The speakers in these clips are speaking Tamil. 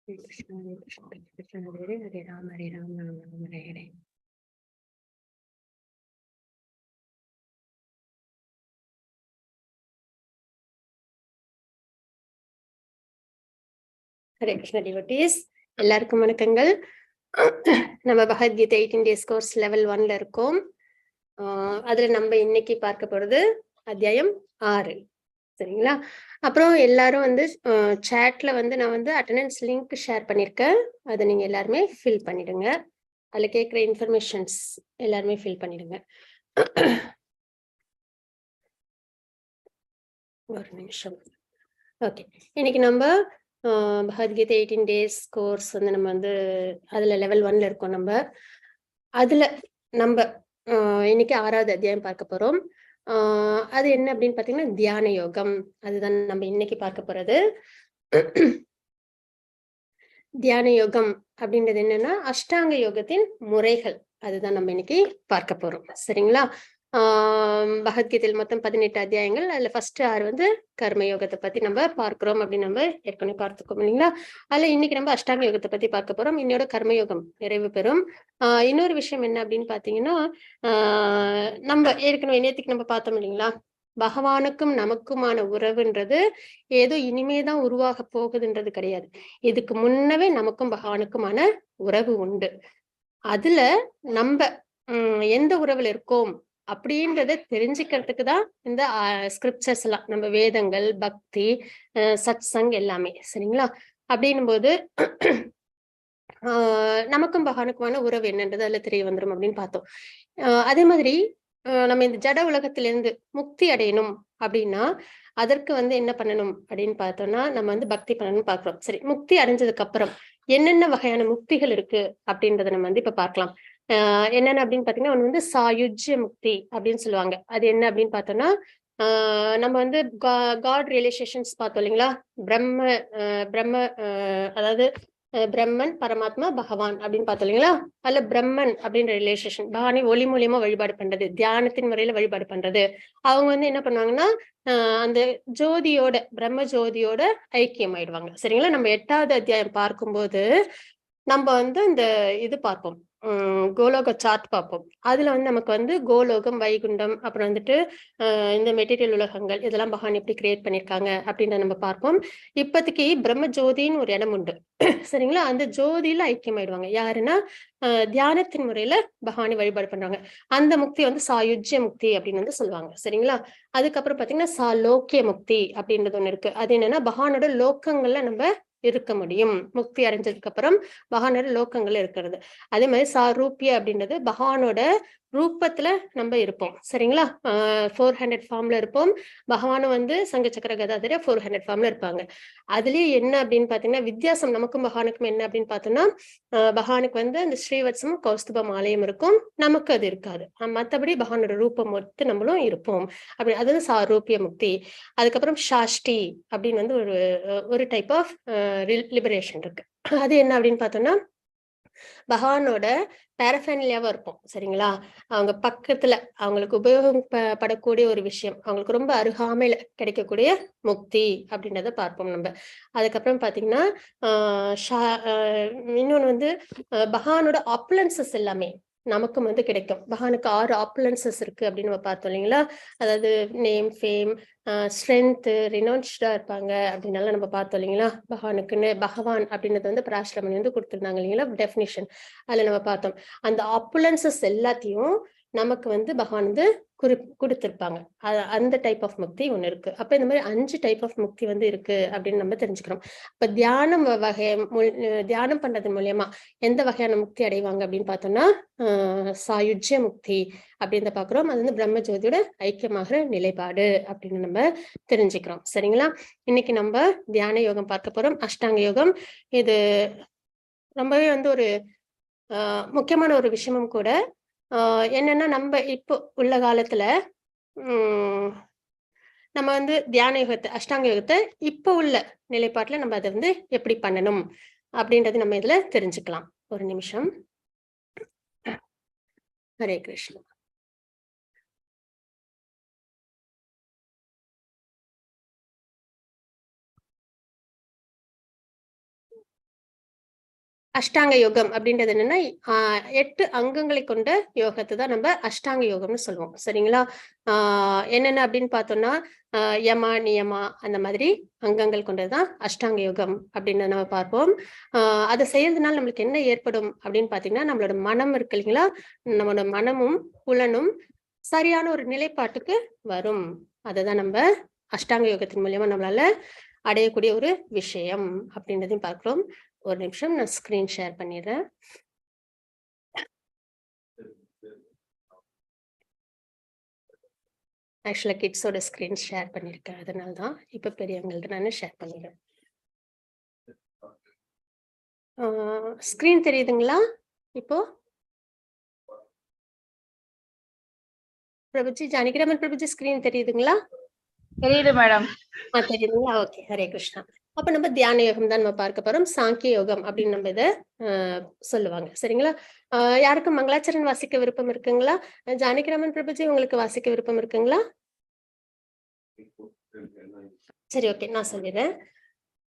हरे कृष्ण हरे कृष्ण कृष्ण कृष्ण हरे हरे हरे राम राम राम हरे हरे ஹரே கிருஷ்ண டிவோட்டீஸ் எல்லாருக்கும் வணக்கங்கள். நம்ம பகவத்கீதை 18 டேஸ் கோர்ஸ் லெவல் 1ல இருக்கோம். அதுல நம்ம இன்னைக்கு பார்க்க போறது அத்தியாயம் 6. சரிங்களா? அப்புறம் எல்லாரும் வந்து சாட்ல வந்து நான் வந்து அட்டெண்டன்ஸ் லிங்க் ஷேர் பண்ணிருக்கேன். அதை நீங்க எல்லாருமே ஃபில் பண்ணிடுங்க. அதுல கேட்குற இன்ஃபர்மேஷன்ஸ் எல்லாருமே ஃபில் பண்ணிடுங்க. ஒரு நிமிஷம். ஓகே, இன்னைக்கு நம்ம பகவத்கீதை 18 டேஸ் கோர்ஸ் வந்து நம்ம வந்து அதுல லெவல் 1ல இருக்கோம். அதுல நம்ம இன்னைக்கு 6வது அத்தியாயம் பார்க்க போறோம். அது என்ன அப்படின்னு பாத்தீங்கன்னா தியான யோகம். அதுதான் நம்ம இன்னைக்கு பார்க்க போறது. தியான யோகம் அப்படின்றது என்னன்னா அஷ்டாங்க யோகத்தின் முறைகள். அதுதான் நம்ம இன்னைக்கு பார்க்க போறோம். சரிங்களா? பகவத்கீதையில் மொத்தம் 18 அத்தியாயங்கள். அதுல ஃபர்ஸ்ட் 6 வந்து கர்ம யோகத்தை பத்தி நம்ம பார்க்கிறோம் அப்படின்னு நம்ம ஏற்கனவே பார்த்துக்கோம் இல்லைங்களா? அதுல இன்னைக்கு நம்ம அஷ்டாங்க யோகத்தை பத்தி பார்க்க போறோம். இன்னையோட கர்மயோகம் நிறைவு பெறும். இன்னொரு விஷயம் என்ன அப்படின்னு பாத்தீங்கன்னா, நம்ம ஏற்கனவே நேற்றுக்கு நம்ம பார்த்தோம் இல்லைங்களா? பகவானுக்கும் நமக்குமான உறவுன்றது ஏதோ இனிமேதான் உருவாக போகுதுன்றது கிடையாது. இதுக்கு முன்னவே நமக்கும் பகவானுக்குமான உறவு உண்டு. அதுல நம்ம எந்த உறவுல இருக்கோம் அப்படின்றத தெரிஞ்சுக்கிறதுக்கு தான் இந்த ஸ்கிரிப்சர்ஸ் எல்லாம், நம்ம வேதங்கள், பக்தி, சத் சங் எல்லாமே. சரிங்களா? அப்படின்னும் போது நமக்கும் பகவானுக்குமான உறவு என்னன்றது அதுல தெரிய வந்துடும் அப்படின்னு பார்த்தோம். அதே மாதிரி நம்ம இந்த ஜட உலகத்திலிருந்து முக்தி அடையணும் அப்படின்னா அதற்கு வந்து என்ன பண்ணணும் அப்படின்னு பார்த்தோம்னா நம்ம வந்து பக்தி பண்ணணும்னு பார்க்கிறோம். சரி, முக்தி அடைஞ்சதுக்கு அப்புறம் என்னென்ன வகையான முக்திகள் இருக்கு அப்படின்றத நம்ம வந்து இப்ப பார்க்கலாம். என்னென்ன அப்படின்னு பாத்தீங்கன்னா ஒண்ணு வந்து சாயுஜ்ய முக்தி அப்படின்னு சொல்லுவாங்க. அது என்ன அப்படின்னு பார்த்தோம்னா நம்ம வந்து காட் ரியலைசேஷன்ஸ் பார்த்தோம் இல்லைங்களா? பிரம்ம பிரம்ம அதாவது பிரம்மன், பரமாத்மா, பகவான் அப்படின்னு பார்த்தோம் இல்லைங்களா? அதுல பிரம்மன் அப்படின்ற ரிலேஷன் பகவானை ஒளி மூலியமா வழிபாடு பண்றது, தியானத்தின் முறையில வழிபாடு பண்றது. அவங்க வந்து என்ன பண்ணுவாங்கன்னா அந்த ஜோதியோட, பிரம்ம ஜோதியோட ஐக்கியம் ஆயிடுவாங்க. சரிங்களா? நம்ம 8வது அத்தியாயம் பார்க்கும்போது நம்ம வந்து இந்த இது பார்ப்போம், கோலோக சார்ட் பார்ப்போம். அதுல வந்து நமக்கு வந்து கோலோகம், வைகுண்டம், அப்புறம் வந்துட்டு இந்த மெட்டீரியல் உலகங்கள் இதெல்லாம் பகவான் எப்படி கிரியேட் பண்ணிருக்காங்க அப்படின்றத நம்ம பார்ப்போம். இப்போதைக்கு பிரம்ம ஜோதின்னு ஒரு இடம் உண்டு. சரிங்களா? அந்த ஜோதியில ஐக்கியமாயிடுவாங்க. யாருன்னா தியானத்தின் முறையில பகவானை வழிபாடு பண்றாங்க. அந்த முக்தி வந்து சாயுஜ்ய முக்தி அப்படின்னு வந்து சொல்லுவாங்க. சரிங்களா? அதுக்கப்புறம் பாத்தீங்கன்னா சாலோக்கிய முக்தி அப்படின்றது ஒண்ணு இருக்கு. அது என்னன்னா பகவானோட லோக்கங்கள்ல நம்ம இருக்க முடியும். முக்தி அடைஞ்சதுக்கு அப்புறம் பகவானோட லோக்கங்கள்ல இருக்கிறது. அதே மாதிரி சாரூபிய அப்படின்றது பகவானோட ரூபத்துல நம்ம இருப்போம். சரிங்களா? 400 ஃபார்ம்ல இருப்போம். பகவானும் வந்து சங்க சக்கர கதாதர 400 ஃபார்ம்ல இருப்பாங்க. அதுலயே என்ன அப்படின்னு பாத்தீங்கன்னா வித்தியாசம் நமக்கும் பகவானுக்கும் என்ன அப்படின்னு பார்த்தோம்னா பகவானுக்கு வந்து அந்த ஸ்ரீவத்சமும் கௌஸ்துப மாலையும் இருக்கும், நமக்கு அது இருக்காது. மற்றபடி பகவானோட ரூபம் ஒத்து நம்மளும் இருப்போம். அப்படி அது சாரூபிய முக்தி. அதுக்கப்புறம் சாஷ்டி அப்படின்னு வந்து ஒரு டைப் ஆஃப் லிபரேஷன் இருக்கு. அது என்ன அப்படின்னு பார்த்தோம்னா பகவானோட பேரஃபேமிலியாவா இருப்போம். சரிங்களா? அவங்க பக்கத்துல அவங்களுக்கு உபயோகப்படக்கூடிய ஒரு விஷயம், அவங்களுக்கு ரொம்ப அருகாமையில கிடைக்கக்கூடிய முக்தி அப்படின்றத பார்ப்போம் நம்ம. அதுக்கப்புறம் பாத்தீங்கன்னா இன்னொன்னு வந்து பகவானோட ஆப்புலன்சஸ் எல்லாமே நமக்கும் வந்து கிடைக்கும். பகவானுக்கு 6 ஆப்புலன்சஸ் இருக்கு அப்படின்னு நம்ம பார்த்தோம் இல்லைங்களா? அதாவது நேம், ஃபேம், ஸ்ட்ரென்த், ரினௌன்ஸ்டா இருப்பாங்க அப்படின்னால நம்ம பார்த்தோம் இல்லைங்களா? பகவானுக்குன்னு பகவான் அப்படின்றது வந்து பராசரமணி வந்து கொடுத்திருந்தாங்க இல்லைங்களா டெஃபினிஷன். அதுல நம்ம பார்த்தோம். அந்த ஆப்புலன்சஸ் எல்லாத்தையும் நமக்கு வந்து பகவான் வந்து கொடுத்திருப்பாங்க. அந்த டைப் ஆஃப் முக்தி ஒண்ணு இருக்கு. அப்ப இந்த மாதிரி 5 டைப் ஆஃப் முக்தி வந்து இருக்கு அப்படின்னு நம்ம தெரிஞ்சுக்கிறோம். இப்ப தியானம் பண்றது மூலியமா எந்த வகையான முக்தி அடைவாங்க அப்படின்னு பார்த்தோம்னா சாயுஜ்ய முக்தி அப்படின்னு பாக்குறோம். அது வந்து பிரம்ம ஜோதியோட ஐக்கியமாகிற நிலைப்பாடு அப்படின்னு நம்ம தெரிஞ்சுக்கிறோம். சரிங்களா? இன்னைக்கு நம்ம தியான யோகம் பார்க்க போறோம். அஷ்டாங்க யோகம். இது ரொம்பவே வந்து ஒரு முக்கியமான ஒரு விஷயமும் கூட. என்னன்னா நம்ம இப்போ உள்ள காலத்துல நம்ம வந்து தியான யோகத்தை, அஷ்டாங்க யோகத்தை இப்போ உள்ள நிலைப்பாட்டுல நம்ம அதை வந்து எப்படி பண்ணணும் அப்படின்றது நம்ம இதுல தெரிஞ்சுக்கலாம். ஒரு நிமிஷம். ஹரே கிருஷ்ணா. அஷ்டாங்க யோகம் அப்படின்றது என்னன்னா 8 அங்கங்களை கொண்ட யோகத்தை தான் நம்ம அஷ்டாங்க யோகம்னு சொல்லுவோம். சரிங்களா? என்னென்ன அப்படின்னு பார்த்தோம்னா யமா நியமா அந்த மாதிரி அங்கங்கள் கொண்டதுதான் அஷ்டாங்க யோகம் அப்படின்னு நம்ம பார்ப்போம். அதை செய்யறதுனால நம்மளுக்கு என்ன ஏற்படும் அப்படின்னு பாத்தீங்கன்னா, நம்மளோட மனம் இருக்கு இல்லைங்களா, நம்மளோட மனமும் புலனும் சரியான ஒரு நிலைப்பாட்டுக்கு வரும். அதுதான் நம்ம அஷ்டாங்க யோகத்தின் மூலியமா நம்மளால அடையக்கூடிய ஒரு விஷயம் அப்படின்றதையும் பார்க்கிறோம். ஒரு நிமிஷம் நான் ஸ்கிரீன் ஷேர் பண்ணிடுறேன். ஆக்சுவலா கிட்ஸோட ஸ்கிரீன் ஷேர் பண்ணியிருக்கேன், அதனால தான் இப்ப பெரியவங்கள்ட்ட நான் ஷேர் பண்ணிடுறேன். ஸ்கிரீன் தெரியுதுங்களா இப்போ? பிரபுஜி, ஜானகிராமன் பிரபுஜி, ஸ்கிரீன் தெரியுதுங்களா? தெரியுது மேடம். தெரியுதுங்களா? ஓகே, ஹரே கிருஷ்ணா. அப்ப நம்ம தியான யோகம் தான் நம்ம பார்க்க போறோம். சாங்கிய யோகம் அப்படின்னு நம்ம இதை சொல்லுவாங்க. சரிங்களா? யாருக்கும் மங்களாச்சரன் வாசிக்க விருப்பம் இருக்குங்களா? ஜானகிராமன் பிரபுஜி, உங்களுக்கு வாசிக்க விருப்பம் இருக்குங்களா? சரி, ஓகே, நான் சொல்லிடுறேன்.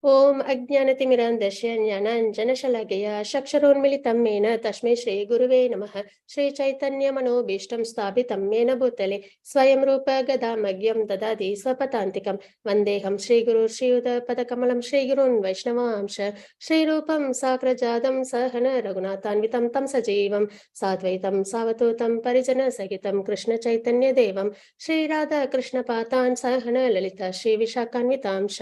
ஓம் அஜ்ஞானதிமிராந்தஸ்ய ஞானாஞ்சனசலாகயா சக்ஷரோன்மிலிதம் மேன தஸ்மை ஸ்ரீ குருவே நமः. ஸ்ரீ சைத்தன்ய மனோபீஷ்டம் ஸ்தாபிதம் மேன பூதலே ஸ்வயம் ரூப கதாமக்யம் ததாதி ஸ்வபதாந்திகம் வந்தேகம் ஸ்ரீகுரு ஸ்ரீயுத பதகமலம் ஸ்ரீகுருன் வைஷ்ணவாம்ச ஸ்ரீரூபம் சாக்ரஜாதம் சஹன ரகுநாதான்விதம் தம் சஜீவம் சாத்வைதம் சாவதூதம் பரிஜன சகிதம் கிருஷ்ண சைத்தன்ய தேவம் ஸ்ரீராதா கிருஷ்ண பாதான் சஹன லலிதா ஸ்ரீ விஷாகான்விதாம்ச.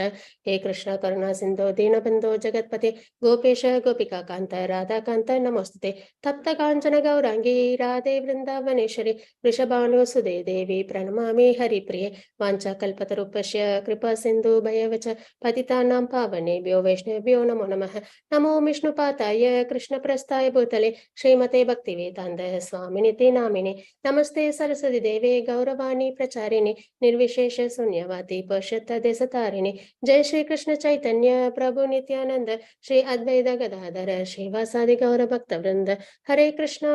हे कृष्ण करुणा सिंधु दीनबंधो जगतपते गोपेश गोपिका कांत राधा कांत नमोस्तुते तप्त कांचन गौरांगी राधे वृंदावनेश्वरी वृषभानुसुदे देवी प्रणमामि हरिप्रिये वाञ्छाकल्पतरुपस्य कृपा सिंधु भयवच पतितानां पावनेभ्यो वैष्णवेभ्यो नमो नमः. नमो विष्णुपादाय कृष्णप्रस्थाय भूतले श्रीमते भक्तिवेदान्त स्वामिनिति नामिने नमस्ते सरस्वती देवे गौरवाणी प्रचारिणे निर्विशेष शून्यवादी पश्यत देशतारिणे. जय श्री कृष्ण चैतन्य प्रभु नित्यानंद श्री अद्वैत गदाधर श्रीवासादि गौर भक्त वृंद. हरे कृष्णा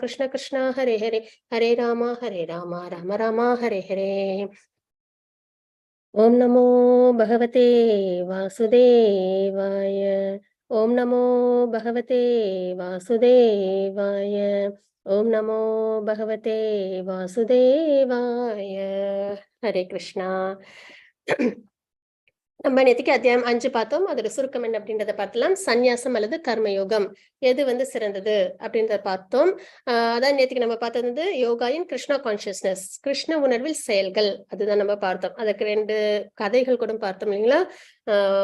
कृष्ण कृष्ण हरे हरे हरे राम राम राम हरे हरे. ओम नमो भगवते वासुदेवाय. ओम नमो भगवते वासुदेवाय. ओम नमो भगवते वासुदेवाय. हरे कृष्णा. நம்ம நேத்திக்கு அத்தியாயம் 5 பார்த்தோம். அதோட சுருக்கம் என்ன அப்படின்றத பார்க்கலாம். சந்நியாசம் அல்லது கர்மயோகம் எது சிறந்தது அப்படின்றத பார்த்தோம். அதான் நேத்திக்கு நம்ம பார்த்தது வந்து யோகாயின் கிருஷ்ணா கான்சியஸ்னஸ், கிருஷ்ண உணர்வில் செயல்கள், அதுதான் நம்ம பார்த்தோம். அதுக்கு 2 கதைகள் கூட பார்த்தோம் இல்லைங்களா?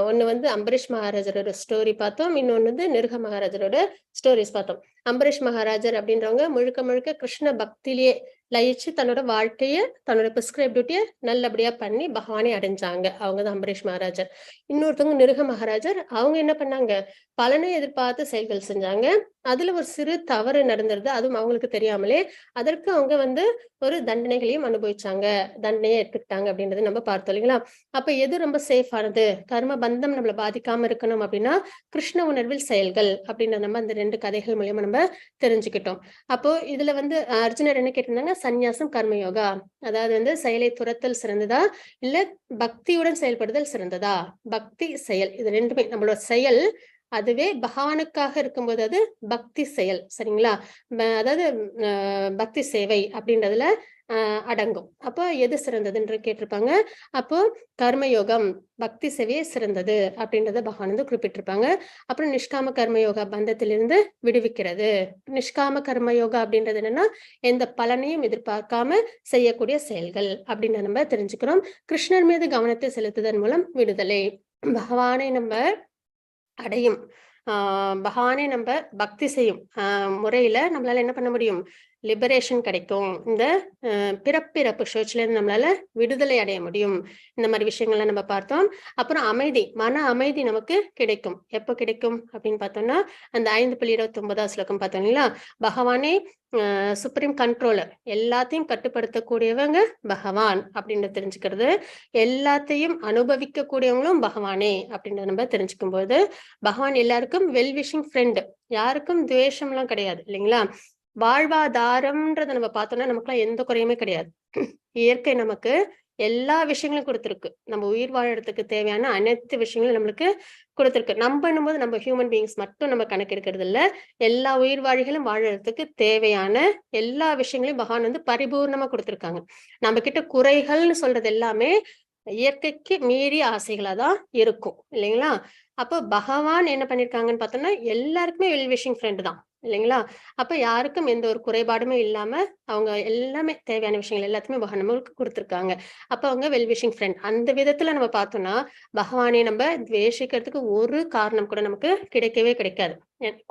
ஒண்ணு வந்து அம்பரீஷ் மகாராஜரோட ஸ்டோரி பார்த்தோம், இன்னொன்னு வந்து நிருக மகாராஜரோட ஸ்டோரிஸ் பார்த்தோம். அம்பரீஷ் மகாராஜர் அப்படின்றவங்க முழுக்க முழுக்க கிருஷ்ண பக்தியிலேயே லயிச்சு தன்னோட வாழ்க்கைய, தன்னோட பிரிஸ்கிரைப் டியூட்டியை நல்லபடியா பண்ணி பகவானை அடைஞ்சாங்க. அவங்கதான் அம்பரீஷ் மகாராஜர். இன்னொருத்தவங்க நிருக மகாராஜர். அவங்க என்ன பண்ணாங்க? பலனை எதிர்பார்த்து செயல்கள் செஞ்சாங்க. அதுல ஒரு சிறு தவறு நடந்திருது, அதுவும் அவங்களுக்கு தெரியாமலே. அதற்கு அவங்க வந்து ஒரு தண்டனைகளையும் அனுபவிச்சாங்க, தண்டனையை எடுத்துக்கிட்டாங்க அப்படின்றது நம்ம பார்த்தோம் இல்லைங்களா? அப்ப எது ரொம்ப சேஃப் ஆனது, கர்ம பந்தம் நம்மளை பாதிக்காம இருக்கணும் அப்படின்னா கிருஷ்ண உணர்வில் செயல்கள் அப்படின்ற நம்ம அந்த 2 கதைகள் மூலியமா நம்ம தெரிஞ்சுக்கிட்டோம். அப்போ இதுல வந்து அர்ஜுனர் என்ன கேட்டிருந்தாங்க? சந்நியாசம் கர்மயோகா, அதாவது வந்து செயலை துரத்தல் சிறந்ததா இல்ல பக்தியுடன் செயல்படுதல் சிறந்ததா? பக்தி செயல், இது 2மே நம்மளோட செயல் அதுவே பகவானுக்காக இருக்கும்போது அது பக்தி செயல். சரிங்களா? அதாவது பக்தி சேவை அப்படின்றதுல அடங்கும். அப்போ எது சிறந்ததுன்ற கேட்டிருப்பாங்க. அப்போ கர்மயோகம், பக்தி சேவையே சிறந்தது அப்படின்றத பகவான் வந்து குறிப்பிட்டிருப்பாங்க. அப்புறம் நிஷ்காம கர்மயோகா பந்தத்திலிருந்து விடுவிக்கிறது. நிஷ்காம கர்மயோகா அப்படின்றது என்னன்னா எந்த பலனையும் எதிர்பார்க்காம செய்யக்கூடிய செயல்கள் அப்படின்னு நம்ம தெரிஞ்சுக்கிறோம். கிருஷ்ணர் மீது கவனத்தை செலுத்துவதன் மூலம் விடுதலை, பகவானை நம்ம அடையும், பகவானே நம்ம பக்தி செய்யும் முறையில நம்மளால என்ன பண்ண முடியும்? லிபரேஷன் கிடைக்கும். இந்த பிறப்பிறப்பு சுழற்சியில இருந்து நம்மளால விடுதலை அடைய முடியும். இந்த மாதிரி விஷயங்கள்லாம் நம்ம பார்த்தோம். அப்புறம் அமைதி, மன அமைதி நமக்கு கிடைக்கும். எப்போ கிடைக்கும் அப்படின்னு பார்த்தோம்னா அந்த 5.29 ஸ்லோகம் பார்த்தோம் இல்லைங்களா? பகவானே சுப்ரீம் கண்ட்ரோலர், எல்லாத்தையும் கட்டுப்படுத்தக்கூடியவங்க பகவான் அப்படின்னு தெரிஞ்சுக்கிறது. எல்லாத்தையும் அனுபவிக்க கூடியவங்களும் பகவானே அப்படின்னு நம்ம தெரிஞ்சுக்கும் போது பகவான் எல்லாருக்கும் வெல்விஷிங் ஃப்ரெண்ட், யாருக்கும் துவேஷம் எல்லாம் கிடையாது இல்லைங்களா? வாழ்வாதாரம்ன்றத நம்ம பார்த்தோம்னா நமக்குலாம் எந்த குறையுமே கிடையாது. இயற்கை நமக்கு எல்லா விஷயங்களும் கொடுத்துருக்கு. நம்ம உயிர் வாழறதுக்கு தேவையான அனைத்து விஷயங்களும் நம்மளுக்கு கொடுத்துருக்கு. நம்பணும் போது நம்ம ஹியூமன் பீயிங்ஸ் மட்டும் நம்ம கணக்கெடுக்கிறது இல்ல. எல்லா உயிர் வாழிகளும் வாழறதுக்கு தேவையான எல்லா விஷயங்களையும் பகவான் வந்து பரிபூர்ணமா கொடுத்திருக்காங்க. நம்ம கிட்ட குறைகள்னு சொல்றது எல்லாமே இயற்கைக்கு மீறிய ஆசைகளா தான் இருக்கும் இல்லைங்களா? அப்போ பகவான் என்ன பண்ணிருக்காங்கன்னு பார்த்தோம்னா, எல்லாருக்குமே வெல் விஷிங் ஃப்ரெண்ட் தான் இல்லைங்களா? அப்ப யாருக்கும் எந்த ஒரு குறைபாடுமே இல்லாம அவங்க எல்லாமே தேவையான விஷயங்கள் எல்லாத்தையுமே பகவான் நம்மளுக்கு கொடுத்திருக்காங்க. அப்ப அவங்க வெல் விஷிங் ஃப்ரெண்ட். அந்த விதத்துல நம்ம பார்த்தோம்னா, பகவானை நம்ம துவேஷிக்கிறதுக்கு ஒரு காரணம் கூட நமக்கு கிடைக்கவே கிடைக்காது.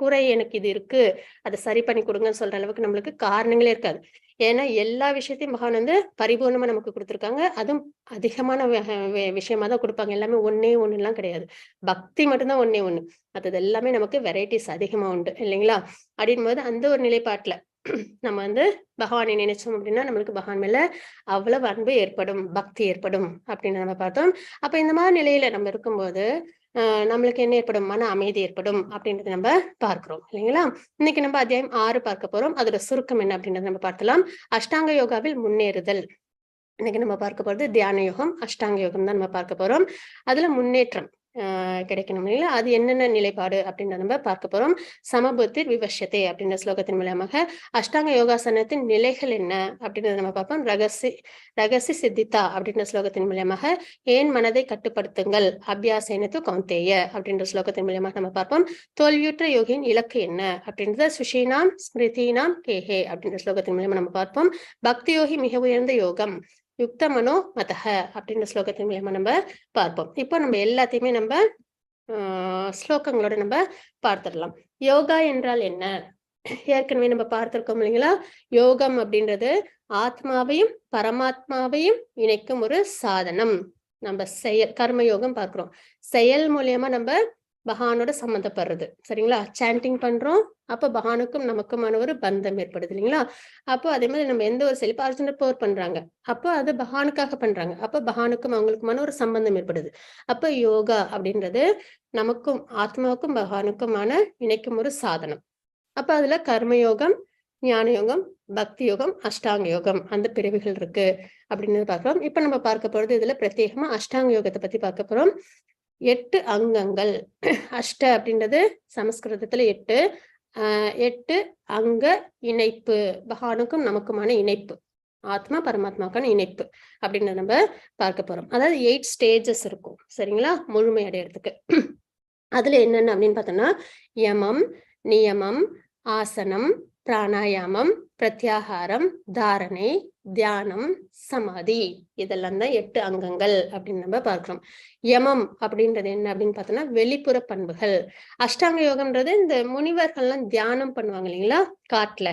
குறை எனக்கு இது இருக்கு, அதை சரி பண்ணி கொடுங்கன்னு சொல்ற அளவுக்கு நம்மளுக்கு காரணங்களே இருக்காது. ஏன்னா எல்லா விஷயத்தையும் பகவான் வந்து பரிபூர்ணமா நமக்கு கொடுத்திருக்காங்க. அதுவும் அதிகமான விஷயமா தான் கொடுப்பாங்க. எல்லாமே ஒண்ணே ஒண்ணுலாம் கிடையாது. பக்தி மட்டும்தான் ஒண்ணே ஒண்ணு. மத்தது எல்லாமே நமக்கு வெரைட்டிஸ் அதிகமா உண்டு இல்லைங்களா? அப்படின்போது அந்த ஒரு நிலைப்பாட்டுல நம்ம வந்து பகவானை நினைச்சோம் அப்படின்னா நம்மளுக்கு பகவான் மேல அவ்வளவு அன்பு ஏற்படும், பக்தி ஏற்படும் அப்படின்னு நம்ம பார்த்தோம். அப்ப இந்த மாதிரி நிலையில நம்ம இருக்கும்போது நம்மளுக்கு என்ன ஏற்படும்? மன அமைதி ஏற்படும் அப்படின்றத நம்ம பார்க்கிறோம் இல்லைங்களா? இன்னைக்கு நம்ம அத்தியாயம் 6 பார்க்க போறோம். அதோட சுருக்கம் என்ன அப்படின்றத நம்ம பார்க்கலாம். அஷ்டாங்க யோகாவில் முன்னேறுதல். இன்னைக்கு நம்ம பார்க்க போறது தியான யோகம், அஷ்டாங்க யோகம் தான் நம்ம பார்க்க போறோம். அதுல முன்னேற்றம் கிடைக்கணும் இல்லைங்களா? அது என்னென்ன நிலைப்பாடு அப்படின்றத நம்ம பார்க்க போறோம். சமபுத்திர் விவஷ்யத்தை அப்படின்ற ஸ்லோகத்தின் மூலமாக அஷ்டாங்க யோகாசனத்தின் நிலைகள் என்ன அப்படின்றத நம்ம பார்ப்போம். ரகசி சித்திதா அப்படின்ற ஸ்லோகத்தின் மூலமாக ஏன் மனதை கட்டுப்படுத்துங்கள் அபியாசனத்து கௌந்தேய அப்படின்ற ஸ்லோகத்தின் மூலமாக நம்ம பார்ப்போம். தோல்வியுற்ற யோகியின் இலக்கு என்ன அப்படின்றத சுஷீனாம் ஸ்மிருதினாம் கேஹே அப்படின்ற ஸ்லோகத்தின் மூலமா நம்ம பார்ப்போம். பக்தி யோகி மிக உயர்ந்த யோகம் யுக்த மனோ மதஹ அப்படின்ற ஸ்லோகத்தின் மூலமா நம்ம பார்ப்போம். இப்போ நம்ம எல்லாத்தையுமே நம்ம ஸ்லோகங்களோட நம்ம பார்த்துடலாம். யோகா என்றால் என்ன? ஏற்கனவே நம்ம பார்த்திருக்கோம் இல்லைங்களா? யோகம் அப்படின்றது ஆத்மாவையும் பரமாத்மாவையும் இணைக்கும் ஒரு சாதனம். நம்ம கர்ம யோகம் பார்க்கிறோம். செயல் மூலியமா நம்ம பகவானோட சம்மந்தப்படுறது சரிங்களா? சாண்டிங் பண்றோம். அப்ப பகவானுக்கும் நமக்குமான ஒரு பந்தம் ஏற்படுது இல்லைங்களா? அப்போ அதே மாதிரி நம்ம எந்த ஒரு செழிப்பு அர்ஜுனர் போர் பண்றாங்க. அப்போ அது பகவானுக்காக பண்றாங்க. அப்ப பகவானுக்கும் அவங்களுக்குமான ஒரு சம்பந்தம் ஏற்படுது. அப்ப யோகா அப்படின்றது நமக்கும் ஆத்மாவுக்கும் பகவானுக்குமான இணைக்கும் ஒரு சாதனம். அப்ப அதுல கர்மயோகம், ஞான யோகம், பக்தி யோகம், அஷ்டாங்க யோகம் அந்த பிரிவுகள் இருக்கு அப்படின்னு பார்க்கிறோம். இப்ப நம்ம பார்க்க போறது இதுல பிரத்யேகமா அஷ்டாங்க யோகத்தை பத்தி பார்க்க போறோம். 8 அங்கங்கள். அஷ்ட அப்படின்றது சமஸ்கிருதத்துல 8. 8 அங்க இணைப்பு. பகவானுக்கும் நமக்குமான இணைப்பு. ஆத்மா பரமாத்மாக்கான இணைப்பு அப்படின்னு நம்ம பார்க்க போறோம். அதாவது 8 ஸ்டேஜஸ் இருக்கும் சரிங்களா? முழுமை அடையறதுக்கு. அதுல என்னென்ன அப்படின்னு பார்த்தோம்னா யமம், நியமம், ஆசனம், பிராணாயாமம், பிரத்யாகாரம், தாரணை, தியானம், சமாதி இதெல்லாம் தான் 8 அங்கங்கள் அப்படின்னு நம்ம பார்க்கிறோம். யமம் அப்படின்றது என்ன அப்படின்னு பார்த்தோம்னா வெளிப்புற பண்புகள். அஷ்டாங்க யோகம்ன்றது இந்த முனிவர்கள்லாம் தியானம் பண்ணுவாங்க இல்லைங்களா? காட்டுல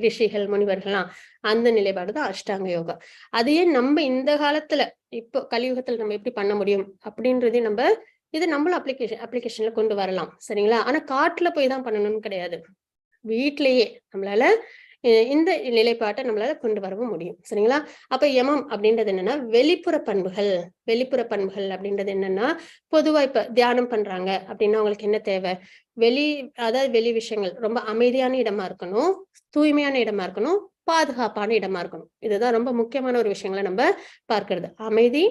ரிஷிகள் முனிவர்கள்லாம் அந்த நிலைப்பாடு தான் அஷ்டாங்க யோகா. அதையே நம்ம இந்த காலத்துல இப்போ கலியுகத்துல நம்ம எப்படி பண்ண முடியும் அப்படின்றதையும் நம்ம இது நம்மளும் அப்ளிகேஷன்ல கொண்டு வரலாம் சரிங்களா? ஆனா காட்டுல போய் தான் பண்ணணும்னு கிடையாது. வீட்டிலேயே நம்மளால இந்த நிலைப்பாட்டை நம்மளால கொண்டு வரவும் முடியும் சரிங்களா? அப்ப யமம் அப்படின்றது என்னன்னா வெளிப்புற பண்புகள். வெளிப்புற பண்புகள் அப்படின்றது என்னன்னா பொதுவா இப்ப தியானம் பண்றாங்க அப்படின்னா அவங்களுக்கு என்ன தேவை? அதாவது வெளி விஷயங்கள் ரொம்ப அமைதியான இடமா இருக்கணும், தூய்மையான இடமா இருக்கணும், பாதுகாப்பான இடமா இருக்கணும். இதுதான் ரொம்ப முக்கியமான ஒரு விஷயங்களை நம்ம பார்க்கிறது. அமைதி,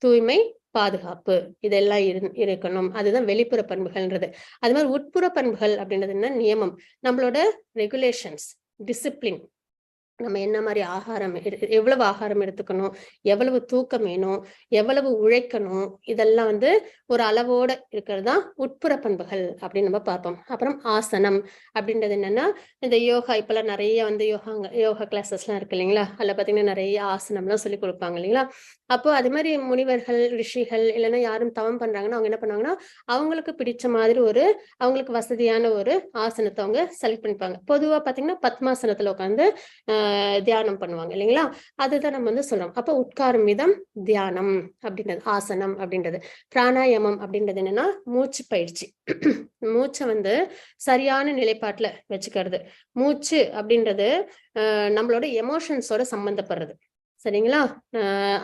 தூய்மை, பாதுகாப்பு இதெல்லாம் இருக்கணும். அதுதான் வெளிப்புற பண்புகள்ன்றது. அது மாதிரி உட்புற பண்புகள் அப்படின்றது என்ன? நியமம். நம்மளோட ரெகுலேஷன்ஸ், டிசிப்ளின். நம்ம என்ன மாதிரி ஆகாரம் எவ்வளவு ஆகாரம் எடுத்துக்கணும், எவ்வளவு தூக்கம் வேணும், எவ்வளவு உழைக்கணும், இதெல்லாம் வந்து ஒரு அளவோட இருக்கிறது தான் உட்புற பண்புகள் அப்படின்னு நம்ம பார்ப்போம். அப்புறம் ஆசனம் அப்படின்றது என்னன்னா இந்த யோகா இப்பெல்லாம் நிறைய வந்து யோகா கிளாஸஸ் எல்லாம் இருக்கு இல்லைங்களா? அதுல பாத்தீங்கன்னா நிறைய ஆசனம்லாம் சொல்லி கொடுப்பாங்க இல்லைங்களா? அப்போ அது மாதிரி முனிவர்கள், ரிஷிகள் இல்லைன்னா யாரும் தவம் பண்றாங்கன்னா அவங்க என்ன பண்ணுவாங்கன்னா அவங்களுக்கு பிடிச்ச மாதிரி அவங்களுக்கு வசதியான ஒரு ஆசனத்தை அவங்க செலக்ட் பண்ணிப்பாங்க. பொதுவா பாத்தீங்கன்னா பத்மாசனத்துல உட்காந்து தியானம் பண்ணுவாங்க இல்லைங்களா? அதுதான் நம்ம வந்து சொல்றோம். அப்ப உட்காரும் விதம் தியானம் அப்படின்றது, ஆசனம் அப்படின்றது. பிராணாயாமம் அப்படின்றது என்னன்னா மூச்சு பயிற்சி. மூச்சை வந்து சரியான நிலைப்பாட்டுல வச்சுக்கிறது. மூச்சு அப்படின்றது நம்மளோட எமோஷன்ஸோட சம்பந்தப்படுறது சரிங்களா?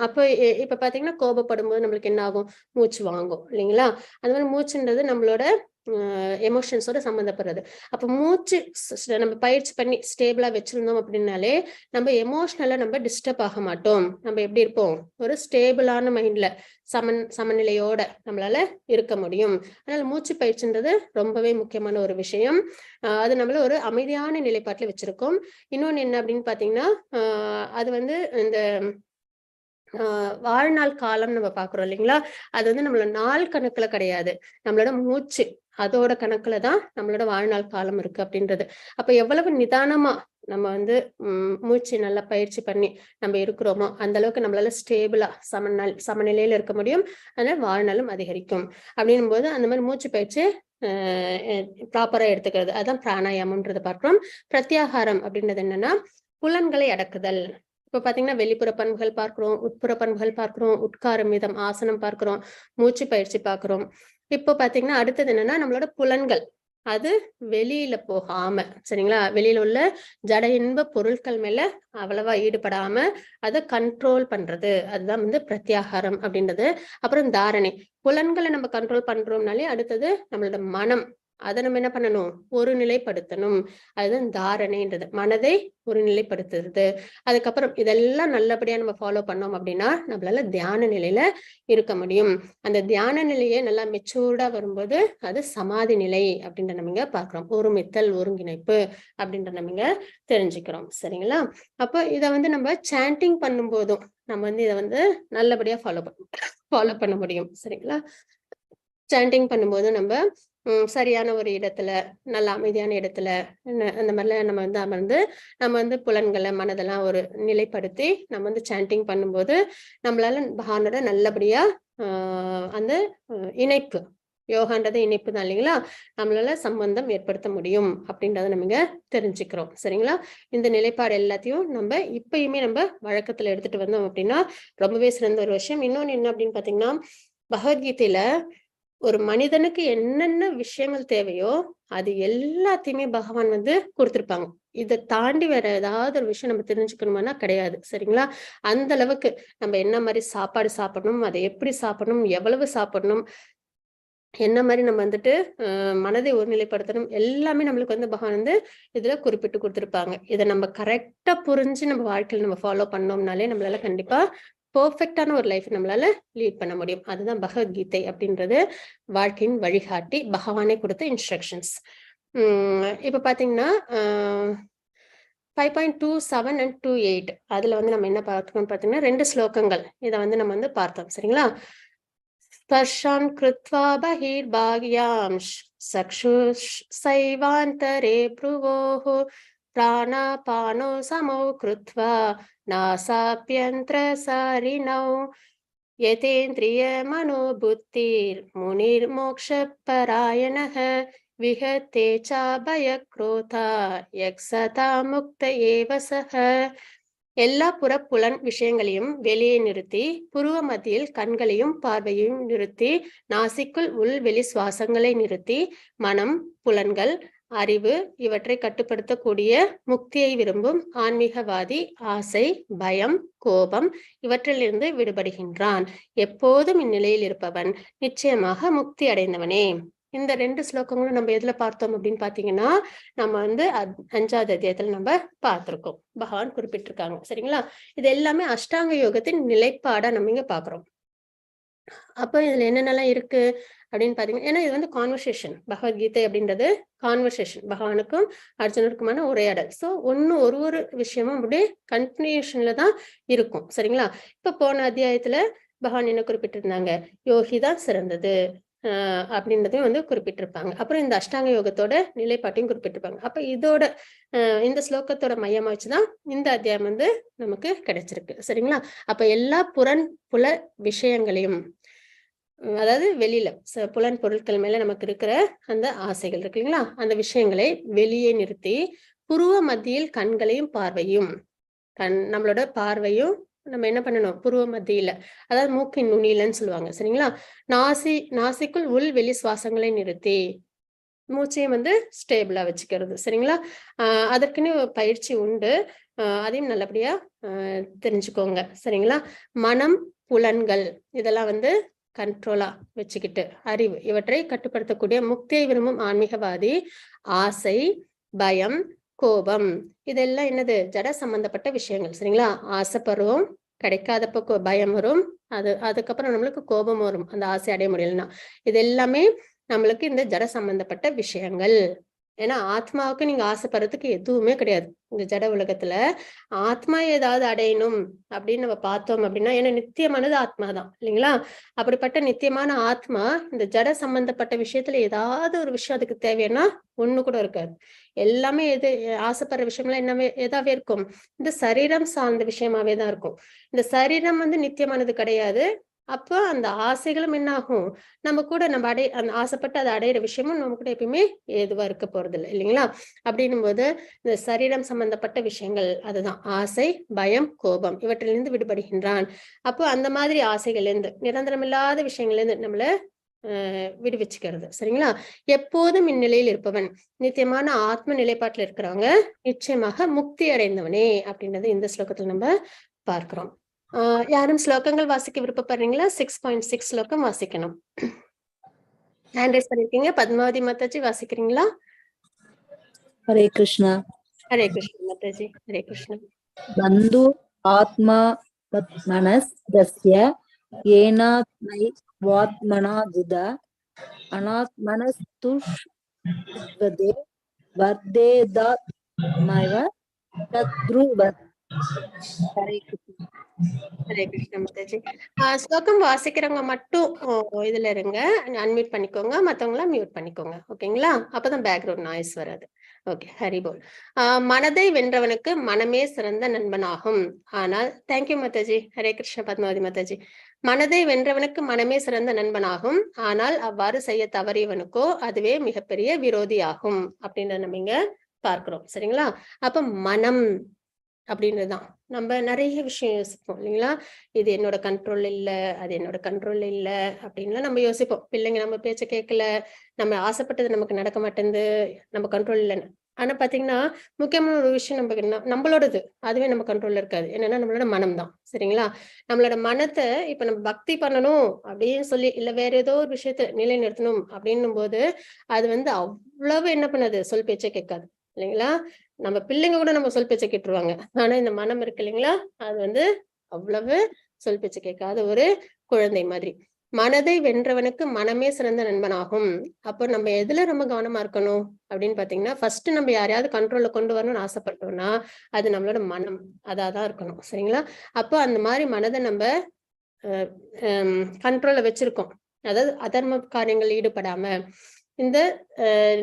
அப்ப இப்ப பாத்தீங்கன்னா கோபப்படும் போது நம்மளுக்கு என்ன ஆகும்? மூச்சு வாங்கும் இல்லைங்களா? அது மாதிரி மூச்சுன்றது நம்மளோட எமோஷன்ஸோட சம்மந்தப்படுறது. அப்ப மூச்சு நம்ம பயிற்சி பண்ணி ஸ்டேபிளா வச்சிருந்தோம் அப்படின்னாலே நம்ம எமோஷனலா நம்ம டிஸ்டர்ப் ஆக மாட்டோம். நம்ம எப்படி இருப்போம், ஒரு ஸ்டேபிளான மைண்ட்ல சமநிலையோட நம்மளால இருக்க முடியும். அதனால மூச்சு பயிற்சின்றது ரொம்பவே முக்கியமான ஒரு விஷயம். அது நம்மள ஒரு அமைதியான நிலைப்பாட்டுல வச்சிருக்கோம். இன்னொன்னு என்ன அப்படின்னு பாத்தீங்கன்னா, அது வந்து இந்த வாழ்நாள் காலம் நம்ம பாக்குறோம் இல்லைங்களா, அது வந்து நம்மளோட நாள் கணக்குல கிடையாது, நம்மளோட மூச்சு அதோட கணக்குல தான் நம்மளோட வாழ்நாள் காலம் இருக்கு அப்படின்றது. அப்ப எவ்வளவு நிதானமா நம்ம வந்து மூச்சு நல்லா பயிற்சி பண்ணி நம்ம இருக்கிறோமோ அந்த அளவுக்கு நம்மளால ஸ்டேபிளா சமநிலையில இருக்க முடியும். அதனால வாழ்நாளும் அதிகரிக்கும். அப்படின்னும் போது அந்த மாதிரி மூச்சு பயிற்சி ப்ராப்பரா எடுத்துக்கிறது, அதான் பிராணாயாமம்ன்றது பார்க்கிறோம். பிரத்யாகாரம் அப்படின்றது என்னன்னா புலன்களை அடக்குதல். இப்ப பாத்தீங்கன்னா வெளிப்புற பண்புகள் பார்க்கிறோம், உட்புற பண்புகள் பார்க்கிறோம், உட்காரும் விதம் ஆசனம் பார்க்கிறோம், மூச்சு பயிற்சி பார்க்கிறோம். இப்போ பாத்தீங்கன்னா அடுத்தது என்னன்னா நம்மளோட புலன்கள் அது வெளியில போகாம, சரிங்களா, வெளியில உள்ள ஜட இன்ப பொருட்கள் மேல அவ்வளவா ஈடுபடாம அதை கண்ட்ரோல் பண்றது, அதுதான் வந்து பிரத்யாகாரம் அப்படின்றது. அப்புறம் தாரணை, புலன்களை நம்ம கண்ட்ரோல் பண்றோம்னாலே அடுத்தது நம்மளோட மனம், அதை நம்ம என்ன பண்ணணும், ஒரு நிலைப்படுத்தணும். அதுதான் தாரணைன்றது, மனதை ஒரு நிலைப்படுத்துறது. அதுக்கப்புறம் இதெல்லாம் நல்லபடியா நம்ம ஃபாலோ பண்ணோம் அப்படின்னா நம்மளால தியான நிலையில இருக்க முடியும். அந்த தியான நிலையை நல்லா மெச்சூர்டா வரும்போது அது சமாதி நிலை அப்படின்ற நம்ம பார்க்கிறோம். ஒருமித்தல், ஒருங்கிணைப்பு அப்படின்ற நம்ம தெரிஞ்சுக்கிறோம். சரிங்களா? அப்போ இதை வந்து நம்ம சாண்டிங் பண்ணும் போதும் நம்ம வந்து இதை வந்து நல்லபடியா ஃபாலோ பண்ண முடியும். சரிங்களா? சாண்டிங் பண்ணும்போது நம்ம சரியான ஒரு இடத்துல, நல்ல அமைதியான இடத்துல அந்த மாதிரிலாம் நம்ம வந்து அமர்ந்து நம்ம வந்து புலன்களை மனதெல்லாம் ஒரு நிலைப்படுத்தி நம்ம வந்து சாண்டிங் பண்ணும்போது நம்மளால பகவானோட நல்லபடியா அந்த இணைப்பு, யோகான்றது இணைப்பு தான் இல்லைங்களா, நம்மளால சம்பந்தம் ஏற்படுத்த முடியும் அப்படின்றத நம்ம தெரிஞ்சுக்கிறோம். சரிங்களா? இந்த நிலைப்பாடு எல்லாத்தையும் நம்ம இப்பயுமே நம்ம வழக்கத்துல எடுத்துட்டு வந்தோம் அப்படின்னா ரொம்பவே சிறந்த ஒரு விஷயம். இன்னொன்னு என்ன அப்படின்னு பாத்தீங்கன்னா, பகவத்கீதையில ஒரு மனிதனுக்கு என்னென்ன விஷயங்கள் தேவையோ அது எல்லாத்தையுமே பகவான் வந்து கொடுத்திருப்பாங்க. இதை தாண்டி வேற ஏதாவது ஒரு விஷயம் நம்ம தெரிஞ்சுக்கணுமானா கிடையாது. சரிங்களா? அந்த அளவுக்கு நம்ம என்ன மாதிரி சாப்பாடு சாப்பிடணும், அதை எப்படி சாப்பிடணும், எவ்வளவு சாப்பிடணும், என்ன மாதிரி நம்ம வந்துட்டு மனதை ஒருநிலைப்படுத்தணும், எல்லாமே நம்மளுக்கு வந்து பகவான் வந்து இதுல குறிப்பிட்டு கொடுத்திருப்பாங்க. இதை நம்ம கரெக்டா புரிஞ்சு நம்ம வாழ்க்கையில நம்ம ஃபாலோ பண்ணோம்னாலே நம்மளால கண்டிப்பா பெர்ஃபெக்டான ஒரு லைஃப் நம்மளால லீட் பண்ண முடியும். அதுதான் பகவத்கீதை அப்படின்றது, வாழ்க்கையின் வழிகாட்டி, பகவானே கொடுத்த இன்ஸ்ட்ரக்ஷன்ஸ். இப்ப பாத்தீங்கன்னா 5.27 and 28 அதுல வந்து நம்ம என்ன பார்க்கணும் பாத்தீங்கன்னா 2 ஸ்லோகங்கள் இதை வந்து நம்ம வந்து பார்த்தோம். சரிங்களா? ஸ்பர்ஷான் கிருத்வா பஹிர்பாக்யாம் சக்ஷுஷ் சைவாந்தரே ப்ருவோஹ பிராணாபானோ சமோ கிருத்வா நாசாப்யந்திரசாரிணௌ யதேந்திரிய மனோபுத்திர் முனிர்மோக்ஷபராயணஹ விஹதே சாபயக்ரோதா யக்ஸதா முக்த ஏவ சஹ. எல்லா புறப்புலன் விஷயங்களையும் வெளியே நிறுத்தி, புருவ மத்தியில் கண்களையும் பார்வையையும் நிறுத்தி, நாசிக்குள் உள் வெளி சுவாசங்களை நிறுத்தி, மனம், புலன்கள், அறிவு இவற்றை கட்டுப்படுத்தக்கூடிய முக்தியை விரும்பும் ஆன்மீகவாதி ஆசை, பயம், கோபம் இவற்றிலிருந்து விடுபடுகின்றான். எப்போதும் இந்நிலையில் இருப்பவன் நிச்சயமாக முக்தி அடைந்தவனே. இந்த 2 ஸ்லோகங்களும் நம்ம எதுல பார்த்தோம் அப்படின்னு பாத்தீங்கன்னா நம்ம வந்து 5வது அத்தியாயத்துல நம்ம பார்த்திருக்கோம், பகவான் குறிப்பிட்டிருக்காங்க. சரிங்களா? இது எல்லாமே அஷ்டாங்க யோகத்தின் நிலைப்பாடா நம்ம இங்க பாக்குறோம். அப்ப இதுல என்னென்னலாம் இருக்கு அப்படின்னு பாத்தீங்கன்னா, ஏன்னா இது வந்து கான்வர்சேஷன், பகவத்கீதை அப்படின்றது கான்வர்சேஷன், பகவானுக்கும் அர்ஜுனருக்குமான உரையாடல். சோ ஒரு விஷயமும் அப்படியே கண்டினியூஷன்ல தான் இருக்கும். சரிங்களா? இப்ப போன அத்தியாயத்துல பகவான் என்ன குறிப்பிட்டிருந்தாங்க, யோகிதான் சிறந்தது அப்படின்றதையும் வந்து குறிப்பிட்டிருப்பாங்க. அப்புறம் இந்த அஷ்டாங்க யோகத்தோட நிலைப்பாட்டையும் குறிப்பிட்டிருப்பாங்க. அப்ப இதோட இந்த ஸ்லோகத்தோட மையமா வச்சுதான் இந்த அத்தியாயம் வந்து நமக்கு கிடைச்சிருக்கு. சரிங்களா? அப்ப எல்லா புல விஷயங்களையும், அதாவது வெளியில புலன் பொருட்கள் மேல நமக்கு இருக்கிற அந்த ஆசைகள் இருக்கு இல்லைங்களா, அந்த விஷயங்களை வெளியே நிறுத்தி, புருவ மத்தியில் கண்களையும் பார்வையும், நம்மளோட பார்வையும் நம்ம என்ன பண்ணணும், புருவ மத்தியில, அதாவது மூக்கின் நுனியிலன்னு சொல்லுவாங்க. சரிங்களா? நாசிக்குள் உள் வெளி சுவாசங்களை நிறுத்தி மூச்சையும் வந்து ஸ்டேபிளா வச்சுக்கிறது. சரிங்களா? அதற்குன்னு பயிற்சி உண்டு, அதையும் நல்லபடியா தெரிஞ்சுக்கோங்க. சரிங்களா? மனம், புலன்கள் இதெல்லாம் வந்து கண்ட்ரோலா வச்சுக்கிட்டு அறிவு இவற்றை கட்டுப்படுத்தக்கூடிய முக்தியை விரும்பும் ஆன்மீகவாதி ஆசை, பயம், கோபம் இதெல்லாம் என்னது ஜட சம்பந்தப்பட்ட விஷயங்கள். சரிங்களா? ஆசைப்படுறோம், கிடைக்காதப்ப பயம் வரும், அதுக்கப்புறம் நம்மளுக்கு கோபம் வரும் அந்த ஆசை அடைய முடியலன்னா. இது எல்லாமே நம்மளுக்கு இந்த ஜட சம்பந்தப்பட்ட விஷயங்கள். ஏன்னா ஆத்மாவுக்கு நீங்க ஆசைப்படுறதுக்கு எதுவுமே கிடையாது இந்த ஜட உலகத்துல. ஆத்மா ஏதாவது அடையணும் அப்படின்னு நம்ம பார்த்தோம் அப்படின்னா, ஏன்னா நித்தியமானது ஆத்மா தான் இல்லைங்களா? அப்படிப்பட்ட நித்தியமான ஆத்மா இந்த ஜட சம்பந்தப்பட்ட விஷயத்துல ஏதாவது ஒரு விஷயம் அதுக்கு தேவைன்னா ஒண்ணு கூட இருக்காது. எல்லாமே ஆசைப்படுற விஷயம்லாம் என்னவே ஏதாவே இருக்கும், இந்த சரீரம் சார்ந்த விஷயமாவே தான் இருக்கும். இந்த சரீரம் நித்தியமானது கிடையாது. அப்போ அந்த ஆசைகளும் என்ன ஆகும், நம்ம கூட நம்ம அந்த ஆசைப்பட்டு அதை அடையிற விஷயமும் நம்ம கூட எப்பயுமே ஏதுவா இருக்க போறது இல்லை இல்லைங்களா? அப்படின்னும் போது இந்த சரீரம் சம்பந்தப்பட்ட விஷயங்கள் அதுதான் ஆசை, பயம், கோபம் இவற்றிலிருந்து விடுபடுகின்றான். அப்போ அந்த மாதிரி ஆசைகள்லேருந்து நிரந்தரமில்லாத விஷயங்கள்லேருந்து நம்மள விடுவிச்சுக்கிறது. சரிங்களா? எப்போதும் இந்நிலையில் இருப்பவன் நித்தியமான ஆத்ம நிலைப்பாட்டில் இருக்கிறவங்க நிச்சயமாக முக்தி அடைந்தவனே அப்படின்றது இந்த ஸ்லோகத்துல நம்ம பார்க்கிறோம். யாரும் ஸ்லோகங்கள் வாசிக்க விருப்பப்படுறீங்களா? 6.6 ஸ்லோகம் வாசிக்கணும். ஹேண்ட் ரைஸ் பண்ணிருக்கீங்க. பத்மாவதி மாதாஜி வாசிக்கிறீங்களா? ஹரே கிருஷ்ணா. ஹரே கிருஷ்ணா மாதாஜி. ஹரே கிருஷ்ணா. பந்து ஆத்மா மனஸ் தஸ்ய ஏனாத்மை வாத்மனா ஜுத அனாத்மனஸ்து வதே வர்தேதாத்மைவ தத்ருவத். ஹரே கிருஷ்ணா. ஹரே கிருஷ்ணா மாதாஜி. ஸ்லோகம் வாசிக்கிறவங்க மட்டும் இதுல இருங்க, அன்மியூட் பண்ணிக்கோங்க, மத்தவங்கள மியூட் பண்ணிக்கோங்க. ஓகேங்களா? அப்பதான் பேக்ரவுண்ட் நாய்ஸ் வராது. ஓகே, ஹரிபோல். மனதை வென்றவனுக்கு மனமே சிறந்த நண்பனாகும். ஆனால் தேங்க்யூ மாதாஜி. ஹரே கிருஷ்ண பத்மாவதி மாதாஜி. மனதை வென்றவனுக்கு மனமே சிறந்த நண்பனாகும், ஆனால் அவ்வாறு செய்ய தவறியவனுக்கோ அதுவே மிகப்பெரிய விரோதியாகும் அப்படின்றத நம்ம இங்க பார்க்கிறோம். சரிங்களா? அப்ப மனம் அப்படின்றதுதான் நம்ம நிறைய விஷயம் யோசிப்போம் இல்லைங்களா? இது என்னோட கண்ட்ரோல் இல்ல, அது என்னோட கண்ட்ரோல் இல்ல அப்படின்லாம் நம்ம யோசிப்போம். பிள்ளைங்க நம்ம பேச்ச கேட்கல, நம்ம ஆசைப்பட்டது நமக்கு நடக்க மாட்டேங்குது, நம்ம கண்ட்ரோல் இல்லைன்னு. ஆனா பாத்தீங்கன்னா முக்கியமான ஒரு விஷயம் நம்மளோடது அதுவே நம்ம கண்ட்ரோல்ல இருக்காது. என்னன்னா நம்மளோட மனம் தான். சரிங்களா? நம்மளோட மனத்தை இப்ப நம்ம பக்தி பண்ணணும் அப்படின்னு சொல்லி இல்ல வேற ஏதோ ஒரு விஷயத்த நிலைநிறுத்தணும் அப்படின்னும் போது அது அவ்வளவு என்ன பண்ணாது, சொல் பேச்சே கேட்காது இல்லைங்களா? நம்ம பிள்ளைங்க கூட நம்ம சொல் பேச்சை கேட்டுருவாங்க. ஆனா இந்த மனம் இருக்கு இல்லைங்களா, அது அவ்வளவு சொல் பேச்சு கேட்காத ஒரு குழந்தை மாதிரி. மனதை வென்றவனுக்கு மனமே சிறந்த நண்பனாகும். அப்போ நம்ம எதுல ரொம்ப கவனமா இருக்கணும் அப்படின்னு பாத்தீங்கன்னா, ஃபர்ஸ்ட் நம்ம யாரையாவது கண்ட்ரோல்ல கொண்டு வரணும்னு ஆசைப்பட்டோம்னா அது நம்மளோட மனம் அதாதான் இருக்கணும். சரிங்களா? அப்போ அந்த மாதிரி மனதை நம்ம கண்ட்ரோல்ல வச்சிருக்கோம். அதாவது அதர்ம காரியங்கள் ஈடுபடாம இந்த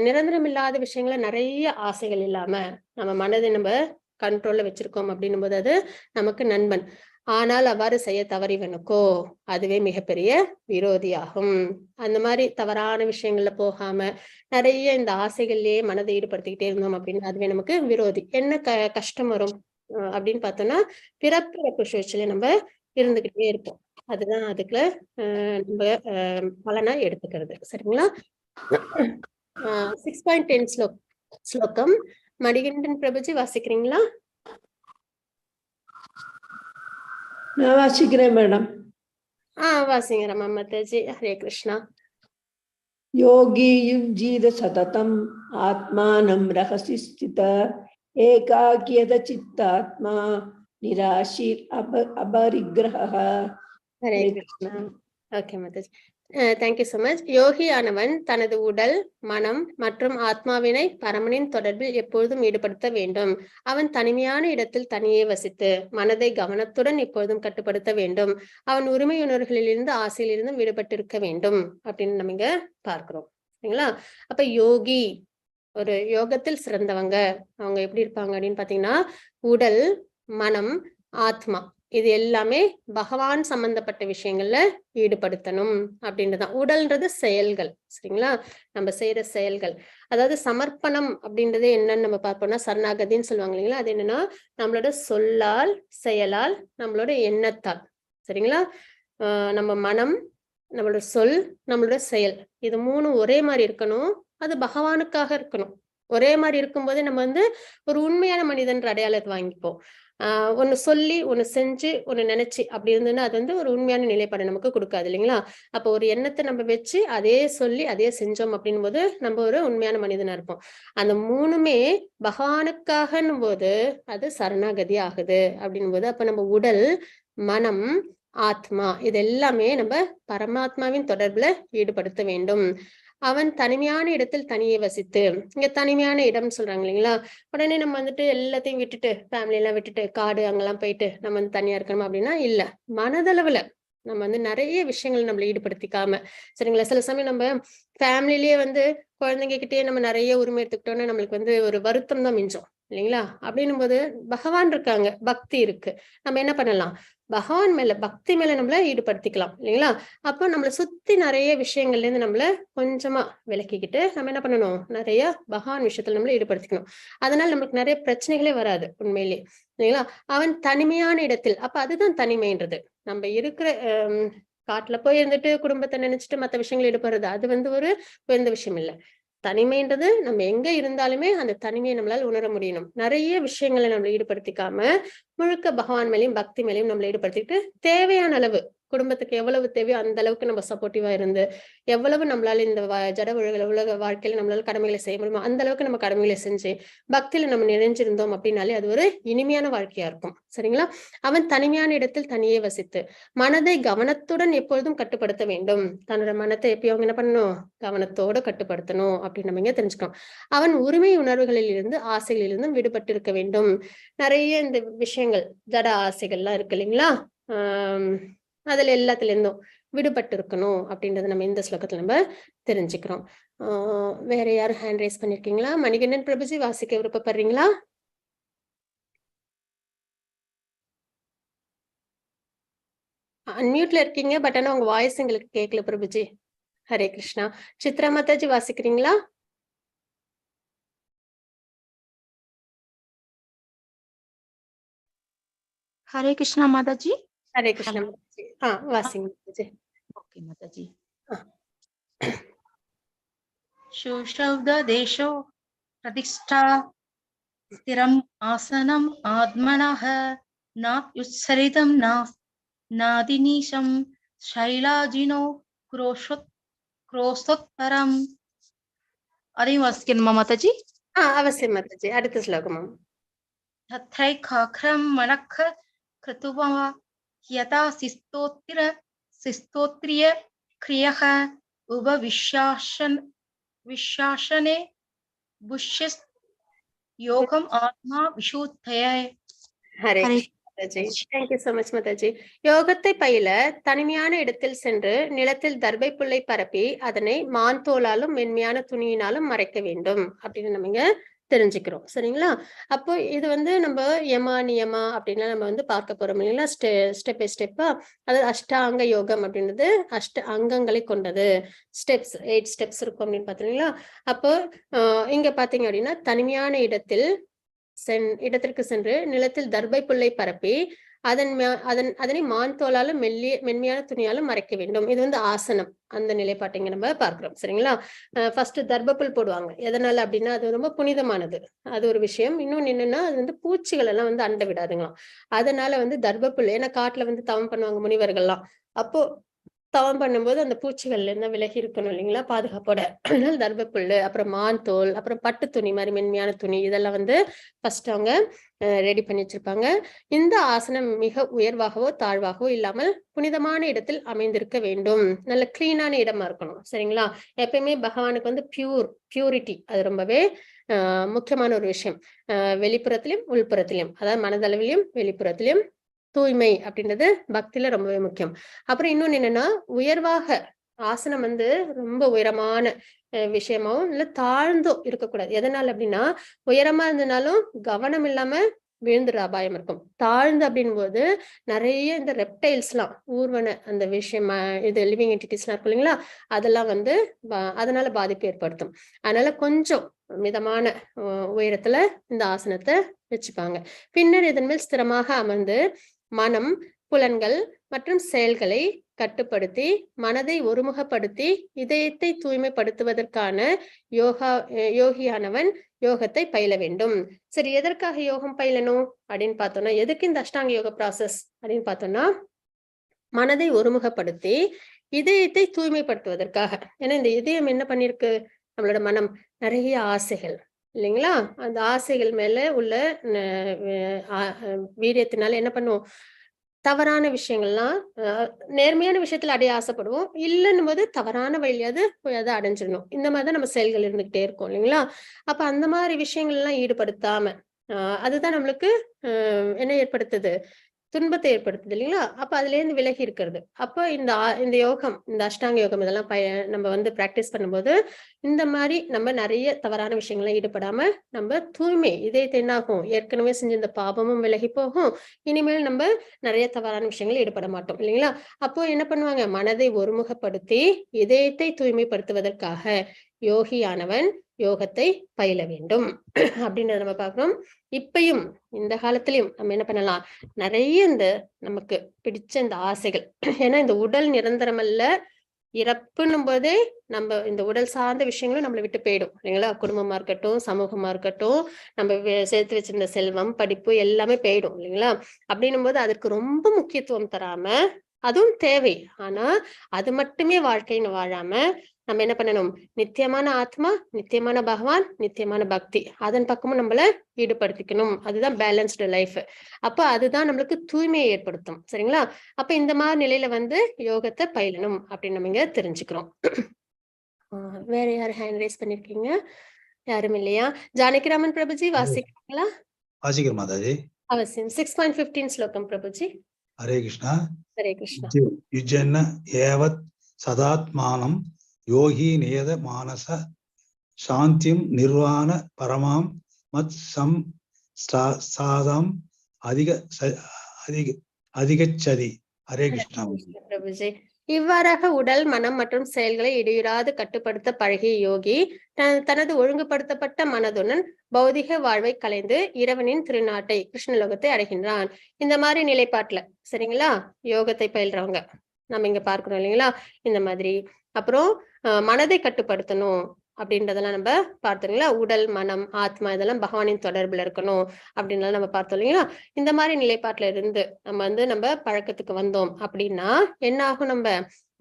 நிரந்தரம் இல்லாத விஷயங்கள நிறைய ஆசைகள் இல்லாம நம்ம மனதை நம்ம கண்ட்ரோல்ல வச்சிருக்கோம் அப்படின்னும் போது அது நமக்கு நண்பன். ஆனால் அவ்வாறு செய்ய தவறிவனுக்கோ அதுவே மிகப்பெரிய விரோதியாகும். அந்த மாதிரி தவறான விஷயங்கள்ல போகாம நிறைய இந்த ஆசைகள்லயே மனதை ஈடுபடுத்திக்கிட்டே இருந்தோம் அப்படின்னு அதுவே நமக்கு விரோதி. என்ன கஷ்டம் வரும் அப்படின்னு பார்த்தோம்னா பிறப்பு சுழற்சியில நம்ம இருந்துகிட்டே இருப்போம். அதுதான் அதுக்குள்ள நம்ம பலனா எடுத்துக்கிறது. சரிங்களா? 6.10 ஸ்லோகம் மணிகண்டன் பிரபுஜி வாசிக்கிறீங்களா? நான் வாசிக்கிறேன் மேடம். வாசிங்க ரமா மாதாஜி. ஹரே கிருஷ்ணா. யோகி யுஜ்ஜீத சததம் ஆத்மானம் ரஹசி ஸ்தித ஏகாக்கியத சித்தாத்மா நிராஷீர் அபரிக்ரஹ. ஹரே கிருஷ்ணா. ஓகே மாதாஜி. Thank you so much. யோகியானவன் தனது உடல், மனம் மற்றும் ஆத்மாவினை பரமனின் தொடர்பில் எப்பொழுதும் ஈடுபடுத்த வேண்டும். அவன் தனிமையான இடத்தில் தனியே வசித்து மனதை கவனத்துடன் எப்பொழுதும் கட்டுப்படுத்த வேண்டும். அவன் உரிமையுணர்வுகளிலிருந்து ஆசையிலிருந்தும் விடுபட்டிருக்க வேண்டும் அப்படின்னு நம்ம இங்க பார்க்கிறோம். சரிங்களா? அப்ப யோகி ஒரு யோகத்தில் சிறந்தவங்க அவங்க எப்படி இருப்பாங்க அப்படின்னு பாத்தீங்கன்னா, உடல், மனம், ஆத்மா இது எல்லாமே பகவான் சம்பந்தப்பட்ட விஷயங்கள்ல ஈடுபடுத்தணும் அப்படின்றதுதான். உடல்ன்றது செயல்கள். சரிங்களா? நம்ம செய்யற செயல்கள். அதாவது சமர்ப்பணம் அப்படின்றது என்னன்னு நம்ம பார்ப்போம்னா சரணாகதின்னு சொல்லுவாங்க இல்லைங்களா? அது என்னன்னா நம்மளோட சொல்லால், செயலால், நம்மளோட எண்ணத்தால். சரிங்களா? நம்ம மனம், நம்மளோட சொல், நம்மளோட செயல் இது மூணு ஒரே மாதிரி இருக்கணும். அது பகவானுக்காக இருக்கணும். ஒரே மாதிரி இருக்கும்போதே நம்ம ஒரு உண்மையான மனிதன்ற அடையாளத்தை வாங்கிப்போம். ஒண்ணு சொல்லி ஒண்ணு செஞ்சு ஒண்ணு நினைச்சு அப்படி இருந்ததுன்னா அது வந்து ஒரு உண்மையான நிலைப்பாடு நமக்கு கொடுக்காது இல்லைங்களா? அப்போ ஒரு எண்ணத்தை நம்ம வச்சு அதே சொல்லி அதே செஞ்சோம் அப்படின்னும் போது நம்ம ஒரு உண்மையான மனிதனா இருப்போம். அந்த 3மே பகவானுக்காகன்னும் போது அது சரணாகதி ஆகுது அப்படின்னும் போது அப்ப நம்ம உடல், மனம், ஆத்மா இது எல்லாமே நம்ம பரமாத்மாவின் தொடர்புல ஈடுபடுத்த வேண்டும். அவன் தனிமையான இடத்தில் தனியே வசித்து, இங்க தனிமையான இடம் சொல்றாங்க இல்லைங்களா? உடனே நம்ம வந்துட்டு எல்லாத்தையும் விட்டுட்டு ஃபேமிலி எல்லாம் விட்டுட்டு காடு அங்கெல்லாம் போயிட்டு நம்ம வந்து தனியா இருக்கணும் அப்படின்னா இல்ல. மனதளவுல நம்ம வந்து நிறைய விஷயங்கள் நம்மள ஈடுபடுத்திக்காம, சரிங்களா? சில சமயம் நம்ம ஃபேமிலிலேயே வந்து குழந்தைங்க கிட்டயே நம்ம நிறைய உரிமை எடுத்துக்கிட்டோம்னா நம்மளுக்கு வந்து ஒரு வருத்தம் தான் மிஞ்சும் இல்லைங்களா? அப்படின்னும் போது பகவான் இருக்காங்க, பக்தி இருக்கு. நம்ம என்ன பண்ணலாம்? பகவான் மேல பக்தி மேல நம்மள ஈடுபடுத்திக்கலாம் இல்லைங்களா? அப்போ நம்மளை சுத்தி நிறைய விஷயங்கள்ல இருந்து நம்மள கொஞ்சமா விலக்கிக்கிட்டு நம்ம என்ன பண்ணணும்? நிறைய பகவான் விஷயத்துல நம்மள ஈடுபடுத்திக்கணும். அதனால நம்மளுக்கு நிறைய பிரச்சனைகளே வராது உண்மையிலேயே இல்லைங்களா? அவன் தனிமையான இடத்தில், அப்ப அதுதான் தனிமைன்றது. நம்ம இருக்கிற காட்டுல போய் இருந்துட்டு குடும்பத்தை நினைச்சிட்டு மத்த விஷயங்கள் ஈடுபடுறது அது வந்து ஒரு உயர்ந்த விஷயம் இல்ல. தனிமைன்றது நம்ம எங்க இருந்தாலுமே அந்த தனிமையை நம்மளால உணர முடியணும். நிறைய விஷயங்களை நம்மள ஈடுபடுத்திக்காம முழுக்க பகவான் மேலயும் பக்தி மேலயும் நம்மள ஈடுபடுத்திட்டு தேவையான அளவு குடும்பத்துக்கு எவ்வளவு தேவையோ அந்த அளவுக்கு நம்ம சப்போர்ட்டிவா இருந்து எவ்வளவு நம்மளால இந்த ஜட உலக வாழ்க்கையில நம்மளால கடமைகளை செய்ய முடியுமோ அந்த அளவுக்கு நம்ம கடமைகளை செஞ்சு பக்தியில நம்ம நிறைஞ்சிருந்தோம் அப்படின்னாலே அது ஒரு இனிமையான வாழ்க்கையா இருக்கும். சரிங்களா? அவன் தனிமையான இடத்தில் தனியே வசித்து மனதை கவனத்துடன் எப்பொழுதும் கட்டுப்படுத்த வேண்டும். தன்னோட மனத்தை எப்பயும் அவங்க என்ன பண்ணணும்? கவனத்தோட கட்டுப்படுத்தணும் அப்படின்னு நம்ம இங்க தெரிஞ்சுக்கணும். அவன் உரிமை உணர்வுகளில் இருந்து ஆசைகளில் இருந்தும் விடுபட்டு இருக்க வேண்டும். நிறைய இந்த விஷயங்கள் ஜட ஆசைகள்லாம் இருக்கு இல்லைங்களா? அதுல எல்லாத்துல இருந்தும் விடுபட்டு இருக்கணும் அப்படின்றத நம்ம இந்த ஸ்லோகத்துல நம்ம தெரிஞ்சுக்கிறோம். வேற யாரும் ஹேண்ட் ரைஸ் பண்ணிருக்கீங்களா? மணிகண்டன் பிரபுஜி வாசிக்க விருப்பப்படுறீங்களா? அன்மியூட்ல இருக்கீங்க, பட் ஆனா உங்க வாய்ஸ் எங்களுக்கு கேட்கல பிரபுஜி. ஹரே கிருஷ்ணா. சித்ரா மாதாஜி வாசிக்கிறீங்களா? हरे कृष्णा माता जी। ஹரே கிருஷ்ணா மாதாஜி. வாசிங்க மாதாஜி. ओके माता जी। ஆ. सुशब्द देशो प्रतिष्ठा स्थिरम् आसनम् आत्मनः नात्युत्सरितं नादिनीशं शैलाजिनो क्रोशोत्तरम्। अதையும் வாசிக்கணுமா மாதாஜி? அவசியம் மாதாஜி. அடுத்த ஸ்லோகமா. तत्रैखाख्रं मनख कृत्वा यथा शिस्तोत्रिय क्रियः विशासने बुष्यस् योगम आत्मा विशुद्धये। ஹரே கிருஷ்ணா மாதாஜி. தேங்க்யூ சோ மச் மாதாஜி. யோகத்தை பயில தனிமையான இடத்தில் சென்று நிலத்தில் தர்பை புல்லை பரப்பி அதனை மான்தோலாலும் மென்மையான துணியினாலும் மறைக்க வேண்டும் அப்படின்னு நம்ம இங்க தெரிஞ்சுக்கிறோம். சரிங்களா? அப்போ இது வந்து நம்ம யமா நியமா அப்படின்னா நம்ம வந்து பார்க்க போறோம் இல்லைங்களா? ஸ்டெப் பை ஸ்டெப்பா. அதாவது அஷ்டாங்க யோகம் அப்படின்றது 8 அங்கங்களை கொண்டது. 8 ஸ்டெப்ஸ் இருக்கும் அப்படின்னு பாத்தீங்களா? அப்போ இங்க பாத்தீங்க அப்படின்னா தனிமையான இடத்திற்கு சென்று நிலத்தில் தர்பை புல்லை பரப்பி அதனை மான்தோலாலும் மென்மையான துணியாலும் மறைக்க வேண்டும். இது வந்து ஆசனம். அந்த நிலைப்பாட்டை நம்ம பார்க்கிறோம். சரிங்களா? ஃபர்ஸ்ட் தர்பப்புல் போடுவாங்க. எதனால அப்படின்னா அது ரொம்ப புனிதமானது. அது ஒரு விஷயம். இன்னொன்னு என்னன்னா அது வந்து பூச்சிகள் எல்லாம் வந்து அண்ட விடாதுங்களாம். அதனால வந்து தர்பப்புல், ஏன்னா காட்டுல வந்து தவம் பண்ணுவாங்க முனிவர்கள்லாம். அப்போ தவம் பண்ணும்போது அந்த பூச்சிகள்ல இருந்து விலகி இருக்கணும் இல்லைங்களா? பாதுகாப்போட. அதனால தர்பப்புல்லு, அப்புறம் மான் தோல், அப்புறம் பட்டு துணி மாதிரி மென்மையான துணி இதெல்லாம் வந்து ஃபர்ஸ்ட் அவங்க ரெடி பண்ணி வச்சிருப்பாங்க. இந்த ஆசனம் மிக உயர்வாகவோ தாழ்வாகவோ இல்லாமல் புனிதமான இடத்தில் அமைந்திருக்க வேண்டும். நல்ல கிளீனான இடமா இருக்கணும். சரிங்களா? எப்பயுமே பகவானுக்கு வந்து பியூரிட்டி அது ரொம்பவே முக்கியமான ஒரு விஷயம். வெளிப்புறத்திலும் உள்புறத்திலும், அதாவது மனதளவிலும் வெளிப்புறத்திலும் தூய்மை அப்படின்றது பக்தியில ரொம்பவே முக்கியம். அப்புறம் இன்னொன்னு என்னன்னா உயர்வாக ஆசனம் வந்து ரொம்ப உயரமான விஷயமாவும் இல்ல தாழ்ந்தோ இருக்கக்கூடாது. எதனால அப்படின்னா உயரமா இருந்தனாலும் கவனம் இல்லாம விழுந்துற அபாயம் இருக்கும். தாழ்ந்து அப்படின் போது நிறைய இந்த ரெப்டைல்ஸ் எல்லாம் ஊர்வன அந்த விஷயம் இது லிவிங் என்டிட்டிஸ் எல்லாம் இருக்கும் இல்லைங்களா? அதெல்லாம் வந்து அதனால பாதிப்பு ஏற்படுத்தும். அதனால கொஞ்சம் மிதமான உயரத்துல இந்த ஆசனத்தை வச்சுப்பாங்க. பின்னர் இதன் மேல் ஸ்திரமாக அமர்ந்து மனம், புலன்கள் மற்றும் செயல்களை கட்டுப்படுத்தி மனதை ஒருமுகப்படுத்தி இதயத்தை தூய்மைப்படுத்துவதற்கான யோகியானவன் யோகத்தை பயில வேண்டும். சரி, எதற்காக யோகம் பயிலணும் அப்படின்னு பார்த்தோம்னா, எதுக்கு இந்த அஷ்டாங்க யோக ப்ராசஸ் அப்படின்னு பார்த்தோம்னா, மனதை ஒருமுகப்படுத்தி இதயத்தை தூய்மைப்படுத்துவதற்காக. ஏன்னா இந்த இதயம் என்ன பண்ணிருக்கு, நம்மளோட மனம் நிறைய ஆசைகள் இல்லைங்களா, அந்த ஆசைகள் மேல உள்ள வீரியத்தினால என்ன பண்ணுவோம், தவறான விஷயங்கள்லாம் நேர்மையான விஷயத்துல அடைய ஆசைப்படுவோம், இல்லைன்னும் போது தவறான வழியாவது போய் அதை அடைஞ்சிடணும். இந்த மாதிரிதான் நம்ம செயல்கள் இருந்துகிட்டே இருக்கும் இல்லைங்களா. அப்ப அந்த மாதிரி விஷயங்கள் எல்லாம் ஈடுபடுத்தாம அதுதான் நம்மளுக்கு என்ன ஏற்படுத்துது, துன்பத்தை ஏற்படுத்துது இல்லைங்களா. அப்ப அதுல இருந்து விலகி இருக்கிறது. அப்ப இந்த யோகம், இந்த அஷ்டாங்க யோகம் இதெல்லாம் நம்ம வந்து பிராக்டிஸ் பண்ணும்போது இந்த மாதிரி நம்ம நிறைய தவறான விஷயங்கள்லாம் ஈடுபடாம நம்ம தூய்மை இதயத்தை என்ன ஆகும், ஏற்கனவே செஞ்ச இந்த பாபமும் விலகி போகும். இனிமேல் நம்ம நிறைய தவறான விஷயங்கள் ஈடுபட மாட்டோம் இல்லைங்களா. அப்போ என்ன பண்ணுவாங்க, மனதை ஒருமுகப்படுத்தி இதயத்தை தூய்மைப்படுத்துவதற்காக யோகியானவன் யோகத்தை பயில வேண்டும் அப்படின்றத நம்ம பார்க்கணும். இப்பயும் இந்த காலத்திலயும் நம்ம என்ன பண்ணலாம், நிறைய இந்த நமக்கு பிடிச்ச இந்த ஆசைகள், ஏன்னா இந்த உடல் நிரந்தரம் அல்ல, இறப்புன்னும் போதே நம்ம இந்த உடல் சார்ந்த விஷயங்களும் நம்மளை விட்டு போயிடும் இல்லைங்களா. குடும்பமா இருக்கட்டும், சமூகமா இருக்கட்டும், நம்ம சேர்த்து வச்சிருந்த செல்வம், படிப்பு எல்லாமே போயிடும் இல்லைங்களா. அப்படின்னும் போது அதற்கு ரொம்ப முக்கியத்துவம் தராம, அதுவும் தேவை, ஆனா அது மட்டுமே வாழ்க்கைன்னு வாழாம நம்ம என்ன பண்ணணும், நித்தியமான ஆத்மா, நித்தியமான பகவான், நித்தியமான பக்தி, அதன் பக்கமும் நம்மள ஈடுபடுத்திக்கணும். அதுதான் பேலன்ஸ்டு லைஃப். அப்ப அதுதான் நம்மளுக்கு தூய்மையை ஏற்படுத்தும் சரிங்களா. அப்ப இந்த மாதிரி நிலையில வந்து யோகத்தை பயிலணும் அப்படின்னு நம்ம இங்க தெரிஞ்சுக்கிறோம். வேற யாரு ஹேண்ட் ரைஸ் பண்ணிருக்கீங்க? யாரும் இல்லையா? ஜானகிராமன் பிரபுஜி வாசிக்கிறீங்களா? வாசிக்கிறேன் மாதாஜி. அவசியம். 6.15 ஸ்லோகம் பிரபுஜி. ஹரே கிருஷ்ணா. ஹரே கிருஷ்ணா. யுஜ்ஜன்ன ஏவத் சதாத்மானம் யோகி நேத மானச சாந்திம் நிர்வாண பரமாம் மத் சம் சாதம் அதிகச்சதி. ஹரே கிருஷ்ணா பிரபுஜி. இவ்வாறாக உடல், மனம் மற்றும் செயல்களை இடையூறாது கட்டுப்படுத்த பழகிய யோகி தனது ஒழுங்குபடுத்தப்பட்ட மனதுடன் பௌதிக வாழ்வை கலைந்து இறைவனின் திருநாட்டை கிருஷ்ணலோகத்தை அடைகின்றான். இந்த மாதிரி நிலைப்பாட்டுல சரிங்களா யோகத்தை பயில்றவங்க நம்ம இங்க பார்க்கிறோம் இல்லைங்களா. இந்த மாதிரி அப்புறம் மனதை கட்டுப்படுத்தணும் அப்படின்றதெல்லாம் நம்ம பார்த்தோங்களா. உடல், மனம், ஆத்மா இதெல்லாம் பகவானின் தொடர்புல இருக்கணும் அப்படின்லாம் நம்ம பார்த்தோம் இல்லைங்களா. இந்த மாதிரி நிலைப்பாட்டுல இருந்து நம்ம வந்து நம்ம பழக்கத்துக்கு வந்தோம் அப்படின்னா என்ன ஆகும், நம்ம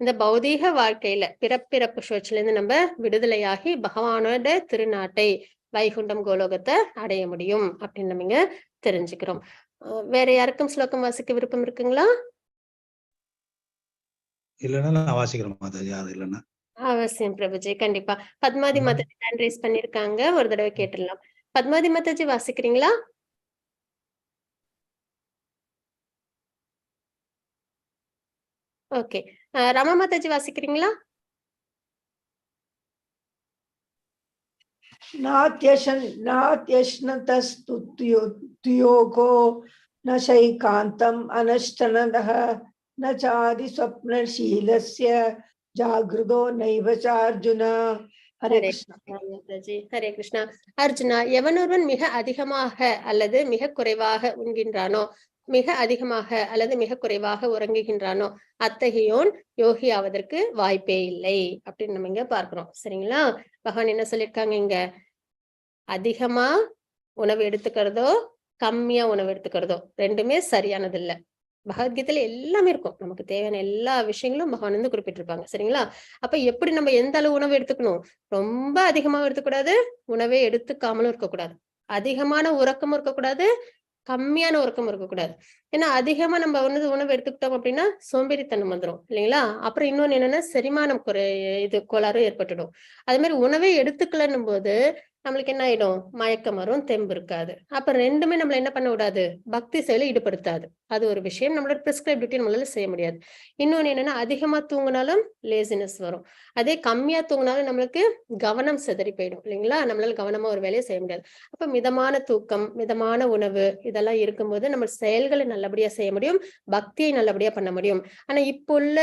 இந்த பௌதீக வாழ்க்கையில பிறப்பிறப்பு சுழற்சியில இருந்து நம்ம விடுதலையாகி பகவானோட திருநாட்டை வைகுண்டம் கோலோகத்தை அடைய முடியும் அப்படின்னு நம்ம இங்க தெரிஞ்சுக்கிறோம். வேற யாருக்கும் ஸ்லோகம் வாசிக்க விருப்பம் இருக்குங்களா? இல்லைன்னா நான் வாசிக்கிறேன் மாதாஜி. யாரும் இல்லைன்னா அவசியம் பிரபுஜி, கண்டிப்பா. பத்மாதி மாதாஜி ஹேண்ட் ரைஸ் பண்ணிருக்காங்க, ஒரு தடவை கேட்டுடலாம். பத்மாதி மாதாஜி வாசிக்கிறீங்களா? ஓகே. ரமா மாதாஜி வாசிக்கிறீங்களா? நாத்யஷ்ணதஸ்துத்யோகோ ந சைகாந்தம் அனஷ்டனதஹ ந சாதி ஸ்வப்னசீலஸ்ய ஜாகிருதோ நைவ சார்ஜுனா. ஹரே கிருஷ்ணா. ஹரே கிருஷ்ணா. அர்ஜுனா, எவனொருவன் மிக அதிகமாக அல்லது மிக குறைவாக உண்கின்றானோ, மிக அதிகமாக அல்லது மிக குறைவாக உறங்குகின்றானோ அத்தகையோன் யோகி ஆவதற்கு வாய்ப்பே இல்லை அப்படின்னு நம்ம இங்க பார்க்கிறோம் சரிங்களா. பகவான் என்ன சொல்லியிருக்காங்க இங்க, அதிகமா உணவு எடுத்துக்கிறதோ கம்மியா உணவு எடுத்துக்கிறதோ ரெண்டுமே சரியானது இல்ல. பகவத்கீதையில எல்லாமே இருக்கும், நமக்கு தேவையான எல்லா விஷயங்களும் பகவான் வந்து குறிப்பிட்டிருப்பாங்க சரிங்களா. அப்ப எப்படி நம்ம எந்த அளவு உணவு எடுத்துக்கணும், ரொம்ப அதிகமாவும் எடுத்துக்கூடாது, உணவே எடுத்துக்காமலும் இருக்கக்கூடாது, அதிகமான உறக்கமும் இருக்கக்கூடாது, கம்மியான உறக்கம் இருக்கக்கூடாது. ஏன்னா அதிகமா நம்ம உணவு எடுத்துக்கிட்டோம் அப்படின்னா சோம்பேறித்தனம் வந்துடும் இல்லைங்களா. அப்புறம் இன்னொன்னு என்னன்னா செரிமானம் கோளாறு ஏற்பட்டுடும். அதே மாதிரி உணவே எடுத்துக்கலன்னும் போது நம்மளுக்கு என்ன ஆயிடும், மயக்கம் வரும், தெம்பு இருக்காது. அப்ப ரெண்டுமே நம்மள என்ன பண்ண விடாது, பக்தி செயலை ஈடுபடுத்தாது. அது ஒரு விஷயம், நம்மளோட பிரிஸ்கிரைப் டியூட்டி நம்மளால செய்ய முடியாது. இன்னொன்னு என்னன்னா அதிகமா தூங்கினாலும் லேசினஸ் வரும், அதே கம்மியா தூங்கினாலும் நம்மளுக்கு கவனம் சிதறி போயிடும் இல்லைங்களா. நம்மளால கவனமா ஒரு வேலையை செய்ய முடியாது. அப்ப மிதமான தூக்கம், மிதமான உணவு இதெல்லாம் இருக்கும்போது நம்ம செயல்களை நல்லபடியா செய்ய முடியும், பக்தியை நல்லபடியா பண்ண முடியும். ஆனா இப்போ உள்ள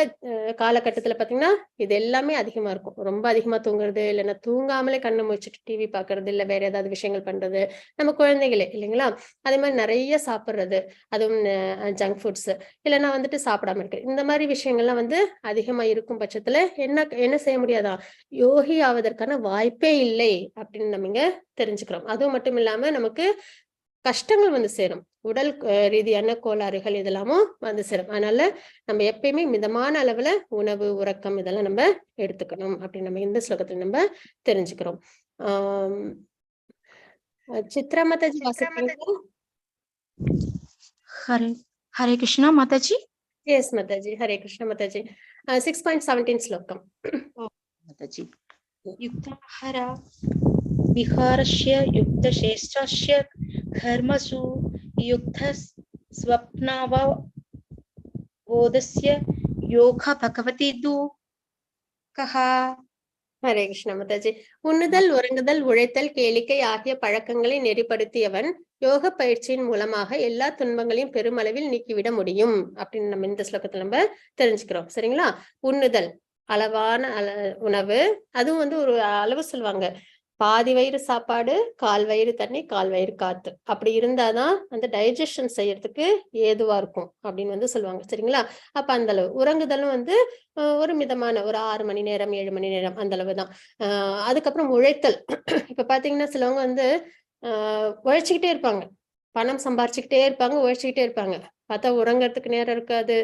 காலகட்டத்துல பாத்தீங்கன்னா இது எல்லாமே அதிகமா இருக்கும். ரொம்ப அதிகமா தூங்குறது, இல்லைன்னா தூங்காமலே கண்ணை முடிச்சுட்டு டிவி பார்க்க பாக்குறது, இல்ல வேற ஏதாவது விஷயங்கள் பண்றது, நம்ம குழந்தைகளே இல்லைங்களா, அதே மாதிரி நிறைய சாப்பிடுறது, அதுவும் ஜங்க் ஃபுட்ஸ், இல்லைன்னா வந்துட்டு சாப்பிடாம இருக்கு, இந்த மாதிரி விஷயங்கள்லாம் வந்து அதிகமா இருக்கும் பட்சத்துல என்ன என்ன செய்ய முடியாதா, யோகி ஆவதற்கான வாய்ப்பே இல்லை அப்படின்னு நம்ம இங்க தெரிஞ்சுக்கிறோம். அதுவும் மட்டும் இல்லாம நமக்கு கஷ்டங்கள் வந்து சேரும், உடல் ரீதியான கோளாறுகள் இதெல்லாமும் வந்து சேரும். அதனால நம்ம எப்பயுமே மிதமான அளவுல உணவு, உறக்கம் இதெல்லாம் நம்ம எடுத்துக்கணும் அப்படின்னு நம்ம இந்த ஸ்லோகத்துல நம்ம தெரிஞ்சுக்கிறோம். ஆஹ் சித்ரா மாதாஜி வாசிக்கிறீங்களா? हरे हरे कृष्णा माताजी। எஸ் மாதாஜி, ஹரே கிருஷ்ண மாதாஜி. 6.17 ஸ்லோகம். माताजी युक्ताहार विहारस्य युक्तशेषस्य कर्मसु युक्त स्वप्नावबोधस्य योग भगवती दुःखः। ஹரே கிருஷ்ண மாதாஜி. உண்ணுதல், உறங்குதல், உழைத்தல், கேளிக்கை ஆகிய பழக்கங்களை நெறிப்படுத்தியவன் யோக பயிற்சியின் மூலமாக எல்லா துன்பங்களையும் பெருமளவில் நீக்கிவிட முடியும் அப்படின்னு நம்ம இந்த ஸ்லோகத்துல நம்ம தெரிஞ்சுக்கிறோம். சரிங்களா? உண்ணுதல், அளவான உணவு, அதுவும் வந்து ஒரு அளவு சொல்லுவாங்க, பாதி வயிறு சாப்பாடு, கால் வயிறு தண்ணி, கால் வயிறு காத்து, அப்படி இருந்தாதான் அந்த டைஜஷன் செய்யறதுக்கு ஏதுவா இருக்கும் அப்படின்னு வந்து சொல்லுவாங்க. சரிங்களா? அப்ப அந்த அளவு. உறங்குதலும் வந்து ஒரு மிதமான ஒரு 6 மணி நேரம் 7 மணி நேரம் அந்த அளவு தான். அதுக்கப்புறம் உழைத்தல். இப்ப பாத்தீங்கன்னா சிலவங்க வந்து உழைச்சுக்கிட்டே இருப்பாங்க, பணம் சம்பாரிச்சுக்கிட்டே இருப்பாங்க, உழைச்சுக்கிட்டே இருப்பாங்க. பார்த்தா உறங்கறதுக்கு நேரம் இருக்காது,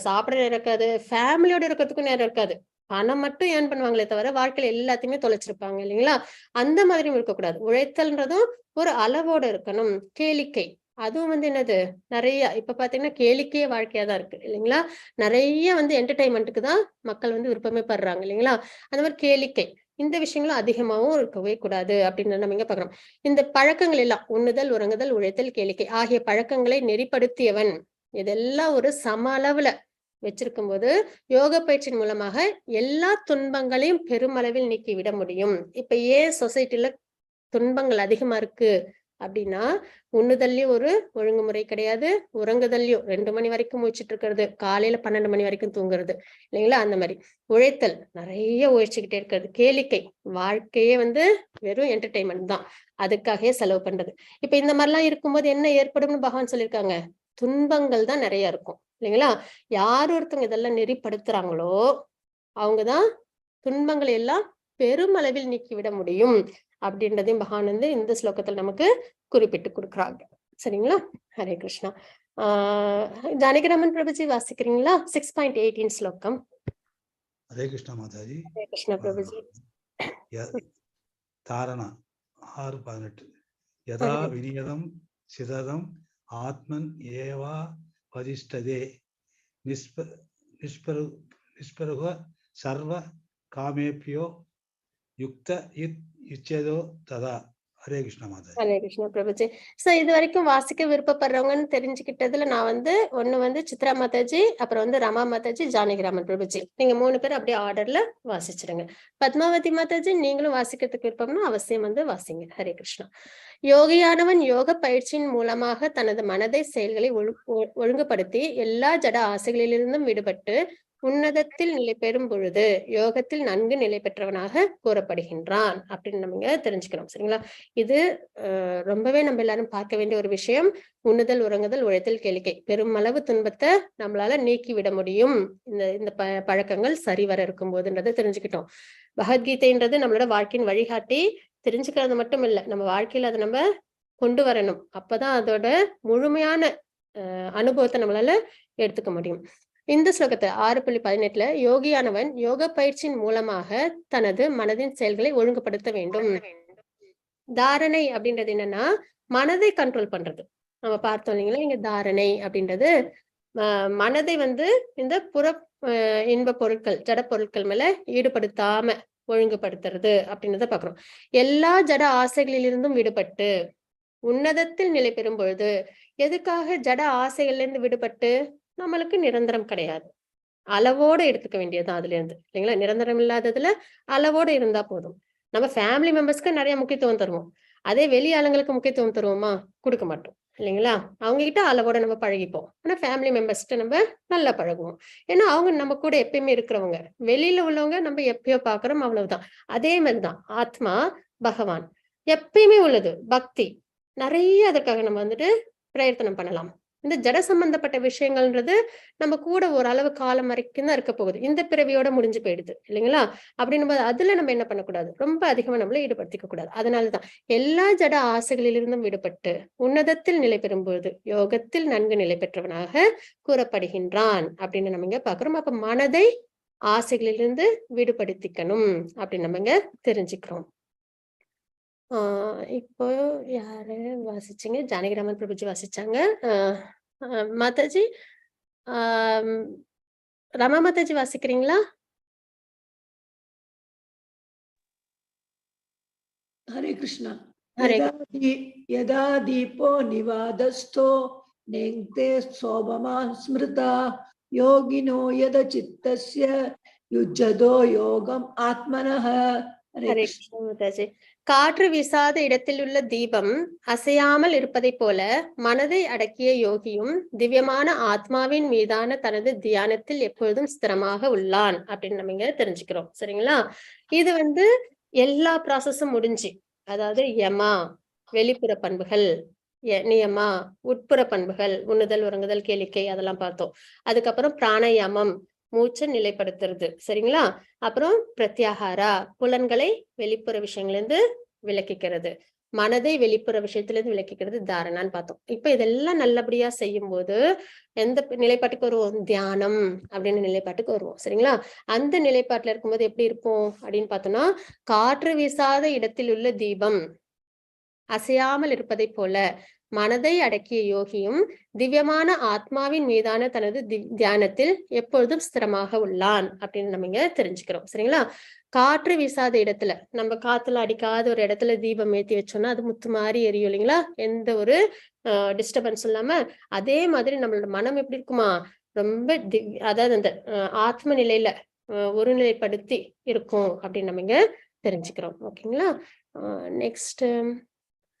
சாப்பிட நேரம் இருக்காது, ஃபேமிலியோட இருக்கிறதுக்கும் நேரம் இருக்காது. பணம் மட்டும் ஏர்ன் பண்ணுவாங்களே தவிர வாழ்க்கையில எல்லாத்தையுமே தொலைச்சிருப்பாங்க இல்லைங்களா? அந்த மாதிரியும் இருக்கக்கூடாது. உழைத்தல்ன்றதும் ஒரு அளவோட இருக்கணும். கேளிக்கை, அதுவும் வந்து என்னது, நிறைய இப்ப பாத்தீங்கன்னா கேளிக்கையே வாழ்க்கையா தான் இருக்கு இல்லைங்களா? நிறைய வந்து என்டர்டைன்மெண்ட்டுக்கு தான் மக்கள் வந்து விருப்பமே படுறாங்க இல்லைங்களா? அந்த மாதிரி கேளிக்கை, இந்த விஷயங்களும் அதிகமாகவும் இருக்கவே கூடாது அப்படின்னு நம்ம இங்க பாக்குறோம். இந்த பழக்கங்கள் எல்லாம் உண்ணுதல், உறங்குதல், உழைத்தல், கேளிக்கை ஆகிய பழக்கங்களை நெறிப்படுத்தியவன், இதெல்லாம் ஒரு சம அளவுல வச்சிருக்கும் போது யோக பயிற்சியின் மூலமாக எல்லா துன்பங்களையும் பெருமளவில் நீக்கி விட முடியும். இப்ப ஏன் சொசைட்டில துன்பங்கள் அதிகமா இருக்கு அப்படின்னா, உண்ணுதல்லையும் ஒரு ஒழுங்குமுறை கிடையாது, உறங்குதல்லையும் 2 மணி வரைக்கும் முழிச்சிட்டு இருக்கிறது, காலையில 12 மணி வரைக்கும் தூங்குறது இல்லைங்களா? அந்த மாதிரி உழைத்தல், நிறைய உழைச்சுக்கிட்டே இருக்கிறது, கேளிக்கை, வாழ்க்கையே வந்து வெறும் என்டர்டைன்மெண்ட் தான், அதுக்காகவே செலவு பண்றது. இப்ப இந்த மாதிரிலாம் இருக்கும்போது என்ன ஏற்படும்னு பகவான் சொல்லியிருக்காங்க, துன்பங்கள் தான் நிறைய இருக்கும் இல்லைங்களா? யார் ஒருத்தவங்க இதெல்லாம் நெறிப்படுத்துறாங்களோ அவங்கதான் துன்பங்களை எல்லாம் பெருமளவில் நீக்கிவிட முடியும் அப்படின்றதையும் பகவான் வந்து இந்த ஸ்லோகத்தில் நமக்கு குறிப்பிட்டு கொடுக்குறாங்க. சரிங்களா? ஹரே கிருஷ்ணா. ஜானகிராமன் பிரபுஜி வாசிக்கிறீங்களா? 6.18 ஸ்லோகம். ஹரே கிருஷ்ணா மாதாஜி. ஹரே கிருஷ்ணா பிரபுஜி. தாரணா 6:18. யதா விநியதம் சிததம் ஆத்மன் ஏவா வதிஷ்டதே நிஸ்பருக சர்வ காமேபியோ யுக்த யுச்சதோ ததா. ஹரே கிருஷ்ணா மாதா. ஹரே கிருஷ்ணா பிரபுஜி. சோ இது வரைக்கும் வாசிக்க விருப்பப்படுறவங்கன்னு தெரிஞ்சுக்கிட்டதுல நான் வந்து ஒண்ணு வந்து சித்ரா மாதாஜி, அப்புறம் வந்து ரமா மாதாஜி, ஜானகிராமன் பிரபுஜி, நீங்க 3 பேர் அப்படியே ஆர்டர்ல வாசிச்சிடுங்க. பத்மாவதி மாதாஜி, நீங்களும் வாசிக்கிறதுக்கு விருப்பம்னா அவசியம் வந்து வாசிங்க. ஹரே கிருஷ்ணா. யோகியானவன் யோக பயிற்சியின் மூலமாக தனது மனதை செயல்களை ஒழுங்குபடுத்தி எல்லா ஜட ஆசைகளிலிருந்தும் விடுபட்டு உன்னதத்தில் நிலை பெறும் பொழுது யோகத்தில் நன்கு நிலை பெற்றவனாக கூறப்படுகின்றான் அப்படின்னு நம்ம தெரிஞ்சுக்கிறோம். சரிங்களா? இது ரொம்பவே நம்ம எல்லாரும் பார்க்க வேண்டிய ஒரு விஷயம். உண்ணுதல், உறங்குதல், உழைத்தல், கேளிக்கை பெருமளவு துன்பத்தை நம்மளால நீக்கி விட முடியும் இந்த பழக்கங்கள் சரிவர இருக்கும் போதுன்றதை தெரிஞ்சுக்கிட்டோம். பகவத்கீதைன்றது நம்மளோட வாழ்க்கையின் வழிகாட்டி. தெரிஞ்சுக்கிறது மட்டும் இல்லை, நம்ம வாழ்க்கையில அதை நம்ம கொண்டு வரணும். அப்பதான் அதோட முழுமையான அனுபவத்தை நம்மளால எடுத்துக்க முடியும். இந்த ஸ்லோகத்தை 6.18 யோகியானவன் யோக பயிற்சியின் மூலமாக தனது மனதின் செயல்களை ஒழுங்குபடுத்த வேண்டும். தாரணை அப்படின்றது என்னன்னா மனதை கண்ட்ரோல் பண்றது. நம்ம பார்த்தோம் இல்லைங்களா, இங்க தாரணை அப்படின்றது மனதை வந்து இந்த புற இன்ப பொருட்கள், ஜட பொருட்கள் மேல ஈடுபடுத்தாம ஒழுங்குபடுத்துறது அப்படின்றத பாக்குறோம். எல்லா ஜட ஆசைகளிலிருந்தும் விடுபட்டு உன்னதத்தில் நிலை பெறும் பொழுது, எதுக்காக ஜட ஆசைகள்ல இருந்து விடுபட்டு, நம்மளுக்கு நிரந்தரம் கிடையாது, அளவோட எடுத்துக்க வேண்டியதுதான் அதுல இருந்து இல்லைங்களா? நிரந்தரம் இல்லாததுல அளவோட இருந்தா போதும். நம்ம ஃபேமிலி மெம்பர்ஸ்க்கு நிறைய முக்கியத்துவம் தருவோம், அதே வெளி ஆளுங்களுக்கு முக்கியத்துவம் தருவோமா? கொடுக்க மாட்டோம் இல்லைங்களா? அவங்க கிட்ட அளவோட நம்ம பழகிப்போம். ஆனா ஃபேமிலி மெம்பர்ஸ்கிட்ட நம்ம நல்லா பழகுவோம், ஏன்னா அவங்க நம்ம கூட எப்பயுமே இருக்கிறவங்க. வெளியில உள்ளவங்க நம்ம எப்பயோ பாக்குறோம், அவ்வளவுதான். அதே மாதிரிதான் ஆத்மா, பகவான், எப்பயுமே உள்ளது பக்தி. நிறைய அதற்காக நம்ம வந்துட்டு பிரயத்தனம் பண்ணலாம். இந்த ஜட சம்பந்தப்பட்ட விஷயங்கள்ன்றது நம்ம கூட ஓரளவு காலம் வரைக்கும் தான் இருக்க போகுது. இந்த பிறவியோட முடிஞ்சு போயிடுது இல்லைங்களா? அப்படின்னும் போது அதுல நம்ம என்ன பண்ணக்கூடாது, ரொம்ப அதிகமா நம்மள ஈடுபடுத்திக்க கூடாது. அதனாலதான் எல்லா ஜட ஆசைகளிலிருந்தும் விடுபட்டு உன்னதத்தில் நிலை பெறும்போது யோகத்தில் நன்கு நிலை பெற்றவனாக கூறப்படுகின்றான் அப்படின்னு நம்ம இங்க பாக்குறோம். அப்ப மனதை ஆசைகளிலிருந்து விடுபடுத்திக்கணும் அப்படின்னு நம்ம இங்க தெரிஞ்சுக்கிறோம். இப்போ யாரு வாசிச்சீங்க? ஜானகிராமன் பிரபுஜி வாசிச்சாங்க. மாதாஜி, ரமா மாதாஜி வாசிக்கிறீங்களா? हरे कृष्णा। हरे यदा दीपो निवादस्थो नेङ्क्ते सोममा स्मृता योगिनो यद चित्तस्य युज्यतो योगम आत्मनः। हरे ஹரே कृष्ण। கிருஷ்ணா மாதாஜி. காற்று வீசாத இடத்தில் உள்ள தீபம் அசையாமல் இருப்பதை போல மனதை அடக்கிய யோகியும் திவ்யமான ஆத்மாவின் மீதான தனது தியானத்தில் எப்பொழுதும் ஸ்திரமாக உள்ளான் அப்படின்னு நம்ம இங்க தெரிஞ்சுக்கிறோம். சரிங்களா? இது வந்து எல்லா ப்ராசஸும் முடிஞ்சு, அதாவது யமா, வெளிப்புற பண்புகள், நியமா, உட்புற பண்புகள், உண்ணுதல், உறங்குதல், கேளிக்கை, அதெல்லாம் பார்த்தோம். அதுக்கப்புறம் பிராணாயாமம், மூச்சை நிலைப்படுத்துறது. சரிங்களா? அப்புறம் பிரத்யாகாரா, புலன்களை வெளிப்புற விஷயங்களிலிருந்து விலக்கிக்கிறது, மனதை வெளிப்புற விஷயத்திலிருந்து விலக்கிக்கிறது தாரணான்னு பார்த்தோம். இப்ப இதெல்லாம் நல்லபடியா செய்யும் போது எந்த நிலைப்பாட்டுக்கு வருவோம்? தியானம் அப்படின்னு நிலைப்பாட்டுக்கு வருவோம். சரிங்களா? அந்த நிலைப்பாட்டுல இருக்கும்போது எப்படி இருக்கும் அப்படின்னு பார்த்தோம்னா, காற்று வீசாத இடத்தில் உள்ள தீபம் அசையாமல் இருப்பதை போல மனதை அடக்கிய யோகியும் திவ்யமான ஆத்மாவின் மீதான தனது தியானத்தில் எப்பொழுதும் ஸ்திரமாக உள்ளான் அப்படின்னு நம்ம இங்க தெரிஞ்சுக்கிறோம். சரிங்களா? காற்று வீசாத இடத்துல, நம்ம காத்துல அடிக்காத ஒரு இடத்துல தீபம் ஏத்தி வச்சோம்னா அது முத்து மாதிரி எரியும் இல்லைங்களா? எந்த ஒரு டிஸ்டர்பன்ஸ் இல்லாம. அதே மாதிரி நம்மளோட மனம் எப்படி இருக்குமா? ரொம்ப அதாவது அந்த ஆத்ம நிலையில ஒருநிலைப்படுத்தி இருக்கும் அப்படின்னு நம்ம இங்க தெரிஞ்சுக்கிறோம். ஓகேங்களா? நெக்ஸ்ட்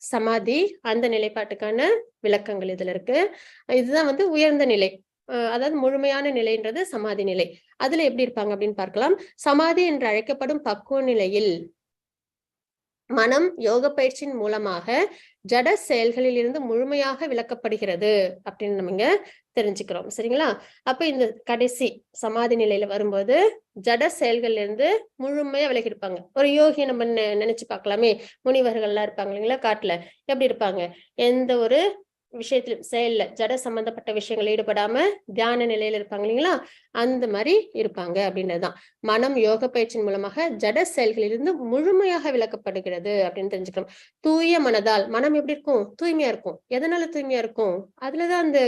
சமாதி, அந்த நிலைப்பாட்டுக்கான விளக்கங்கள் இதுல இருக்கு. இதுதான் வந்து உயர்ந்த நிலை, அதாவது முழுமையான நிலைன்றது சமாதி நிலை. அதுல எப்படி இருப்பாங்க அப்படின்னு பார்க்கலாம். சமாதி என்று அழைக்கப்படும் பக்குவ நிலையில் மனம் யோக பயிற்சியின் மூலமாக ஜட செயல்களில் இருந்து முழுமையாக விலக்கப்படுகிறது அப்படின்னு நம்ம இங்க தெரிஞ்சுக்கிறோம். சரிங்களா? அப்ப இந்த கடைசி சமாதி நிலையில வரும்போது ஜட செயல்கள்ல இருந்து முழுமையா விலகி இருப்பாங்க. ஒரு யோகி நம்ம நினைச்சு பார்க்கலாமே, முனிவர்கள்லாம் இருப்பாங்க இல்லைங்களா காட்டுல, எப்படி இருப்பாங்க? எந்த ஒரு விஷயத்திலும் செயல்ல ஜட சம்பந்தப்பட்ட விஷயங்கள் ஈடுபடாம தியான நிலையில இருப்பாங்க இல்லைங்களா? அந்த மாதிரி இருப்பாங்க அப்படின்றதுதான். மனம் யோக பயிற்சியின் மூலமாக ஜட செயல்களிலிருந்து முழுமையாக விலக்கப்படுகிறது அப்படின்னு தெரிஞ்சுக்கணும். தூய மனதால், மனம் எப்படி இருக்கும்? தூய்மையா இருக்கும். எதனால தூய்மையா இருக்கும்? அதுலதான் அந்த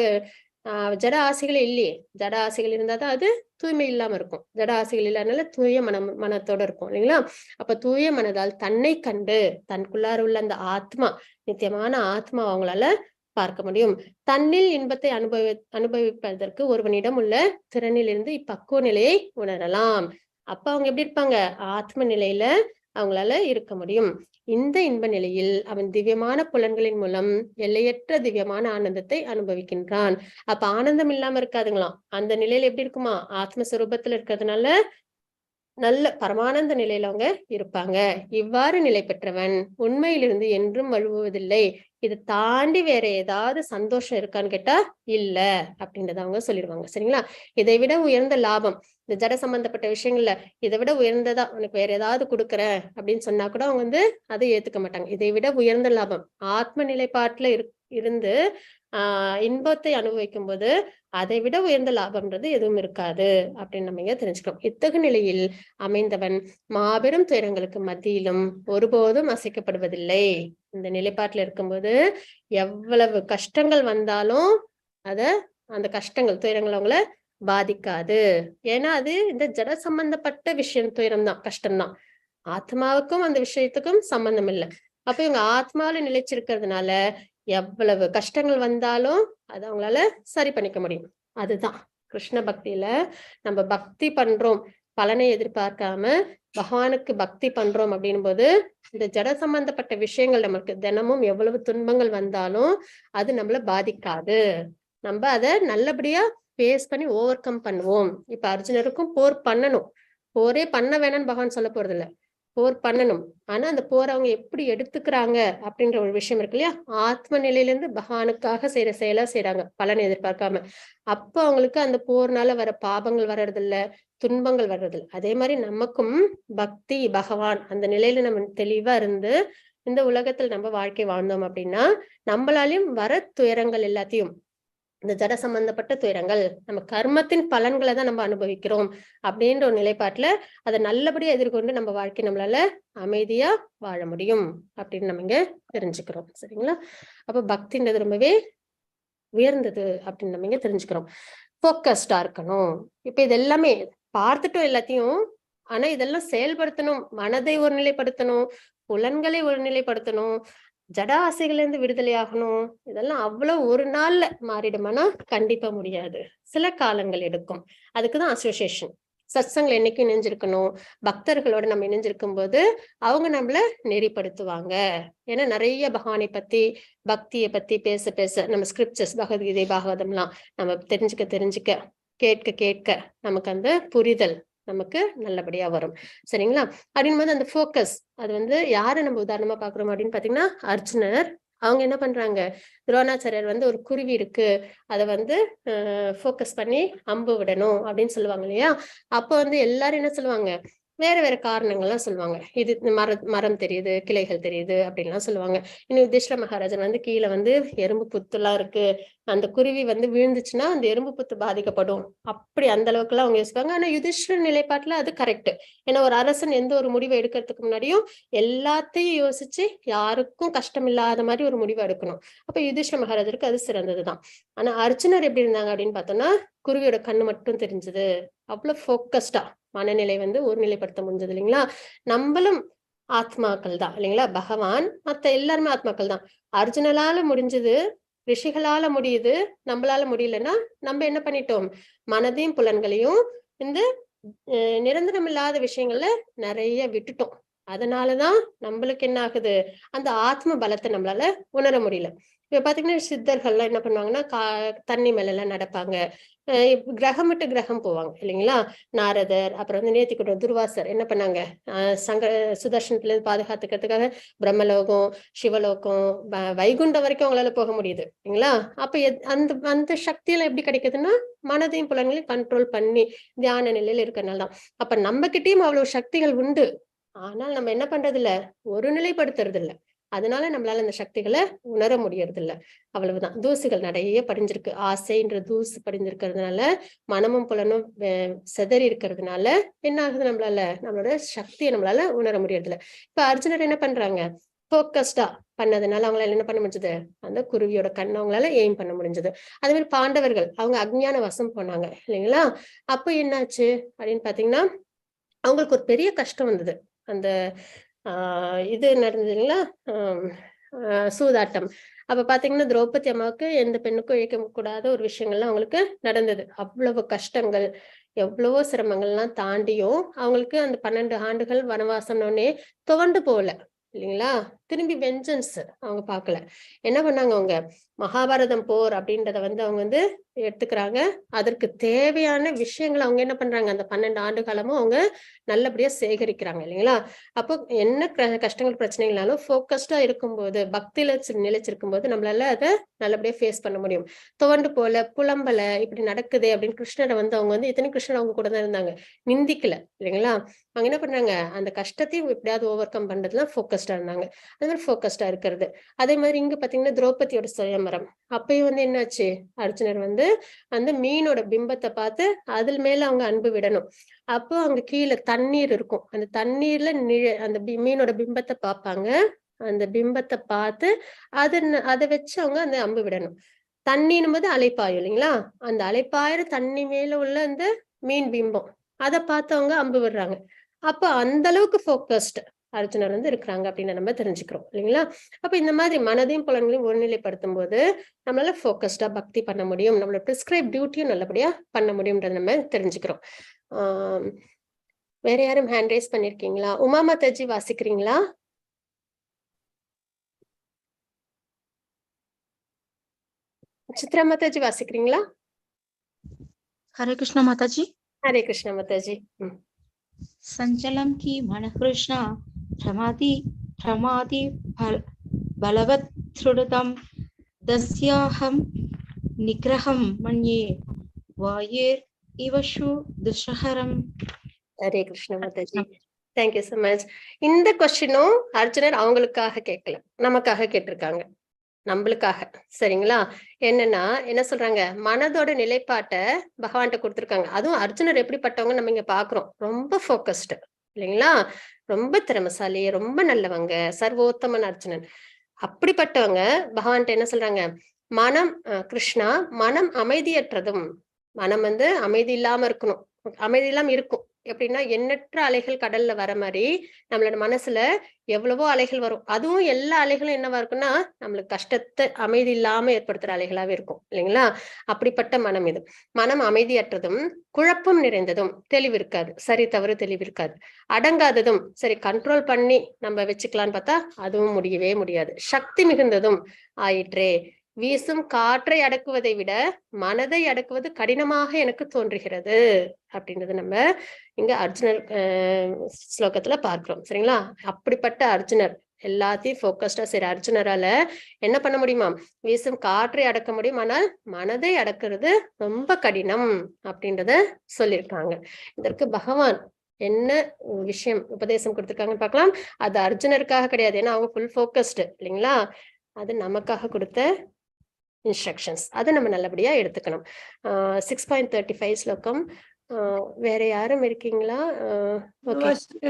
ஜட ஆசைகளே இல்லையே. ஜட ஆசைகள் இருந்தாதான் அது தூய்மை இல்லாம இருக்கும். ஜட ஆசைகள் இல்லாதனால தூய மனத்தோட இருக்கும் இல்லைங்களா? அப்ப தூய மனதால் தன்னை கண்டு தனக்குள்ளார உள்ள அந்த ஆத்மா, நித்தியமான ஆத்மா அவங்களால பார்க்க முடியும். தன்னில் இன்பத்தை அனுபவிப்பதற்கு ஒருவனிடம் உள்ள திறனிலிருந்து இப்பக்குவ நிலையை உணரலாம். அப்ப அவங்க எப்படி இருப்பாங்க? ஆத்ம நிலையில அவங்களால இருக்க முடியும். இந்த இன்ப நிலையில் அவன் திவ்யமான புலன்களின் மூலம் எல்லையற்ற திவ்யமான ஆனந்தத்தை அனுபவிக்கின்றான். அப்ப ஆனந்தம் இல்லாம இருக்காதுங்களாம். அந்த நிலையில எப்படி இருக்குமா? ஆத்மஸ்வரூபத்துல இருக்கிறதுனால நல்ல பரமானந்த நிலையில அவங்க இருப்பாங்க. இவ்வாறு நிலை பெற்றவன் உண்மையிலிருந்து என்றும் வழுவுவதில்லை. இதை தாண்டி வேற ஏதாவது சந்தோஷம் இருக்கான்னு கேட்டா இல்ல அப்படின்றத அவங்க சொல்லிடுவாங்க. சரிங்களா? இதை விட உயர்ந்த லாபம் இந்த ஜட சம்பந்தப்பட்ட விஷயங்கள்ல இதை விட உயர்ந்ததா உனக்கு வேற ஏதாவது கொடுக்குறேன் அப்படின்னு சொன்னா கூட அவங்க வந்து அதை ஏத்துக்க மாட்டாங்க. இதை விட உயர்ந்த லாபம் ஆத்ம நிலைப்பாட்டுல இருந்து இன்பத்தை அனுபவிக்கும் போது அதை விட உயர்ந்த லாபம்ன்றது எதுவும் இருக்காது அப்படின்னு நம்ம இங்க தெரிஞ்சுக்கிறோம். இத்தகு நிலையில் அமைந்தவன் மாபெரும் துயரங்களுக்கு மத்தியிலும் ஒருபோதும் அசைக்கப்படுவதில்லை. இந்த நிலைப்பாட்டுல இருக்கும்போது எவ்வளவு கஷ்டங்கள் வந்தாலும் அந்த கஷ்டங்கள் துயரங்கள் அவங்கள பாதிக்காது. ஏன்னா அது இந்த ஜட சம்பந்தப்பட்ட விஷயம், துயரம் தான், கஷ்டம்தான். ஆத்மாவுக்கும் அந்த விஷயத்துக்கும் சம்பந்தம் இல்லை. அப்ப இவங்க ஆத்மாவில நிலைச்சிருக்கிறதுனால எவ்வளவு கஷ்டங்கள் வந்தாலும் அது அவங்களால சரி பண்ணிக்க முடியும். அதுதான் கிருஷ்ண பக்தியில நம்ம பக்தி பண்றோம், பலனை எதிர்பார்க்காம பகவானுக்கு பக்தி பண்றோம் அப்படின் போது இந்த ஜட சம்பந்தப்பட்ட விஷயங்கள் நமக்கு தினமும் எவ்வளவு துன்பங்கள் வந்தாலும் அது நம்மள பாதிக்காது. நம்ம அதை நல்லபடியா ஃபேஸ் பண்ணி ஓவர் கம் பண்ணுவோம். இப்ப அர்ஜுனருக்கும் போர் பண்ணணும், போரே பண்ண வேணாம்னு பகவான் சொல்ல போறது இல்ல. போர் பண்ணணும். ஆனா அந்த போர் அவங்க எப்படி எடுத்துக்கிறாங்க அப்படின்ற ஒரு விஷயம் இருக்கு இல்லையா? ஆத்ம நிலையிலிருந்து பகவானுக்காக செய்யற செயலா செய்யறாங்க, பலன் எதிர்பார்க்காம. அப்ப அவங்களுக்கு அந்த போர்னால வர பாபங்கள் வர்றதில்ல, துன்பங்கள் வர்றதில்ல. அதே மாதிரி நமக்கும் பக்தி, பகவான் அந்த நிலையில நம்ம தெளிவா இருந்து இந்த உலகத்தில் நம்ம வாழ்க்கை வாழ்ந்தோம் அப்படின்னா நம்மளாலையும் வர துயரங்கள் எல்லாத்தையும், இந்த ஜட சம்பந்தப்பட்ட துயரங்கள் நம்ம கர்மத்தின் பலன்களை தான் நம்ம அனுபவிக்கிறோம் அப்படின்ற ஒரு நிலைப்பாட்டுல அதை நல்லபடியா எதிர்கொண்டு நம்ம வாழ்க்கை நம்மளால அமைதியா வாழ முடியும் அப்படின்னு நம்ம இங்க தெரிஞ்சுக்கிறோம். சரிங்களா? அப்ப பக்தின்றது ரொம்பவே உயர்ந்தது அப்படின்னு நம்ம இங்க தெரிஞ்சுக்கிறோம். போக்கஸ்டா இருக்கணும். இப்ப இது எல்லாமே பார்த்துட்டோம் எல்லாத்தையும். ஆனா இதெல்லாம் செயல்படுத்தணும், மனதை ஒருநிலைப்படுத்தணும், புலன்களை ஒருநிலைப்படுத்தணும், ஜட ஆசைகள்ல இருந்து விடுதலை ஆகணும். இதெல்லாம் அவ்வளவு ஒரு நாள்ல மாறிடுமானா கண்டிப்பா முடியாது. சில காலங்கள் எடுக்கும். அதுக்குதான் அசோசியேஷன். சத்சங்ல என்னைக்கும் இணைஞ்சிருக்கணும். பக்தர்களோட நம்ம இணைஞ்சிருக்கும் போது அவங்க நம்மள நெறிப்படுத்துவாங்க. ஏன்னா நிறைய பகவானை பத்தி, பக்தியை பத்தி பேச பேச நம்ம ஸ்கிரிப்சர்ஸ், பகவத்கீதை, பாகவதம்லாம் நம்ம தெரிஞ்சுக்க கேட்க கேட்க நமக்கு அந்த புரிதல் நமக்கு நல்லபடியா வரும். சரிங்களா? அப்படின் போது அந்த போக்கஸ் அது யாரை நம்ம உதாரணமா பாக்குறோம் அப்படின்னு பாத்தீங்கன்னா அர்ஜுனர். அவங்க என்ன பண்றாங்க, துரோணாச்சாரியர் ஒரு குருவி இருக்கு, அதை போக்கஸ் பண்ணி அம்பு விடணும் அப்படின்னு சொல்லுவாங்க இல்லையா? அப்போ எல்லாரும் என்ன சொல்லுவாங்க, வேற வேற காரணங்கள்லாம் சொல்லுவாங்க. இது மரம் தெரியுது, கிளைகள் தெரியுது அப்படின்லாம் சொல்லுவாங்க. இன்னும் யுதிஷ்டிர மகாராஜன் கீழே எறும்பு புத்துலாம் இருக்கு, அந்த குருவி விழுந்துச்சுன்னா அந்த எறும்பு புத்து பாதிக்கப்படும், அப்படி அந்த அளவுக்கு எல்லாம் அவங்க யோசிப்பாங்க. ஆனா யுதிஷ்டிர நிலைப்பாட்டுல அது கரெக்ட். ஏன்னா ஒரு அரசன் எந்த ஒரு முடிவை எடுக்கிறதுக்கு முன்னாடியும் எல்லாத்தையும் யோசிச்சு யாருக்கும் கஷ்டம் இல்லாத மாதிரி ஒரு முடிவை எடுக்கணும். அப்ப யுதிஷ்டிர மகாராஜருக்கு அது சிறந்ததுதான். ஆனா அர்ஜுனர் எப்படி இருந்தாங்க அப்படின்னு பார்த்தோம்னா குருவியோட கண்ணு மட்டும் தெரிஞ்சது. அவ்வளவு போக்கஸ்டா மனநிலை ஒருநிலைப்படுத்த முடிஞ்சது இல்லைங்களா? நம்மளும் ஆத்மாக்கள் தான் இல்லைங்களா? பகவான் மத்த எல்லாருமே ஆத்மாக்கள் தான். அர்ஜுனலால முடிஞ்சது, ரிஷிகளால முடியுது, நம்மளால முடியலன்னா நம்ம என்ன பண்ணிட்டோம், மனதையும் புலன்களையும் இந்த நிரந்தரம் இல்லாத விஷயங்கள்ல நிறைய விட்டுட்டோம். அதனாலதான் நம்மளுக்கு என்ன ஆகுது, அந்த ஆத்ம பலத்தை நம்மளால உணர முடியல. இப்ப பாத்தீங்கன்னா சித்தர்கள்லாம் என்ன பண்ணுவாங்கன்னா தண்ணி மேல எல்லாம் நடப்பாங்க, கிரகம் விட்டு கிரகம் போவாங்க இல்லைங்களா? நாரதர், அப்புறம் நேர்த்தி கூட துர்வாசர் என்ன பண்ணாங்க, சுதர்சனத்துல இருந்து பாதுகாத்துக்கிறதுக்காக பிரம்மலோகம், சிவலோகம், வைகுண்டம் வரைக்கும் அவங்களால போக முடியுது இல்லைங்களா? அப்ப அந்த அந்த சக்தியெல்லாம் எப்படி கிடைக்குதுன்னா மனதையும் புலன்களையும் கண்ட்ரோல் பண்ணி தியான நிலையில இருக்கறனாலதான். அப்ப நம்ம கிட்டயும் அவ்வளவு சக்திகள் உண்டு. ஆனால் நம்ம என்ன பண்றது இல்ல, ஒரு நிலைப்படுத்துறது இல்ல. அதனால நம்மளால அந்த சக்திகளை உணர முடியறது இல்ல. அவ்வளவுதான். தூசுகள் நிறைய படிஞ்சிருக்கு. ஆசைன்ற தூசு படிஞ்சிருக்கிறதுனால, மனமும் புலனும் செதறி இருக்கிறதுனால என்ன ஆகுது, நம்மளோட சக்தியை நம்மளால உணர முடியறது இல்ல. இப்ப அர்ஜுனர் என்ன பண்றாங்க, போக்கஸ்டா பண்ணதுனால அவங்களால என்ன பண்ண முடிஞ்சது, அந்த குருவியோட கண்ணை அவங்களால எய்ம் பண்ண முடிஞ்சது. அதே மாதிரி பாண்டவர்கள் அவங்க அக்ஞான வசம் போனாங்க இல்லைங்களா? அப்ப என்னாச்சு அப்படின்னு பாத்தீங்கன்னா அவங்களுக்கு ஒரு பெரிய கஷ்டம் வந்தது. அந்த இது நடந்ததுங்களா, சூதாட்டம். அப்ப பாத்தீங்கன்னா திரௌபதி அம்மாவுக்கு எந்த பெண்ணுக்கும் இழைக்க கூடாத ஒரு விஷயங்கள்லாம் அவங்களுக்கு நடந்தது. அவ்வளவு கஷ்டங்கள், எவ்வளவோ சிரமங்கள்லாம் தாண்டியும் அவங்களுக்கு அந்த 12 ஆண்டுகள் வனவாசம்னே துவண்டு போகல இல்லைங்களா? திரும்பி வெஞ்சன்ஸ் அவங்க பார்க்கல. என்ன பண்ணாங்க, அவங்க மகாபாரதம் போர் அப்படின்றத அவங்க எடுத்துக்கிறாங்க. அதற்கு தேவையான விஷயங்களை அவங்க என்ன பண்றாங்க, அந்த 12 ஆண்டு காலமும் அவங்க நல்லபடியா சேகரிக்கிறாங்க இல்லைங்களா? அப்போ என்ன கஷ்டங்கள் பிரச்சனைகளாலும் போக்கஸ்டா இருக்கும்போது, பக்தியில நிலைச்சிருக்கும் போது நம்மளால அதை நல்லபடியா ஃபேஸ் பண்ண முடியும். துவண்டு போல, புலம்பல, இப்படி நடக்குது அப்படின்னு கிருஷ்ணரை அவங்க இத்தனை கிருஷ்ணர் அவங்க கூட தான் இருந்தாங்க, நிந்திக்கல இல்லைங்களா? அவங்க என்ன பண்றாங்க, அந்த கஷ்டத்தையும் எப்படியாவது ஓவர் கம் பண்றதுலாம் போக்கஸ்டா இருந்தாங்க. அது மாதிரி போக்கஸ்டா இருக்கிறது. அதே மாதிரி இங்க பாத்தீங்கன்னா திரௌபதியோட சுயம்பரம். அப்பயும் என்னாச்சு, அர்ஜுனர் அந்த மீனோட பிம்பத்தை பார்த்து அதில் மேல அவங்க அன்பு விடணும். அப்போ அங்க கீழே தண்ணீர் இருக்கும், அந்த தண்ணீர்ல அந்த மீனோட பிம்பத்தை பார்ப்பாங்க. அந்த பிம்பத்தை பார்த்து அதை வச்சு அவங்க அந்த அம்பு விடணும். தண்ணின்னும் போது அலைப்பாயும் இல்லைங்களா? அந்த அலைப்பாயிர தண்ணி மேல உள்ள அந்த மீன் பிம்பம் அதை பார்த்து அவங்க அம்பு விடுறாங்க. அப்ப அந்த அளவுக்கு போக்கஸ்ட் அர்ஜுனர் இருக்கிறாங்க அப்படின்னு நம்ம தெரிஞ்சுக்கிறோம் இல்லைங்களா? அப்ப இந்த மாதிரி மனதையும் புலன்களையும் ஒருநிலைப்படுத்தும் போது நம்மளால போக்கஸ்டா பக்தி பண்ண முடியும், நம்மளோட பிரிஸ்கிரைப் டியூட்டியும் நல்லபடியா பண்ண முடியும்ன்றத நம்ம தெரிஞ்சுக்கிறோம். வேற யாரும் ஹேண்ட் ரைஸ் பண்ணிருக்கீங்களா? உமா மாதாஜி வாசிக்கிறீங்களா? சித்ரா மாதாஜி வாசிக்கிறீங்களா? ஹரே கிருஷ்ணா மாதாஜி. ஹரே கிருஷ்ணா மாதாஜி. संचलम की मन कृष्ण प्रमादि बलवत् दृढतम दस्याहं निग्रहं मन्ये वायेर इवशु दुष्हरम. ஹரே கிருஷ்ண மாதாஜி. Thank you so much. இந்த கொஸ்டினும் அர்ஜுனர் அவங்களுக்காக கேட்கல, நமக்காக கேட்டிருக்காங்க, நம்மளுக்காக. சரிங்களா? என்னன்னா என்ன சொல்றாங்க, மனதோட நிலைப்பாட்டை பகவான்கிட்ட கொடுத்துருக்காங்க. அதுவும் அர்ஜுனர் எப்படிப்பட்டவங்க நம்ம இங்க பாக்குறோம். ரொம்ப போக்கஸ்டு இல்லைங்களா, ரொம்ப திறமசாலி, ரொம்ப நல்லவங்க, சர்வோத்தமன் அர்ஜுனன். அப்படிப்பட்டவங்க பகவான்கிட்ட என்ன சொல்றாங்க, மனம் கிருஷ்ணா மனம் அமைதியற்றதும், மனம் அமைதி இல்லாம இருக்கணும், அமைதி இல்லாம இருக்கும். எப்படின்னா எண்ணற்ற அலைகள் கடல்ல வர மாதிரி நம்மளோட மனசுல எவ்வளவோ அலைகள் வரும். அதுவும் எல்லா அலைகளும் என்னவா இருக்குன்னா நம்மளுக்கு கஷ்டத்தை அமைதி இல்லாம ஏற்படுத்துற அலைகளாவே இருக்கும் இல்லைங்களா. அப்படிப்பட்ட மனம் இது. மனம் அமைதியற்றதும், குழப்பம் நிறைந்ததும், தெளிவு இருக்காது, சரி தவறு தெளிவு இருக்காது, அடங்காததும், சரி கண்ட்ரோல் பண்ணி நம்ம வச்சுக்கலான்னு பார்த்தா அதுவும் முடியவே முடியாது, சக்தி மிகுந்ததும் ஆயிற்றே. வீசும் காற்றை அடக்குவதை விட மனதை அடக்குவது கடினமாக எனக்கு தோன்றுகிறது அப்படின்றது நம்ம இங்க அர்ஜுனர் ஸ்லோகத்துல பார்க்கிறோம். சரிங்களா? அப்படிப்பட்ட அர்ஜுனர் எல்லாத்தையும் போக்கஸ்டா சரி அர்ஜுனரால என்ன பண்ண முடியுமா, வீசும் காற்றை அடக்க முடியும், ஆனால் மனதை அடக்குறது ரொம்ப கடினம் அப்படின்றத சொல்லியிருக்காங்க. இதற்கு பகவான் என்ன விஷயம் உபதேசம் கொடுத்திருக்காங்கன்னு பார்க்கலாம். அது அர்ஜுனருக்காக கிடையாது, ஏன்னா அவங்க ஃபுல் போக்கஸ்டு இல்லைங்களா. அது நமக்காக கொடுத்த இன்ஸ்ட்ரக்ஷன்ஸ். அதை நம்ம நல்லபடியா எடுத்துக்கணும். 6.35 ஸ்லோகம். வேற யாரும் இருக்கீங்களா?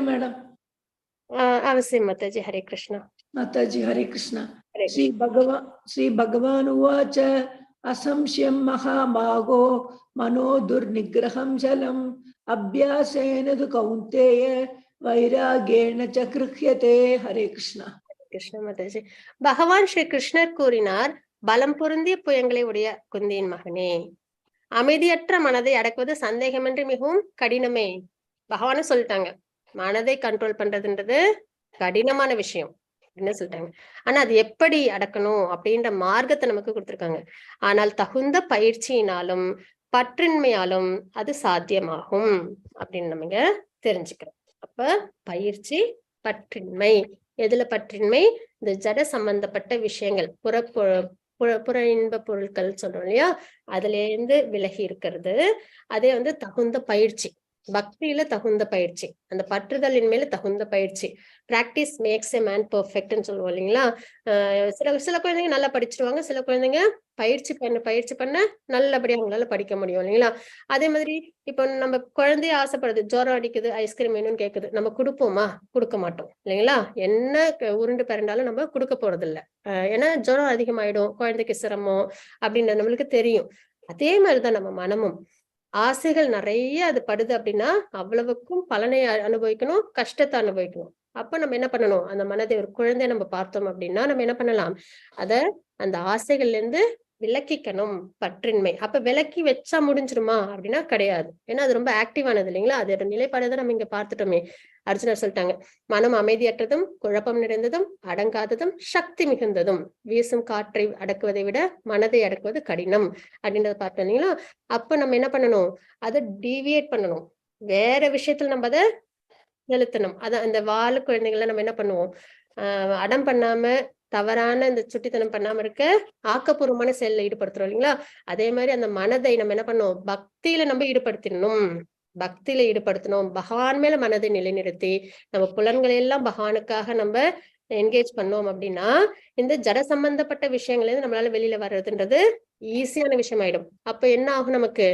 மேடம். அவசியம் மாதாஜி. ஹரே கிருஷ்ணா. மாதாஜி ஹரே கிருஷ்ணா. ஸ்ரீ பகவான் உவாச்ச असंशयं महाभागो मनो दुर्निग्रहं जलम् अभ्यासेन तु कौन्तेय वैराग्येण च गृह्यते. हरे कृष्णा. கிருஷ்ண மாதாஜி. பகவான் ஸ்ரீ கிருஷ்ணர் கூறினார், பலம் பொருந்திய புயங்களை உடைய குந்தியின் மகனே, அமைதியற்ற மனதை அடக்குவது சந்தேகமின்றி மிகவும் கடினமே. பகவானும் சொல்லிட்டாங்க, மனதை கண்ட்ரோல் பண்றதுன்றது கடினமான விஷயம் அப்படின்னு சொல்லிட்டாங்க. ஆனா அது எப்படி அடக்கணும் அப்படின்ற மார்க்கத்தை நமக்கு கொடுத்திருக்காங்க. ஆனால் தகுந்த பயிற்சியினாலும் பற்றின்மையாலும் அது சாத்தியமாகும் அப்படின்னு நம்ம தெரிஞ்சுக்கிறோம். அப்ப பயிற்சி, பற்றின்மை. எதுல பற்றின்மை? இந்த ஜட சம்பந்தப்பட்ட விஷயங்கள், புற இன்ப பொருட்கள் சொல்றோம் இல்லையா, அதுல இருந்து விலகி இருக்கிறது. அதே தகுந்த பயிற்சி, பக்தியில தகுந்த பயிற்சி, அந்த பற்றுதலின் மேல தகுந்த பயிற்சி. பிராக்டிஸ் மேக்ஸ் எ மேன் பெர்ஃபெக்ட்னு சொல்லுவோம் இல்லைங்களா. சில குழந்தைங்க நல்லா படிச்சிருவாங்க, சில குழந்தைங்க பயிற்சி பண்ண நல்லபடியா அவங்களால படிக்க முடியும் இல்லைங்களா. அதே மாதிரி இப்ப நம்ம குழந்தைய ஆசைப்படுது, ஜுரம் அடிக்குது, ஐஸ்கிரீம் வேணும்னு கேக்குது, நம்ம கொடுப்போமா? கொடுக்க மாட்டோம் இல்லைங்களா. என்ன உருண்டு பிறண்டாலும் நம்ம கொடுக்க போறது இல்லை. ஏன்னா ஜுரம் அதிகமாயிடும், குழந்தைக்கு சிரமம் அப்படின்றது நம்மளுக்கு தெரியும். அதே மாதிரிதான் நம்ம மனமும். ஆசைகள் நிறைய அது படுது அப்படின்னா அவ்வளவுக்கும் பலனை அனுபவிக்கணும், கஷ்டத்தை அனுபவிக்கணும். அப்ப நம்ம என்ன பண்ணணும், அந்த மனதை ஒரு குழந்தை நம்ம பார்த்தோம் அப்படின்னா நம்ம என்ன பண்ணலாம், அந்த ஆசைகள்ல இருந்து விலக்கிக்கணும். பற்றின்மை. அப்ப விலக்கி வச்சா முடிஞ்சிருமா அப்படின்னா கிடையாது. ஏன்னா அது ரொம்ப ஆக்டிவானது இல்லைங்களா. அதோட நிலைப்பாடுதான் நம்ம இங்க பார்த்துட்டோமே. அர்ஜுனர் சொல்லிட்டாங்க, மனம் அமைதியற்றதும், குழப்பம் நிறைந்ததும், அடங்காததும், சக்தி மிகுந்ததும், வீசும் காற்றை அடக்குவதை விட மனதை அடக்குவது கடினம் அப்படின்றத பார்த்தோம் இல்லைங்களா. அப்ப நம்ம என்ன பண்ணணும், அதை டீவியேட் பண்ணணும், வேற விஷயத்துல நம்ம அதை செலுத்தணும். அதான் இந்த வாழ குழந்தைகளை நம்ம என்ன பண்ணுவோம், அடம் பண்ணாம தவறான இந்த சுட்டித்தனம் பண்ணாம இருக்க ஆக்கப்பூர்வமான செயல்ல ஈடுபடுத்துறோம் இல்லைங்களா. அதே மாதிரி அந்த மனதை நம்ம என்ன பண்ணோம், பக்தியில நம்ம ஈடுபடுத்தணும். பகவான் மேல மனதை நிலைநிறுத்தி நம்ம புலன்களை எல்லாம் பகவானுக்காக நம்ம என்கேஜ் பண்ணோம் அப்படின்னா இந்த ஜட சம்பந்தப்பட்ட விஷயங்கள்ல இருந்து நம்மளால வெளியில வர்றதுன்றது ஈஸியான விஷயம் ஆயிடும். அப்ப என்ன ஆகும், நமக்கு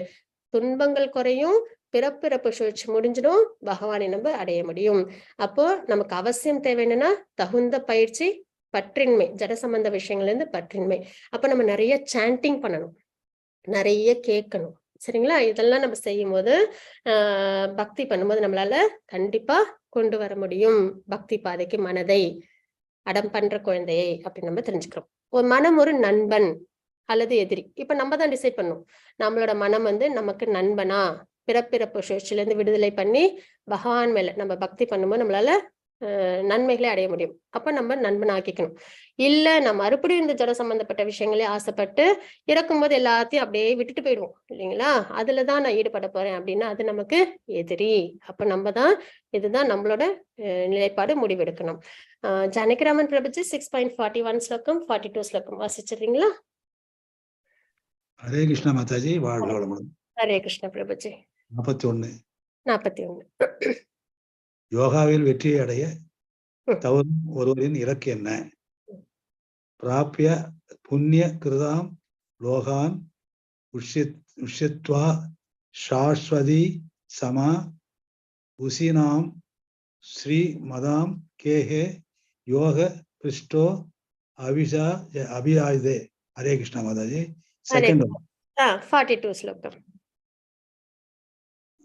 துன்பங்கள் குறையும், பிறப்பிறப்பு சுழற்சி முடிஞ்சிடும், பகவானை நம்ம அடைய முடியும். அப்போ நமக்கு அவசியம் தேவை என்னன்னா தகுந்த பயிற்சி, பற்றின்மை, ஜட சம்பந்த விஷயங்கள்ல இருந்து பற்றின்மை. அப்ப நம்ம நிறைய சாண்டிங் பண்ணணும், நிறைய கேட்கணும். சரிங்களா. இதெல்லாம் நம்ம செய்யும் போது பக்தி பண்ணும்போது நம்மளால கண்டிப்பா கொண்டு வர முடியும் பக்தி பாதைக்கு மனதை, அடம் பண்ற குழந்தையை அப்படின்னு நம்ம தெரிஞ்சுக்கிறோம். ஒரு மனம் ஒரு நண்பன் அல்லது எதிரி. இப்ப நம்ம தான் டிசைட் பண்ணும், நம்மளோட மனம் நமக்கு நண்பனா, பிறப்பிறப்பு சுழற்சியில இருந்து விடுதலை பண்ணி பகவான் மேல நம்ம பக்தி பண்ணும்போது நம்மளால நன்மைகளை அடைய முடியும். அப்ப நம்ம நண்பன் ஆக்கிக்கணும். இல்ல நம்ம மறுபடியும் இந்த ஜட சம்பந்தப்பட்ட விஷயங்களே ஆசைப்பட்டு இறக்கும்போது எல்லாத்தையும் அப்படியே விட்டுட்டு போயிடுவோம் இல்லைங்களா? அதுலதான் நான் ஈடுபட போறேன் அப்படின்னா அது நமக்கு எதிரி. அப்ப நம்ம தான் இதுதான் நம்மளோட நிலைப்பாடு முடிவெடுக்கணும். ஜானகிராமன் பிரபுஜி 6.41 ஸ்லோகம் 42 ஸ்லோகம் வாசிச்சிடுறீங்களா? ஹரே கிருஷ்ணா மாதாஜி, வாழ்க வளமுடன். ஹரே கிருஷ்ண பிரபுஜி. 41. 41. யோகாவில் வெற்றியை அடைய தவறும் ஒருவரின் இலக்கு என்ன? பிராபிய புண்ணிய கிருதாம் லோகான் உஷ்யத்வா சாஸ்வதி சமா உசினாம் ஸ்ரீ மதாம் கேஹே யோக பிருஷ்டோ அபியாயுதே. ஹரே கிருஷ்ணா மாதாஜி. செகண்ட் 42 ஸ்லோகம்.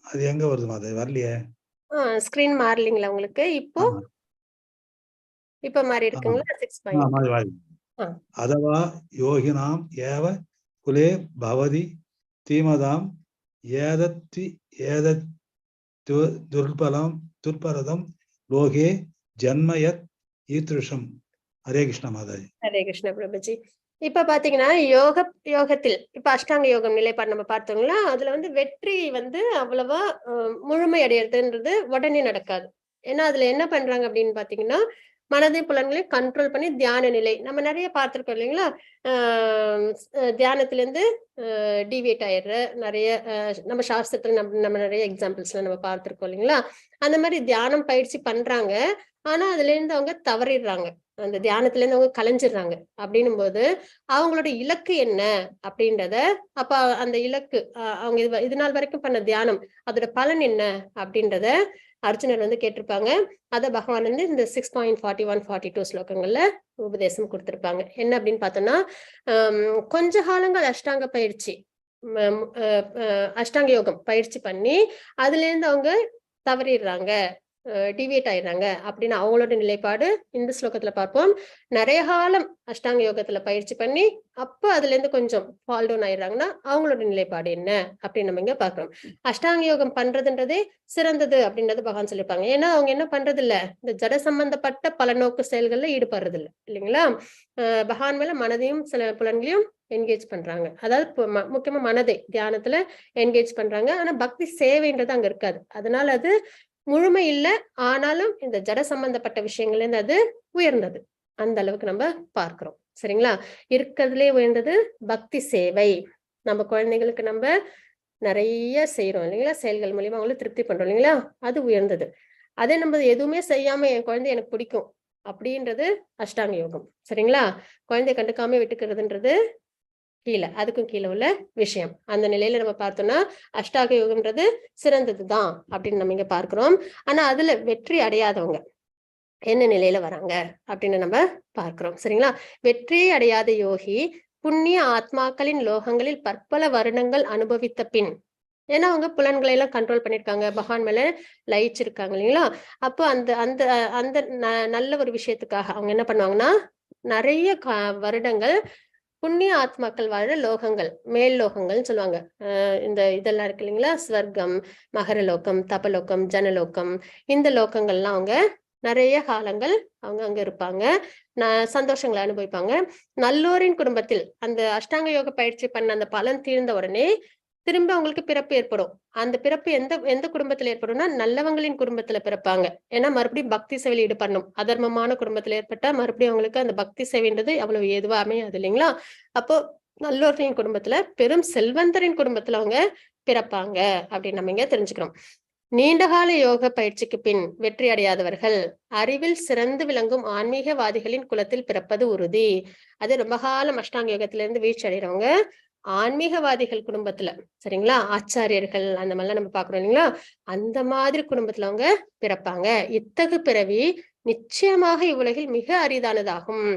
அது எங்க வருது மாதாஜி? வரலையே. ஸ்கிரீன் மாறலீங்களா உங்களுக்கு? இப்ப மாறி இருக்குங்களா? 6. அதவா யோகினாம் ஏவ குலே பவதி தீமதாம் ஏதத் துர்பரதம் லோகே ஜன்மயத் ஈத்ருஷம். ஹரே கிருஷ்ண மாதாஜி. ஹரே கிருஷ்ண பிரபுஜி. இப்ப பாத்தீங்கன்னா யோகத்தில் இப்ப அஷ்டாங்க யோகம் நிலைப்பாடு நம்ம பார்த்தோங்களா? அதுல வெற்றி அவ்வளவா முழுமை அடையிறதுன்றது உடனே நடக்காது. ஏன்னா அதுல என்ன பண்றாங்க அப்படின்னு பாத்தீங்கன்னா, மனதை புலன்களை கண்ட்ரோல் பண்ணி தியான நிலை நம்ம நிறைய பார்த்திருக்கோம் இல்லைங்களா? தியானத்துல இருந்து டிவியேட் ஆயிடுற நிறைய நம்ம சாஸ்திரத்துல நம்ம நிறைய எக்ஸாம்பிள்ஸ்ல நம்ம பார்த்திருக்கோம் இல்லைங்களா? அந்த மாதிரி தியானம் பயிற்சி பண்றாங்க. ஆனா அதுல இருந்து அவங்க தவறிடுறாங்க. அந்த தியானத்துல இருந்து அவங்க கலைஞ்சிடுறாங்க. அப்படின்னும் போது அவங்களோட இலக்கு என்ன அப்படின்றத அப்ப அந்த இலக்கு அவங்க இது நாள் வரைக்கும் பண்ண தியானம் அதோட பலன் என்ன அப்படின்றத அர்ஜுனர் கேட்டிருப்பாங்க. அத பகவான் இந்த 6.41 42 ஸ்லோகங்கள்ல உபதேசம் கொடுத்திருப்பாங்க. என்ன அப்படின்னு பார்த்தோம்னா, கொஞ்ச காலங்கள் அஷ்டாங்க பயிற்சி அஷ்டாங்க யோகம் பயிற்சி பண்ணி அதுல இருந்து அவங்க தவறிடுறாங்க, டிவியேட் ஆயிடுறாங்க அப்படின்னு அவங்களோட நிலைப்பாடு இந்த ஸ்லோகத்துல பார்ப்போம். நிறைய காலம் அஷ்டாங்க யோகத்துல பயிற்சி பண்ணி அப்ப அதுல இருந்து கொஞ்சம் ஃபால் டவுன் ஆயிடுறாங்கன்னா அவங்களோட நிலைப்பாடு என்ன அப்படின்னு நம்ம இங்க பாக்குறோம். அஷ்டாங்க யோகம் பண்றதுன்றதே சிறந்தது அப்படின்றது பகவான் சொல்லியிருப்பாங்க. ஏன்னா அவங்க என்ன பண்றது இல்ல, இந்த ஜட சம்பந்தப்பட்ட பல நோக்கு செயல்கள்ல ஈடுபடுறது இல்லை இல்லைங்களா? பகவான் மேல மனதையும் சில புலன்களையும் என்கேஜ் பண்றாங்க. அதாவது முக்கியமா மனதை தியானத்துல என்கேஜ் பண்றாங்க. ஆனா பக்தி சேவைன்றது அங்க இருக்காது. அதனால அது முழுமை இல்லை. ஆனாலும் இந்த ஜட சம்பந்தப்பட்ட விஷயங்கள்ல இருந்து அது உயர்ந்தது. அந்த அளவுக்கு நம்ம பார்க்கிறோம். சரிங்களா? இருக்கிறதுலே உயர்ந்தது பக்தி சேவை. நம்ம குழந்தைகளுக்கு நம்ம நிறைய செய்யறோம் இல்லைங்களா? செயல்கள் மூலியமா அவங்களும் திருப்தி பண்றோம் இல்லைங்களா? அது உயர்ந்தது. அதே நம்ம எதுவுமே செய்யாம என் குழந்தை எனக்கு பிடிக்கும் அப்படின்றது அஷ்டாங்க யோகம். சரிங்களா? குழந்தை கண்டுக்காம விட்டுக்கிறதுன்றது கீழே, அதுக்கும் கீழே உள்ள விஷயம். அந்த நிலையில நம்ம பார்த்தோம்னா அஷ்டாங்க யோகம்ன்றது சிறந்ததுதான் அப்படின்னு நம்ம இங்க பார்க்கிறோம். ஆனா அதுல வெற்றி அடையாதவங்க என்ன நிலையில வராங்க அப்படின்னு நம்ம பார்க்கிறோம். சரிங்களா? வெற்றி அடையாத யோகி புண்ணிய ஆத்மாக்களின் லோகங்களில் பற்பல வருடங்கள் அனுபவித்த பின், ஏன்னா அவங்க புலன்களை எல்லாம் கண்ட்ரோல் பண்ணிருக்காங்க, பகவான் மேல லயிச்சிருக்காங்க இல்லைங்களா? அப்போ அந்த அந்த அந்த நல்ல ஒரு விஷயத்துக்காக அவங்க என்ன பண்ணுவாங்கன்னா நிறைய வருடங்கள் புண்ணிய ஆத்மாக்கள் வாழ லோகங்கள், மேல் லோகங்கள்னு சொல்லுவாங்க. இந்த இதெல்லாம் இருக்கு இல்லைங்களா? ஸ்வர்க்கம், மகரலோகம், தபலோகம், ஜனலோகம், இந்த லோகங்கள்லாம் அவங்க நிறைய காலங்கள் அவங்க அங்க இருப்பாங்க, சந்தோஷங்களை அனுபவிப்பாங்க. நல்லோரின் குடும்பத்தில் அந்த அஷ்டாங்க யோக பயிற்சி பண்ண அந்த பலன் தீர்ந்த உடனே திரும்ப அவங்களுக்கு பிறப்பு ஏற்படும். அந்த பிறப்பு எந்த குடும்பத்துல ஏற்படும்னா நல்லவங்களின் குடும்பத்துல பிறப்பாங்க. ஏன்னா மறுபடியும் பக்தி சேவையில் ஈடுபடணும். அதர்மமான குடும்பத்துல ஏற்பட்டா மறுபடியும் அவங்களுக்கு அந்த பக்தி சேவைன்றது அவ்வளவு ஏதுவா அமையாது இல்லைங்களா? அப்போ நல்லோரின் குடும்பத்துல பெரும் செல்வந்தரின் குடும்பத்துல அவங்க பிறப்பாங்க அப்படின்னு நம்ம இங்க தெரிஞ்சுக்கிறோம். நீண்டகால யோக பயிற்சிக்கு பின் வெற்றி அடையாதவர்கள் அறிவில் சிறந்து விளங்கும் ஆன்மீகவாதிகளின் குலத்தில் பிறப்பது உறுதி. அது ரொம்ப காலம் அஷ்டாங்க யோகத்துல இருந்து வீழ்ச்சி அடைகிறவங்க ஆன்மீகவாதிகள் குடும்பத்துல, சரிங்களா? ஆச்சாரியர்கள் அந்த மாதிரிலாம் நம்ம பாக்குறோம் இல்லைங்களா? அந்த மாதிரி குடும்பத்துல அவங்க பிறப்பாங்க. இத்தகு பிறவி நிச்சயமாக இவ்வுலகில் மிக அரிதானதாகும்.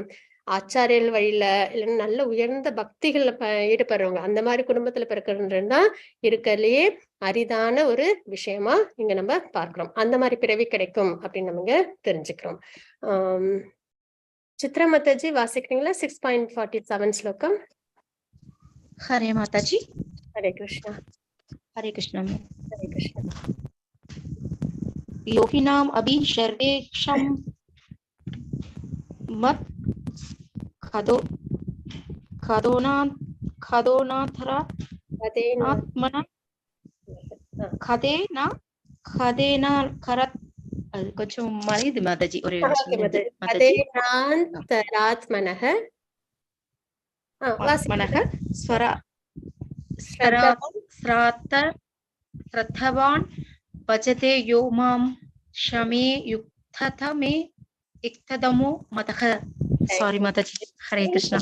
ஆச்சாரியர்கள் வழியில இல்லைன்னா நல்ல உயர்ந்த பக்திகள்ல ஈடுபடுறவங்க அந்த மாதிரி குடும்பத்துல பிறக்கிறதுதான் இருக்கிறதுலயே அரிதான ஒரு விஷயமா இங்க நம்ம பார்க்கிறோம். அந்த மாதிரி பிறவி கிடைக்கும் அப்படின்னு நம்ம இங்க தெரிஞ்சுக்கிறோம். சித்ரா மாதாஜி வாசிக்கிறீங்களா? 6.47 ஸ்லோகம். हरे माताजी. हरे कृष्णा. हरे कृष्णा. हरे कृष्णा. योगिनाम् अभि सर्वेक्षं मत् खदो खदोनाथरा அதேனா आत्मना खदेना करत அது கொஞ்சம் மறையுது மாதாஜி ஒரு ஓகே சின்னது மாதாஜி. மாதாஜி அதேனாந்தராத்மனः வாசிங்க மனக ஸ்வரா ஸ்ரத்தவான் ஸ்ரத்தவான் பஜதே யோ மாம் ஷமே யுக்ததமே இக்ததமோ மதக. சாரி மாதாஜி. ஹரே கிருஷ்ணா.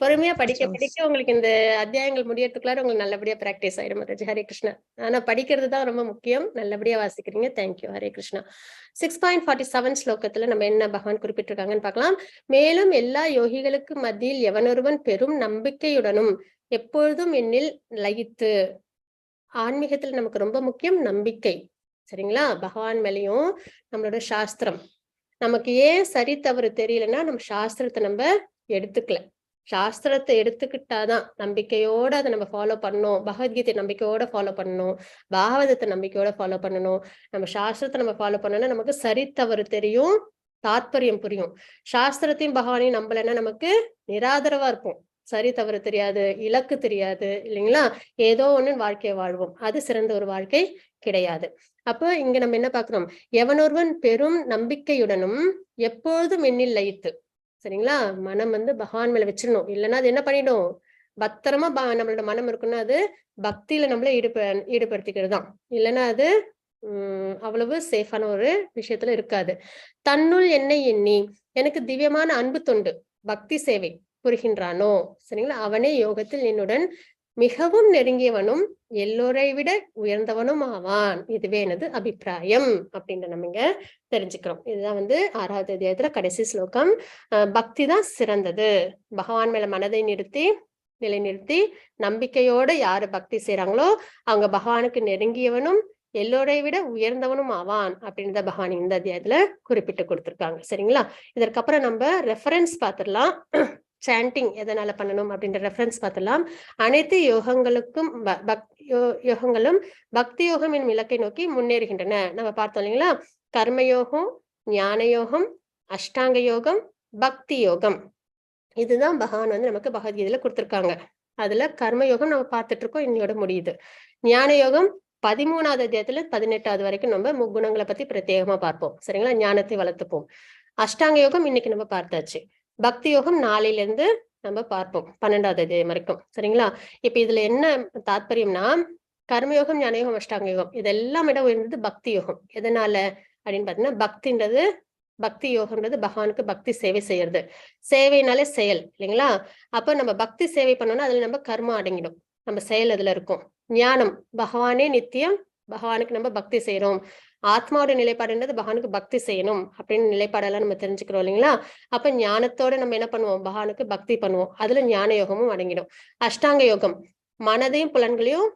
பொறுமையா படிக்க படிக்க உங்களுக்கு இந்த அத்தியாயங்கள் முடியறதுக்குள்ளார உங்களுக்கு நல்லபடியா பிராக்டிஸ் ஆயிடும் மாதாஜி. ஹரே கிருஷ்ணா. ஆனா படிக்கிறது தான் ரொம்ப முக்கியம். நல்லபடியா வாசிக்கிறீங்க. தேங்க்யூ. ஹரே கிருஷ்ணா. 6.47 ஸ்லோகத்துல நம்ம என்ன பகவான் குறிப்பிட்டிருக்காங்கன்னு பார்க்கலாம். மேலும் எல்லா யோகிகளுக்கு மத்தியில் எவனொருவன் பெரும் நம்பிக்கையுடனும் எப்பொழுதும் என்னில் லயித்து. ஆன்மீகத்துல நமக்கு ரொம்ப முக்கியம் நம்பிக்கை. சரிங்களா? பகவான் மேலயும் நம்மளோட சாஸ்திரம். நமக்கு ஏன் சரி தவறு தெரியலன்னா நம்ம சாஸ்திரத்தை நம்ம எடுத்துக்கல. சாஸ்திரத்தை எடுத்துக்கிட்டாதான் நம்பிக்கையோட அதை நம்ம ஃபாலோ பண்ணணும். பகவத்கீதை நம்பிக்கையோட ஃபாலோ பண்ணணும். பாகவதத்தை நம்பிக்கையோட ஃபாலோ பண்ணணும். நம்ம சாஸ்திரத்தை நம்ம ஃபாலோ பண்ணோம்னா நமக்கு சரி தவறு தெரியும், தாத்பரியம் புரியும். சாஸ்திரத்தையும் பகவானையும் நம்பலைன்னா நமக்கு நிராதரவா இருப்போம். சரி தவறு தெரியாது, இலக்கு தெரியாது, இல்லைங்களா? ஏதோ ஒண்ணு வாழ்க்கையை வாழ்வோம். அது சிறந்த ஒரு வாழ்க்கை கிடையாது. அப்ப இங்க நம்ம என்ன பாக்குறோம்? எவனொருவன் பெரும் நம்பிக்கையுடனும் எப்பொழுதும் எண்ணில் லயித்து. சரிங்களா? மனம் பகவான் மேல வச்சிடணும். இல்லைன்னா அது என்ன பண்ணிடும்? பத்திரமா நம்மளோட மனம் இருக்குன்னா அது பக்தியில நம்மள ஈடுபடுத்திக்கிறது தான். இல்லைன்னா அது அவ்வளவு சேஃபான ஒரு விஷயத்துல இருக்காது. தன்னுள் என்னை எண்ணி எனக்கு திவ்யமான அன்பு தொண்டு பக்தி சேவை புரிகின்றானோ, சரிங்களா, அவனே யோகத்தில் என்னுடன் மிகவும் நெருங்கியவனும் எல்லோரை விட உயர்ந்தவனும் ஆவான். இதுவே எனது அபிப்பிராயம் அப்படின்னு நம்ம இங்க தெரிஞ்சுக்கிறோம். இதுதான் 6வது அத்தியாயத்துல கடைசி ஸ்லோகம். பக்தி தான் சிறந்தது. பகவான் மேல மனதை நிலைநிறுத்தி நம்பிக்கையோட யாரு பக்தி செய்யறாங்களோ அவங்க பகவானுக்கு நெருங்கியவனும் எல்லோரை விட உயர்ந்தவனும் ஆவான் அப்படின்னு தான் பகவான் இந்த அத்தியாயத்துல குறிப்பிட்டு கொடுத்திருக்காங்க. சரிங்களா? இதற்கப்புறம் நம்ம ரெஃபரன்ஸ் பார்த்துடலாம். சாண்டிங் எதனால பண்ணணும் அப்படின்ற ரெஃபரன்ஸ் பார்த்துலாம். அனைத்து யோகங்களுக்கும் யோகங்களும் பக்தி யோகம் என்னும் இலக்கை நோக்கி முன்னேறுகின்றன. நம்ம பார்த்தோம் இல்லைங்களா? கர்மயோகம், ஞான யோகம், அஷ்டாங்க யோகம், பக்தி யோகம். இதுதான் பகவான் நமக்கு பகவத்கீதையில கொடுத்திருக்காங்க. அதுல கர்மயோகம் நம்ம பார்த்துட்டு இருக்கோம், இன்னையோட முடியுது. ஞான யோகம் 13வது அத்தியாயத்துல 18வது வரைக்கும் நம்ம முக்குணங்களை பத்தி பிரத்யேகமா பார்ப்போம். சரிங்களா? ஞானத்தை வளர்த்துப்போம். அஷ்டாங்க யோகம் இன்னைக்கு நம்ம பார்த்தாச்சு. பக்தி யோகம் நாளையில இருந்து நம்ம பார்ப்போம் 12வது அத்தியாயம் வரைக்கும். சரிங்களா? இப்ப இதுல என்ன தாத்பரியம்னா, கர்மயோகம், ஞானயோகம், அஷ்டாங்க யோகம் இதெல்லாம் விட உயர்ந்தது பக்தி யோகம். எதனால அப்படின்னு பாத்தீங்கன்னா, பக்தி யோகம்ன்றது பகவானுக்கு பக்தி சேவை செய்யறது. சேவைனாலே செயல் இல்லைங்களா? அப்ப நம்ம பக்தி சேவை பண்ணோம்னா அதுல நம்ம கர்மம் அடங்கிடும், நம்ம செயல் அதுல இருக்கும். ஞானம், பகவானே நித்தியம், பகவானுக்கு நம்ம பக்தி செய்யறோம். ஆத்மாவோட நிலைப்பாடுன்றது பகவானுக்கு பக்தி செய்யணும் அப்படின்னு நிலைப்பாடெல்லாம் நம்ம தெரிஞ்சுக்கிறோம் இல்லைங்களா? அப்ப ஞானத்தோட நம்ம என்ன பண்ணுவோம்? பகவானுக்கு பக்தி பண்ணுவோம். அதுல ஞான யோகமும் அடங்கிடும். அஷ்டாங்க யோகம் மனதையும் புலன்களையும்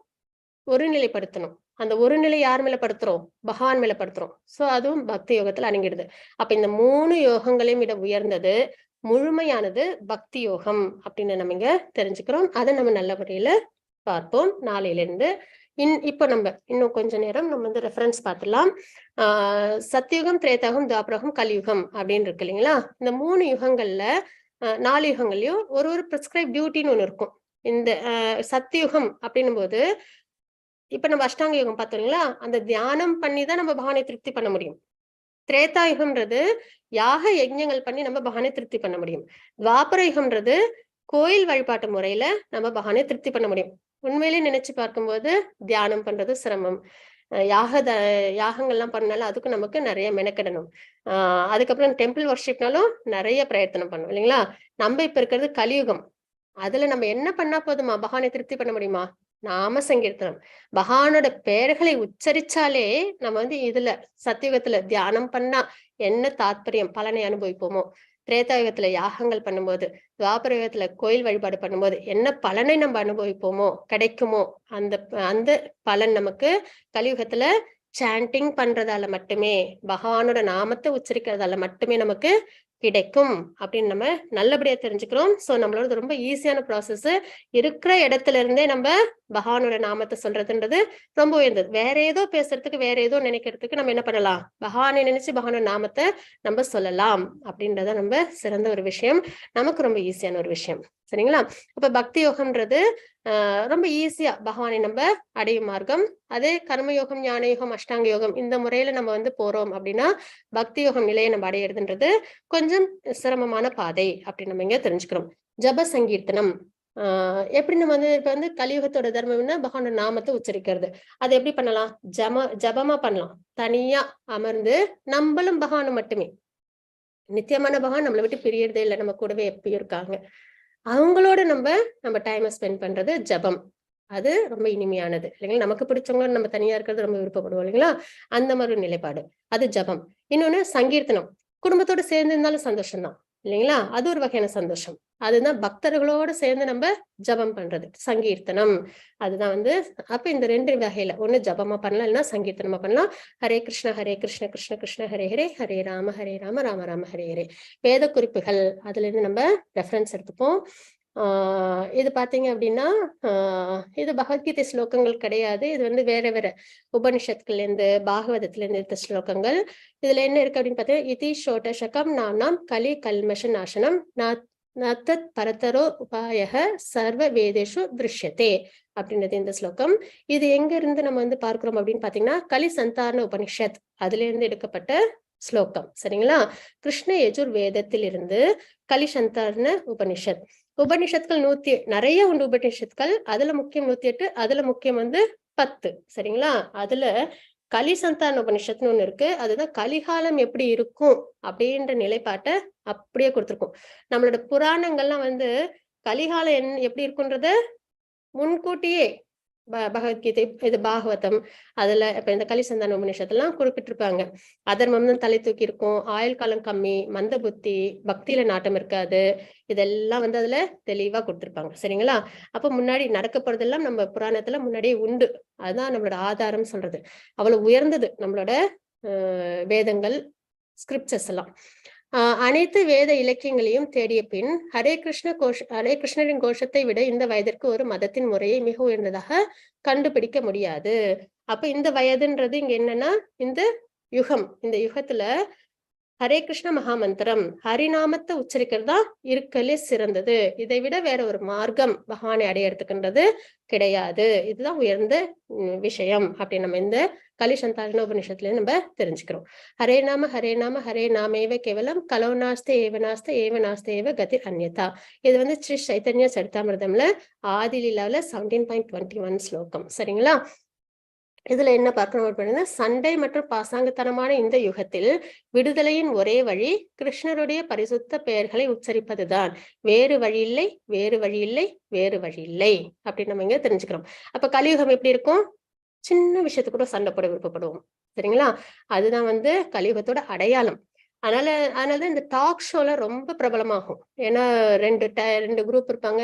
ஒருநிலைப்படுத்தணும். அந்த ஒரு நிலை யார் மேல படுத்துறோம்? பகவான் மேல படுத்துறோம். சோ அதுவும் பக்தி யோகத்துல அடங்கிடுது. அப்ப இந்த 3 யோகங்களையும் விட உயர்ந்தது முழுமையானது பக்தி யோகம் அப்படின்னு நம்ம இங்க தெரிஞ்சுக்கிறோம். அதை நம்ம நல்ல முறையில பார்ப்போம் நாளையில இருந்து. இப்போ நம்ம இன்னும் கொஞ்ச நேரம் நம்ம ரெஃபரன்ஸ் பார்த்துடலாம். சத்தியுகம், திரேதாயுகம், துவாபரயுகம், கலியுகம் அப்படின்னு இருக்கு இல்லைங்களா? இந்த 3 யுகங்கள்ல 4 யுகங்கள்லயும் ஒரு பிரிஸ்கிரைப் டியூட்டின்னு ஒண்ணு இருக்கும். இந்த சத்தியுகம் அப்படின்னும் போது இப்ப நம்ம அஷ்டாங்க யுகம் பார்த்தோங்களா? அந்த தியானம் பண்ணி தான் நம்ம பகவானை திருப்தி பண்ண முடியும். திரேதாயுகம்ன்றது யாக யஜ்ஞங்கள் பண்ணி நம்ம பகவானை திருப்தி பண்ண முடியும். துவாபரயுகம்ன்றது கோயில் வழிபாட்டு முறையில நம்ம பகவானை திருப்தி பண்ண முடியும். உண்மையிலேயே நினைச்சு பார்க்கும்போது தியானம் பண்றது சிரமம். யாகங்கள்லாம் பண்ணாலும் அதுக்கும் நமக்கு நிறைய மெனக்கிடணும். அதுக்கப்புறம் டெம்பிள் வர்ஷிப்னாலும் நிறைய பிரயத்தனம் பண்ணும் இல்லைங்களா? நம்ம இப்ப இருக்கிறது கலியுகம். அதுல நம்ம என்ன பண்ணா போதுமா பகவானை திருப்தி பண்ண முடியுமா? நாம சங்கீர்த்தனம், பகவானோட பெயர்களை உச்சரிச்சாலே நம்ம இதுல சத்தியுகத்துல தியானம் பண்ணா என்ன தாத்பரியம் பலனை அனுபவிப்போமோ, திரேதாயுகத்துல யாகங்கள் பண்ணும்போது, துவாபரயுகத்துல கோயில் வழிபாடு பண்ணும்போது என்ன பலனை நம்ம அனுபவிப்போமோ, கிடைக்குமோ, அந்த பலன் நமக்கு கலியுகத்துல சாண்டிங் பண்றதால மட்டுமே, பகவானோட நாமத்தை உச்சரிக்கிறதால மட்டுமே நமக்கு கிடைக்கும் அப்படின்னு நம்ம நல்லபடியா தெரிஞ்சுக்கிறோம். சோ நம்மளோட ரொம்ப ஈஸியான ப்ராசஸ். இருக்கிற இடத்துல இருந்தே நம்ம பகவானோட நாமத்தை சொல்றதுன்றது ரொம்ப உயர்ந்தது. வேற ஏதோ பேசுறதுக்கு, வேற ஏதோ நினைக்கிறதுக்கு நம்ம என்ன பண்ணலாம், பகவானை நினைச்சு பகவானோட நாமத்தை நம்ம சொல்லலாம் அப்படின்றத நம்ம சிறந்த ஒரு விஷயம், நமக்கு ரொம்ப ஈஸியான ஒரு விஷயம். சரிங்களா? அப்ப பக்தி யோகம்ன்றது ரொம்ப ஈஸியா பகவானை நம்ம அடையும் மார்க்கம். அதே கர்மயோகம், ஞான யோகம், அஷ்டாங்க யோகம் இந்த முறையில நம்ம வந்து போறோம் அப்படின்னா பக்தி யோகம் நிலையை நம்ம அடையிறதுன்றது கொஞ்சம் சிரமமான பாதை அப்படின்னு நம்ம இங்க தெரிஞ்சுக்கிறோம். ஜப சங்கீர்த்தனம் எப்படி நம்ம வந்து இப்ப வந்து கலியுகத்தோட தர்மம்னா பகவானோட நாமத்தை உச்சரிக்கிறது. அது எப்படி பண்ணலாம்? ஜபமா பண்ணலாம். தனியா அமர்ந்து நம்மளும் பகவானும் மட்டுமே. நித்தியமான பகவான் நம்மளை விட்டு பிரியறதே இல்லை, நம்ம கூடவே எப்பயும் இருக்காங்க. அவங்களோட நம்ம டைமை ஸ்பெண்ட் பண்றது ஜபம். அது ரொம்ப இனிமையானது இல்லைங்களா? நமக்கு பிடிச்சவங்களோட நம்ம தனியா இருக்கிறது ரொம்ப விருப்பப்படுவோம் இல்லைங்களா? அந்த மாதிரி நிலைப்பாடு அது ஜபம். இன்னொன்னு சங்கீர்த்தனம், குடும்பத்தோட சேர்ந்து இருந்தாலும் சந்தோஷம் தான் இல்லைங்களா? அது ஒரு வகையான சந்தோஷம். அதுதான் பக்தர்களோட சேர்ந்து நம்ம ஜபம் பண்றது சங்கீர்த்தனம். அதுதான் வந்து அப்ப இந்த 2 வகையில ஒண்ணு ஜபமா பண்ணலாம், இல்லைன்னா சங்கீர்த்தனமா பண்ணலாம். ஹரே கிருஷ்ண கிருஷ்ண கிருஷ்ண ஹரே ஹரே, ஹரே ராம ராம ராம ஹரே ஹரே. வேத குறிப்புகள் அதுல இருந்து நம்ம ரெஃபரன்ஸ் எடுத்துப்போம். இது பாத்தீங்க அப்படின்னா இது பகவத்கீதை ஸ்லோகங்கள் கிடையாது. இது வந்து வேற வேற உபனிஷத்துக்குல இருந்து, பாகவதத்துல இருந்து எடுத்த ஸ்லோகங்கள். இதுல என்ன இருக்கு அப்படின்னு பார்த்தீங்கன்னா, இதி ஷோடசகம் நானாம் கலி கல்மஷ நாசனம் நத்தத் பரதரோ உபாயக சர்வ வேதேஷு திருஷ்யத்தே அப்படின்றது இந்த ஸ்லோகம். இது எங்க இருந்து நம்ம வந்து பார்க்கிறோம் அப்படின்னு பாத்தீங்கன்னா, கலி சந்தான உபனிஷத் அதுல இருந்து எடுக்கப்பட்ட ஸ்லோகம். சரிங்களா? கிருஷ்ண யஜுர் வேதத்தில் இருந்து கலி சந்தான உபனிஷத். உபனிஷத்கள் நிறைய உண்டு உபனிஷத்கள். அதுல முக்கியம் 108, அதுல முக்கியம் வந்து 10. சரிங்களா? அதுல கலி சந்தான உபனிஷத்னு ஒண்ணு இருக்கு. அதுதான் கலிகாலம் எப்படி இருக்கும் அப்படின்ற நிலைப்பாட்டை அப்படியே கொடுத்திருக்கும். நம்மளோட புராணங்கள்லாம் வந்து கலிகாலம் எப்படி இருக்குன்றத முன்கூட்டியே பகவத்கீதை, இது பாகவதம், அதுல இப்ப இந்த கலிசந்தான உபநிஷத்தெல்லாம் குறிப்பிட்டிருப்பாங்க. அதர்மம் தான் தலை தூக்கி இருக்கும், ஆயுள் காலம் கம்மி, மந்த புத்தி, பக்தியில நாட்டம் இருக்காது, இதெல்லாம் வந்து அதுல தெளிவா கொடுத்திருப்பாங்க. சரிங்களா? அப்ப முன்னாடி நடக்க போறதெல்லாம் நம்ம புராணத்துல முன்னாடியே உண்டு. அதுதான் நம்மளோட ஆதாரம் சொல்றது. அவ்வளவு உயர்ந்தது நம்மளோட வேதங்கள், ஸ்கிரிப்சர்ஸ் எல்லாம். அனைத்து வேத இலக்கியங்களையும் தேடிய பின் ஹரே கிருஷ்ணரின் கோஷத்தை விட இந்த வயதிற்கு ஒரு மதத்தின் முறையை மிக உயர்ந்ததாக கண்டுபிடிக்க முடியாது. அப்ப இந்த வயதுன்றது இங்க என்னன்னா, இந்த யுகம், இந்த யுகத்துல ஹரே கிருஷ்ண மகாமந்திரம், ஹரிநாமத்தை உச்சரிக்கிறது தான் இருக்கலே சிறந்தது. இதை விட வேற ஒரு மார்க்கம் பகவானை அடையறதுக்குன்றது கிடையாது. இதுதான் உயர்ந்த விஷயம் அப்படின்னு நம்ம இந்த கலிசந்தான உபநிஷத்துல நம்ம தெரிஞ்சுக்கிறோம். ஹரே நாம ஹரே நாமேவ கேவலம் கலோநாஸ்தே ஏவ கதி அந்யதா. இது வந்து ஸ்ரீ சைத்தன்ய சரிதாமிர்தம்ல ஆதி லீலாவில 17.21 ஸ்லோகம். சரிங்களா? இதுல என்ன பார்க்கணும் அப்படின்னா, சண்டை மற்றும் பாசாங்கத்தனமான இந்த யுகத்தில் விடுதலையின் ஒரே வழி கிருஷ்ணருடைய பரிசுத்த பெயர்களை உச்சரிப்பதுதான். வேறு வழி இல்லை, வேறு வழி இல்லை, வேறு வழி இல்லை அப்படின்னு நம்ம இங்க தெரிஞ்சுக்கிறோம். அப்ப கலியுகம் எப்படி இருக்கும்? சின்ன விஷயத்துக்கு கூட சண்டை போட விருப்பப்படுவோம். சரிங்களா? அதுதான் வந்து கலியுகத்தோட அடையாளம். அதனாலதான் இந்த டாக் ஷோல ரொம்ப பிரபலமாகும். ஏன்னா ரெண்டு குரூப் இருப்பாங்க,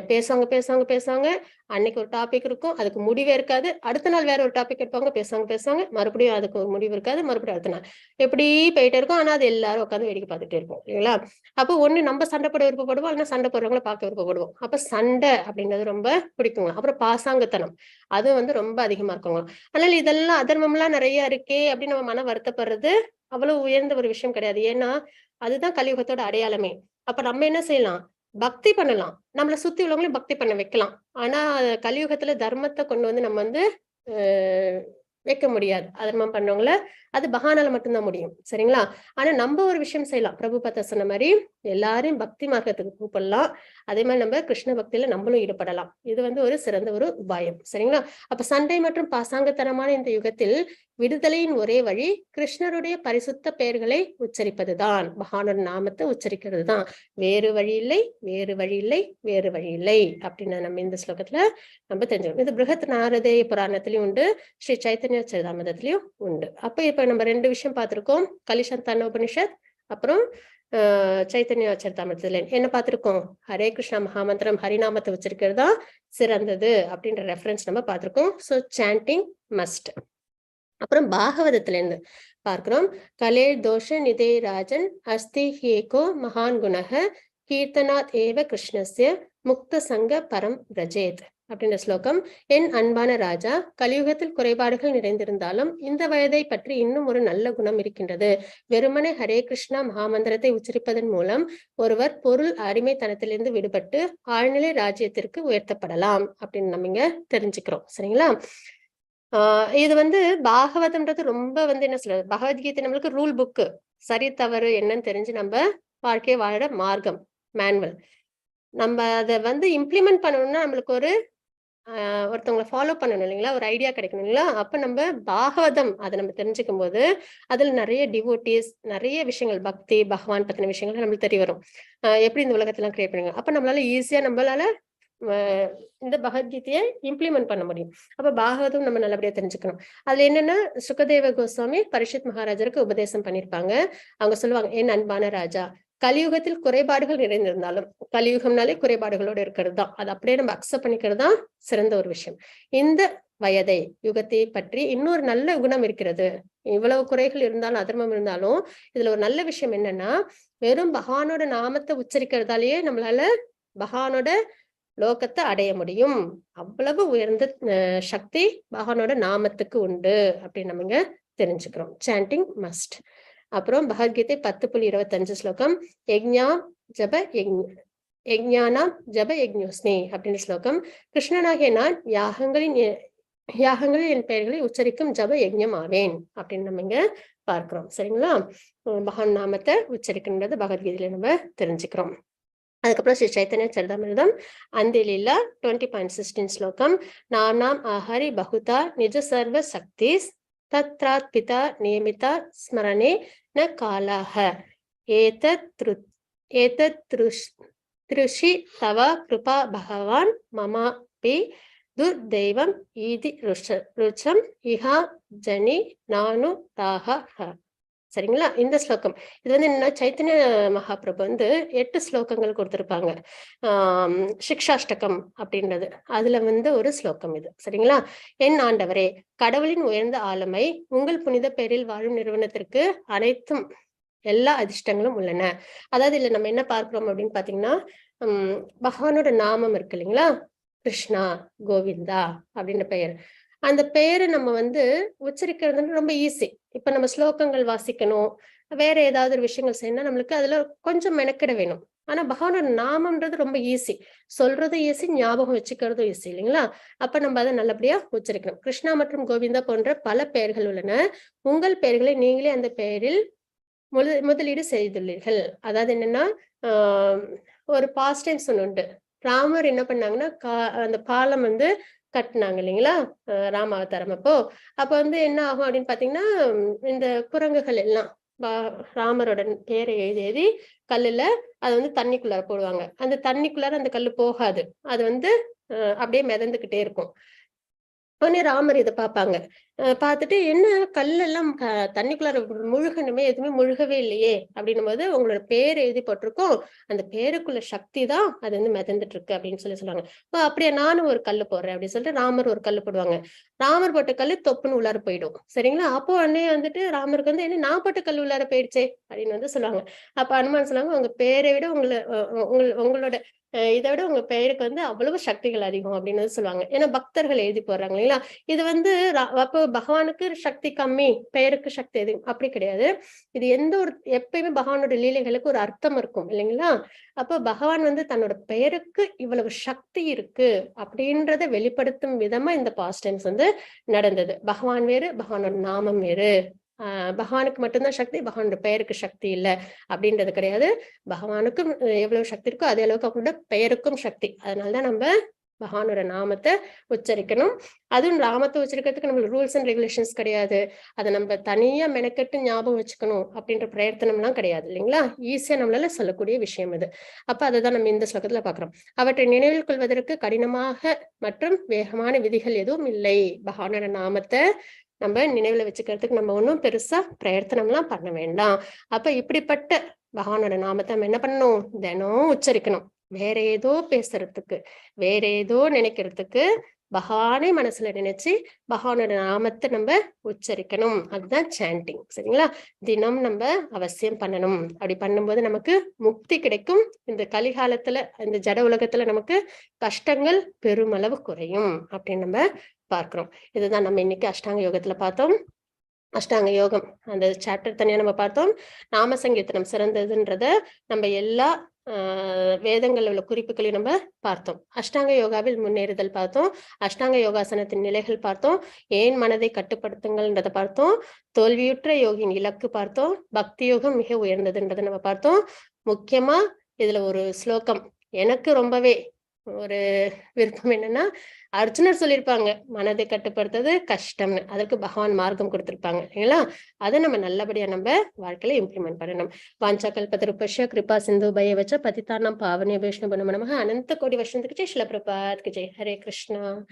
பேசுவாங்க. அன்னைக்கு ஒரு டாபிக் இருக்கும், அதுக்கு முடிவே இருக்காது. அடுத்த நாள் வேற ஒரு டாபிக் இருப்பாங்க, பேசுவாங்க, மறுபடியும் அதுக்கு ஒரு முடிவு இருக்காது, மறுபடியும் அடுத்த நாள் எப்படி போயிட்டே இருக்கும். ஆனா அது எல்லாரும் உட்காந்து வேடிக்கை பார்த்துட்டே இருப்போம் இல்லைங்களா? அப்போ ஒண்ணு நம்ம சண்டை போட விருப்பப்படுவோம், இல்லைன்னா சண்டை போடுறவங்களை பார்க்க விருப்பப்படுவோம். அப்ப சண்டை அப்படின்றது ரொம்ப பிடிக்குங்க. அப்புறம் பாசாங்கத்தனம் அது வந்து ரொம்ப அதிகமா இருக்குங்க. அதனால இதெல்லாம் அதர்மம்லாம் நிறைய இருக்கே அப்படின்னு நம்ம மன வருத்தப்படுறது அவ்வளவு உயர்ந்த ஒரு விஷயம் கிடையாது. ஏன்னா அதுதான் கலியுகத்தோட அடையாளமே. அப்ப நம்ம என்ன செய்யலாம்? பக்தி பண்ணலாம், நம்மளை சுத்தி உள்ளவங்களையும் பக்தி பண்ண வைக்கலாம். ஆனா கலியுகத்துல தர்மத்தை கொண்டு வந்து நம்ம வந்து வைக்க முடியாது. அதர்மம் பண்ணவங்கள அது பகவானால மட்டும்தான் முடியும். சரிங்களா? ஆனா நம்ம ஒரு விஷயம் செய்யலாம். பிரபுபாதா சொன்ன மாதிரி எல்லாரையும் பக்தி மார்க்கத்துக்கு கூப்பிடலாம். அதே மாதிரி நம்ம கிருஷ்ண பக்தியில நம்மளும் ஈடுபடலாம். இது வந்து ஒரு சிறந்த ஒரு உபாயம். சரிங்களா? அப்ப சண்டை மற்றும் பாசாங்கத்தனமான இந்த யுகத்தில் விடுதலையின் ஒரே வழி கிருஷ்ணருடைய பரிசுத்த பெயர்களை உச்சரிப்பதுதான், பகவானோட நாமத்தை உச்சரிக்கிறது தான். வேறு வழி இல்லை, வேறு வழி இல்லை, வேறு வழி இல்லை அப்படின்னு நம்ம இந்த ஸ்லோகத்துல நம்ம தெரிஞ்சுக்கணும். இது பிருஹத் நாரதேய புராணத்திலயும் உண்டு, ஸ்ரீ சைத்தன்ய சரிதாமிர்தத்திலயும் உண்டு. அப்ப இப்ப நம்ம 2 விஷயம் பார்த்திருக்கோம். கலிசந்தான உபனிஷத், அப்புறம் சைத்தன்ய சரிதாமிர்தத்துல என்ன பார்த்திருக்கோம்? ஹரே கிருஷ்ணா மகாமந்திரம், ஹரிநாமத்தை உச்சரிக்கிறது தான் சிறந்தது அப்படின்ற ரெஃபரன்ஸ் நம்ம பார்த்திருக்கோம். So sanding must. அப்புறம் பாகவதத்துல இருந்து பார்க்கிறோம். கலே தோஷ நிதே ராஜன் அஸ்தி ஹேகோ மகான் குணக கீர்த்தனாத் ஏவ கிருஷ்ணஸ்ய முக்த சங்க பரம் ரஜேத் அப்படின்ற ஸ்லோகம். என் அன்பான ராஜா, கலியுகத்தில் குறைபாடுகள் நிறைந்திருந்தாலும் இந்த வயதை பற்றி இன்னும் ஒரு நல்ல குணம் இருக்கின்றது. வெறுமனே ஹரே கிருஷ்ணா மகாமந்திரத்தை உச்சரிப்பதன் மூலம் ஒருவர் பொருள் அடிமைத்தனத்திலிருந்து விடுபட்டு ஆழ்நிலை ராஜ்யத்திற்கு உயர்த்தப்படலாம் அப்படின்னு நம்ம இங்க தெரிஞ்சுக்கிறோம். சரிங்களா? இது வந்து பாகவதம்ன்றது ரொம்ப வந்து என்ன சொல்றது, பகவத்கீதை நம்மளுக்கு ரூல் புக்கு, சரி தவறு என்னன்னு தெரிஞ்சு நம்ம வாழ்க்கையை வாழ மார்க்கம், மேனுவல். நம்ம அதை வந்து இம்ப்ளிமெண்ட் பண்ணணும்னா நம்மளுக்கு ஒருத்தவங்களை ஃபாலோ பண்ணணும் இல்லைங்களா, ஒரு ஐடியா கிடைக்கணும் இல்லைங்களா. அப்ப நம்ம பாகவதம் அதை நம்ம தெரிஞ்சுக்கும் போது அதுல நிறைய டிவோட்டிஸ், நிறைய விஷயங்கள், பக்தி, பகவான் பத்தின விஷயங்கள் நம்மளுக்கு தெரிய வரும். எப்படி இந்த உலகத்தெல்லாம் கிரியேட் பண்ணுங்க. அப்ப நம்மளால ஈஸியா இந்த பகவத்கீதையை இம்ப்ளிமெண்ட் பண்ண முடியும். அப்ப பாகவதம் நம்ம நல்லபடியா தெரிஞ்சுக்கணும். அதுல என்னன்னா, சுகதேவ கோஸ்வாமி பரிஷத் மகாராஜருக்கு உபதேசம் பண்ணிருப்பாங்க. அவங்க சொல்லுவாங்க, என் அன்பான ராஜா, கலியுகத்தில் குறைபாடுகள் நிறைந்திருந்தாலும், கலியுகம்னாலே குறைபாடுகளோட இருக்கிறது தான், அது அப்படியே நம்ம அக்செப்ட் பண்ணிக்கிறது தான் சிறந்த ஒரு விஷயம். இந்த வயதை, யுகத்தை பற்றி இன்னொரு நல்ல குணம் இருக்கிறது. இவ்வளவு குறைகள் இருந்தாலும், அதர்மம் இருந்தாலும், இதுல ஒரு நல்ல விஷயம் என்னன்னா, வெறும் பகவானோட நாமத்தை உச்சரிக்கிறதாலேயே நம்மளால பகவானோட லோகத்தை அடைய முடியும். அவ்வளவு உயர்ந்த சக்தி பகவானோட நாமத்துக்கு உண்டு அப்படின்னு நம்ம இங்க தெரிஞ்சுக்கிறோம். Sanding must. அப்புறம் பகவத்கீதை 10.25 ஸ்லோகம், யஜ்ஞாம் ஜப யஜ்ஞானாம் ஜப யஜ்ஞோஸ்மி அப்படின்னு ஸ்லோகம். கிருஷ்ணனாகிய நான் யாகங்களில் என் பெயர்களை உச்சரிக்கும் ஜப யஜ்ஞம் ஆவேன் அப்படின்னு நம்ம இங்க பார்க்கிறோம். சரிங்களா? பகவான் நாமத்தை உச்சரிக்கின்றது பகவத்கீதையில நம்ம தெரிஞ்சுக்கிறோம். அதுக்கப்புறம் ஸ்ரீ சைத்தன்ய சரிதாமிர்தம் அந்திலீலா 20.16 ஸ்லோகம், நாம்னாம் ஆஹாரி பகுதா நிஜ சர்வ சக்திஸ் தத்ராத் பிதா நியமிதா ஸ்மரணே ந காலாஹ ஏதத் திருஷி தவ கிருபா பகவான் மமாபி துர்தெய்வம் ஈதி ருச்சம் இஹா ஜனி நானு தாஹ. சரிங்களா? இந்த ஸ்லோகம் இது வந்து என்ன, சைத்தன்ய மகாபிரபு வந்து 8 ஸ்லோகங்கள் கொடுத்திருப்பாங்க. சிக்ஷாஷ்டகம் அப்படின்றது அதுல வந்து ஒரு ஸ்லோகம் இது. சரிங்களா? என் ஆண்டவரே, கடவுளின் உயர்ந்த ஆளுமை, உங்கள் புனித பேரில் வாழும் நிறுவனத்திற்கு அனைத்தும் எல்லா அதிர்ஷ்டங்களும் உள்ளன. அதாவது இதுல நம்ம என்ன பார்க்கிறோம் அப்படின்னு பாத்தீங்கன்னா, பகவானோட நாமம் இருக்கு இல்லைங்களா, கிருஷ்ணா, கோவிந்தா அப்படின்ற பெயர். அந்த பெயரை நம்ம வந்து உச்சரிக்கிறது ரொம்ப ஈஸி. இப்ப நம்ம ஸ்லோகங்கள் வாசிக்கணும், வேற ஏதாவது ஒரு விஷயங்கள் செய்யணும், நம்மளுக்கு அதுல கொஞ்சம் மெனக்கிட வேணும். ஆனா பகவானோட நாமம்ன்றது ரொம்ப ஈஸி, சொல்றதும் ஈஸி, ஞாபகம் வச்சுக்கிறதும் ஈஸி இல்லைங்களா. அப்ப நம்ம அதை நல்லபடியா உச்சரிக்கணும். கிருஷ்ணா மற்றும் கோவிந்தா போன்ற பல பெயர்கள் உள்ளன. உங்கள் பெயர்களை நீங்களே அந்த பெயரில் முதலீடு செய்துள்ளீர்கள். அதாவது என்னன்னா, ஒரு பாஸ்ட் டைம்ஸ் ஒன்று உண்டு. ராமர் என்ன பண்ணாங்கன்னா, அந்த பாலம் வந்து கட்டினாங்க இல்லைங்களா, ராம அவதாரம். அப்ப வந்து என்ன ஆகும் அப்படின்னு பாத்தீங்கன்னா, இந்த குரங்குகள் எல்லாம் ராமரோட பேரை எழுதி கல்லுல அது வந்து தண்ணிக்குள்ளார போடுவாங்க. அந்த தண்ணிக்குள்ளார அந்த கல்லு போகாது, அது வந்து அப்படியே மிதந்துகிட்டே இருக்கும். உடனே ராமர் இதை பார்ப்பாங்க. பார்த்துட்டு, என்ன கல்லெல்லாம் தண்ணிக்குள்ளார முழுகணுமே, எதுவுமே முழுகவே இல்லையே அப்படின்னும் போது, உங்களோட பேர் எழுதி போட்டிருக்கோம், அந்த பேருக்குள்ள சக்தி தான் அது வந்து மிதந்துட்டு இருக்கு அப்படின்னு சொல்லுவாங்க. அப்படியே நானும் ஒரு கல்லு போடுறேன் அப்படின்னு சொல்லிட்டு ராமர் ஒரு கல்லு போடுவாங்க. ராமர் போட்ட கல்லு தொப்புன்னு உள்ளார போயிடும். சரிங்களா? அப்போ உடனே வந்துட்டு ராமருக்கு வந்து, என்ன நான் போட்ட கல்லு உள்ளார போயிடுச்சே அப்படின்னு வந்து சொல்லுவாங்க. அப்ப அனுமான் சொல்லுவாங்க, உங்க பேரை விட உங்களோட இதை விட உங்க பெயருக்கு வந்து அவ்வளவு சக்திகள் அதிகம் அப்படின்னு சொல்லுவாங்க. ஏன்னா பக்தர்கள் எழுதி போடுறாங்க இல்லைங்களா. இது வந்து அப்போ பகவானுக்கு சக்தி கம்மி, பெயருக்கு சக்தி அதிகம் அப்படி கிடையாது. இது எப்பயுமே பகவானோட லீலைகளுக்கு ஒரு அர்த்தம் இருக்கும் இல்லைங்களா. அப்போ பகவான் வந்து தன்னோட பெயருக்கு இவ்வளவு சக்தி இருக்கு அப்படின்றத வெளிப்படுத்தும் விதமா இந்த பாஸ்ட் டைம்ஸ் வந்து நடந்தது. பகவான் வேறு, பகவானோட நாமம் வேறு. பகவானுக்கு மட்டும்தான் சக்தி, பகவானோட பெயருக்கு சக்தி இல்லை அப்படின்றது கிடையாது. பகவானுக்கும் எவ்வளவு சக்தி இருக்கோ அதே அளவுக்கு அவங்களோட பெயருக்கும் சக்தி. அதனாலதான் நம்ம பகவானோட நாமத்தை உச்சரிக்கணும். அதுவும் நாமத்தை உச்சரிக்கிறதுக்கு நம்மளுக்கு ரூல்ஸ் அண்ட் ரெகுலேஷன்ஸ் கிடையாது. அதை நம்ம தனியா மெனக்கெட்டு ஞாபகம் வச்சுக்கணும் அப்படின்ற பிரயத்தனம்லாம் கிடையாது இல்லைங்களா. ஈஸியா நம்மளால சொல்லக்கூடிய விஷயம் இது. அப்ப அதைதான் நம்ம இந்த ஸ்லோகத்துல பாக்குறோம். அவற்றை நினைவில் கொள்வதற்கு கடினமாக மற்றும் வேகமான விதிகள் எதுவும் இல்லை. பகவானோட நாமத்தை நம்ம நினைவுல வச்சுக்கிறதுக்கு நம்ம ஒன்றும் பெருசா பிரயத்தனம்லாம் பண்ண வேண்டாம். அப்ப இப்படிப்பட்ட பகவானோட நாமத்தை நம்ம என்ன பண்ணணும், தினம் உச்சரிக்கணும். வேற ஏதோ பேசுறதுக்கு, வேற ஏதோ நினைக்கிறதுக்கு பகவானே மனசுல நினைச்சு பகவானோட நாமத்தை நம்ம உச்சரிக்கணும். அதுதான் சாண்டிங். சரிங்களா? தினம் நம்ம அவசியம் பண்ணணும். அப்படி பண்ணும்போது நமக்கு முக்தி கிடைக்கும். இந்த கலிகாலத்துல இந்த ஜட உலகத்துல நமக்கு கஷ்டங்கள் பெருமளவு குறையும் அப்படின்னு நம்ம பார்க்கிறோம். இதுதான் நம்ம இன்னைக்கு அஷ்டாங்க யோகத்துல பார்த்தோம். அஷ்டாங்க யோகம் அந்த சாப்டர் தனியா நம்ம பார்த்தோம். நாம சங்கீர்த்தனம் சிறந்ததுன்றத நம்ம எல்லா வேதங்கள்ல உள்ள குறிப்புகளையும் நம்ம பார்த்தோம். அஷ்டாங்க யோகாவில் முன்னேறுதல் பார்த்தோம். அஷ்டாங்க யோகாசனத்தின் நிலைகள் பார்த்தோம். ஏன் மனதை கட்டுப்படுத்துங்கள்ன்றதை பார்த்தோம். தோல்வியுற்ற யோகியின் இலக்கு பார்த்தோம். பக்தி யோகம் மிக உயர்ந்ததுன்றதை நம்ம பார்த்தோம். முக்கியமா இதுல ஒரு ஸ்லோகம் எனக்கு ரொம்பவே ஒரு விருப்பம் என்னன்னா, அர்ஜுனர் சொல்லியிருப்பாங்க மனதை கட்டுப்படுத்துறது கஷ்டம்னு. அதற்கு பகவான் மார்க்கம் கொடுத்திருப்பாங்க இல்லைங்களா? அதை நம்ம நல்லபடியா நம்ம வாழ்க்கையில இம்ப்ளிமெண்ட் பண்ணணும். வாஞ்சா கல்பதருபஸ்ய கிருபா சிந்து பயவச்ச பதிதானாம் பாவனே வைஷ்ணவ நமः. அனந்த கோடி வைஷ்ணவத்துக்கு ஜெய். ஸ்ரீல பிரபாத்க்கு ஜெய். ஹரே கிருஷ்ணா.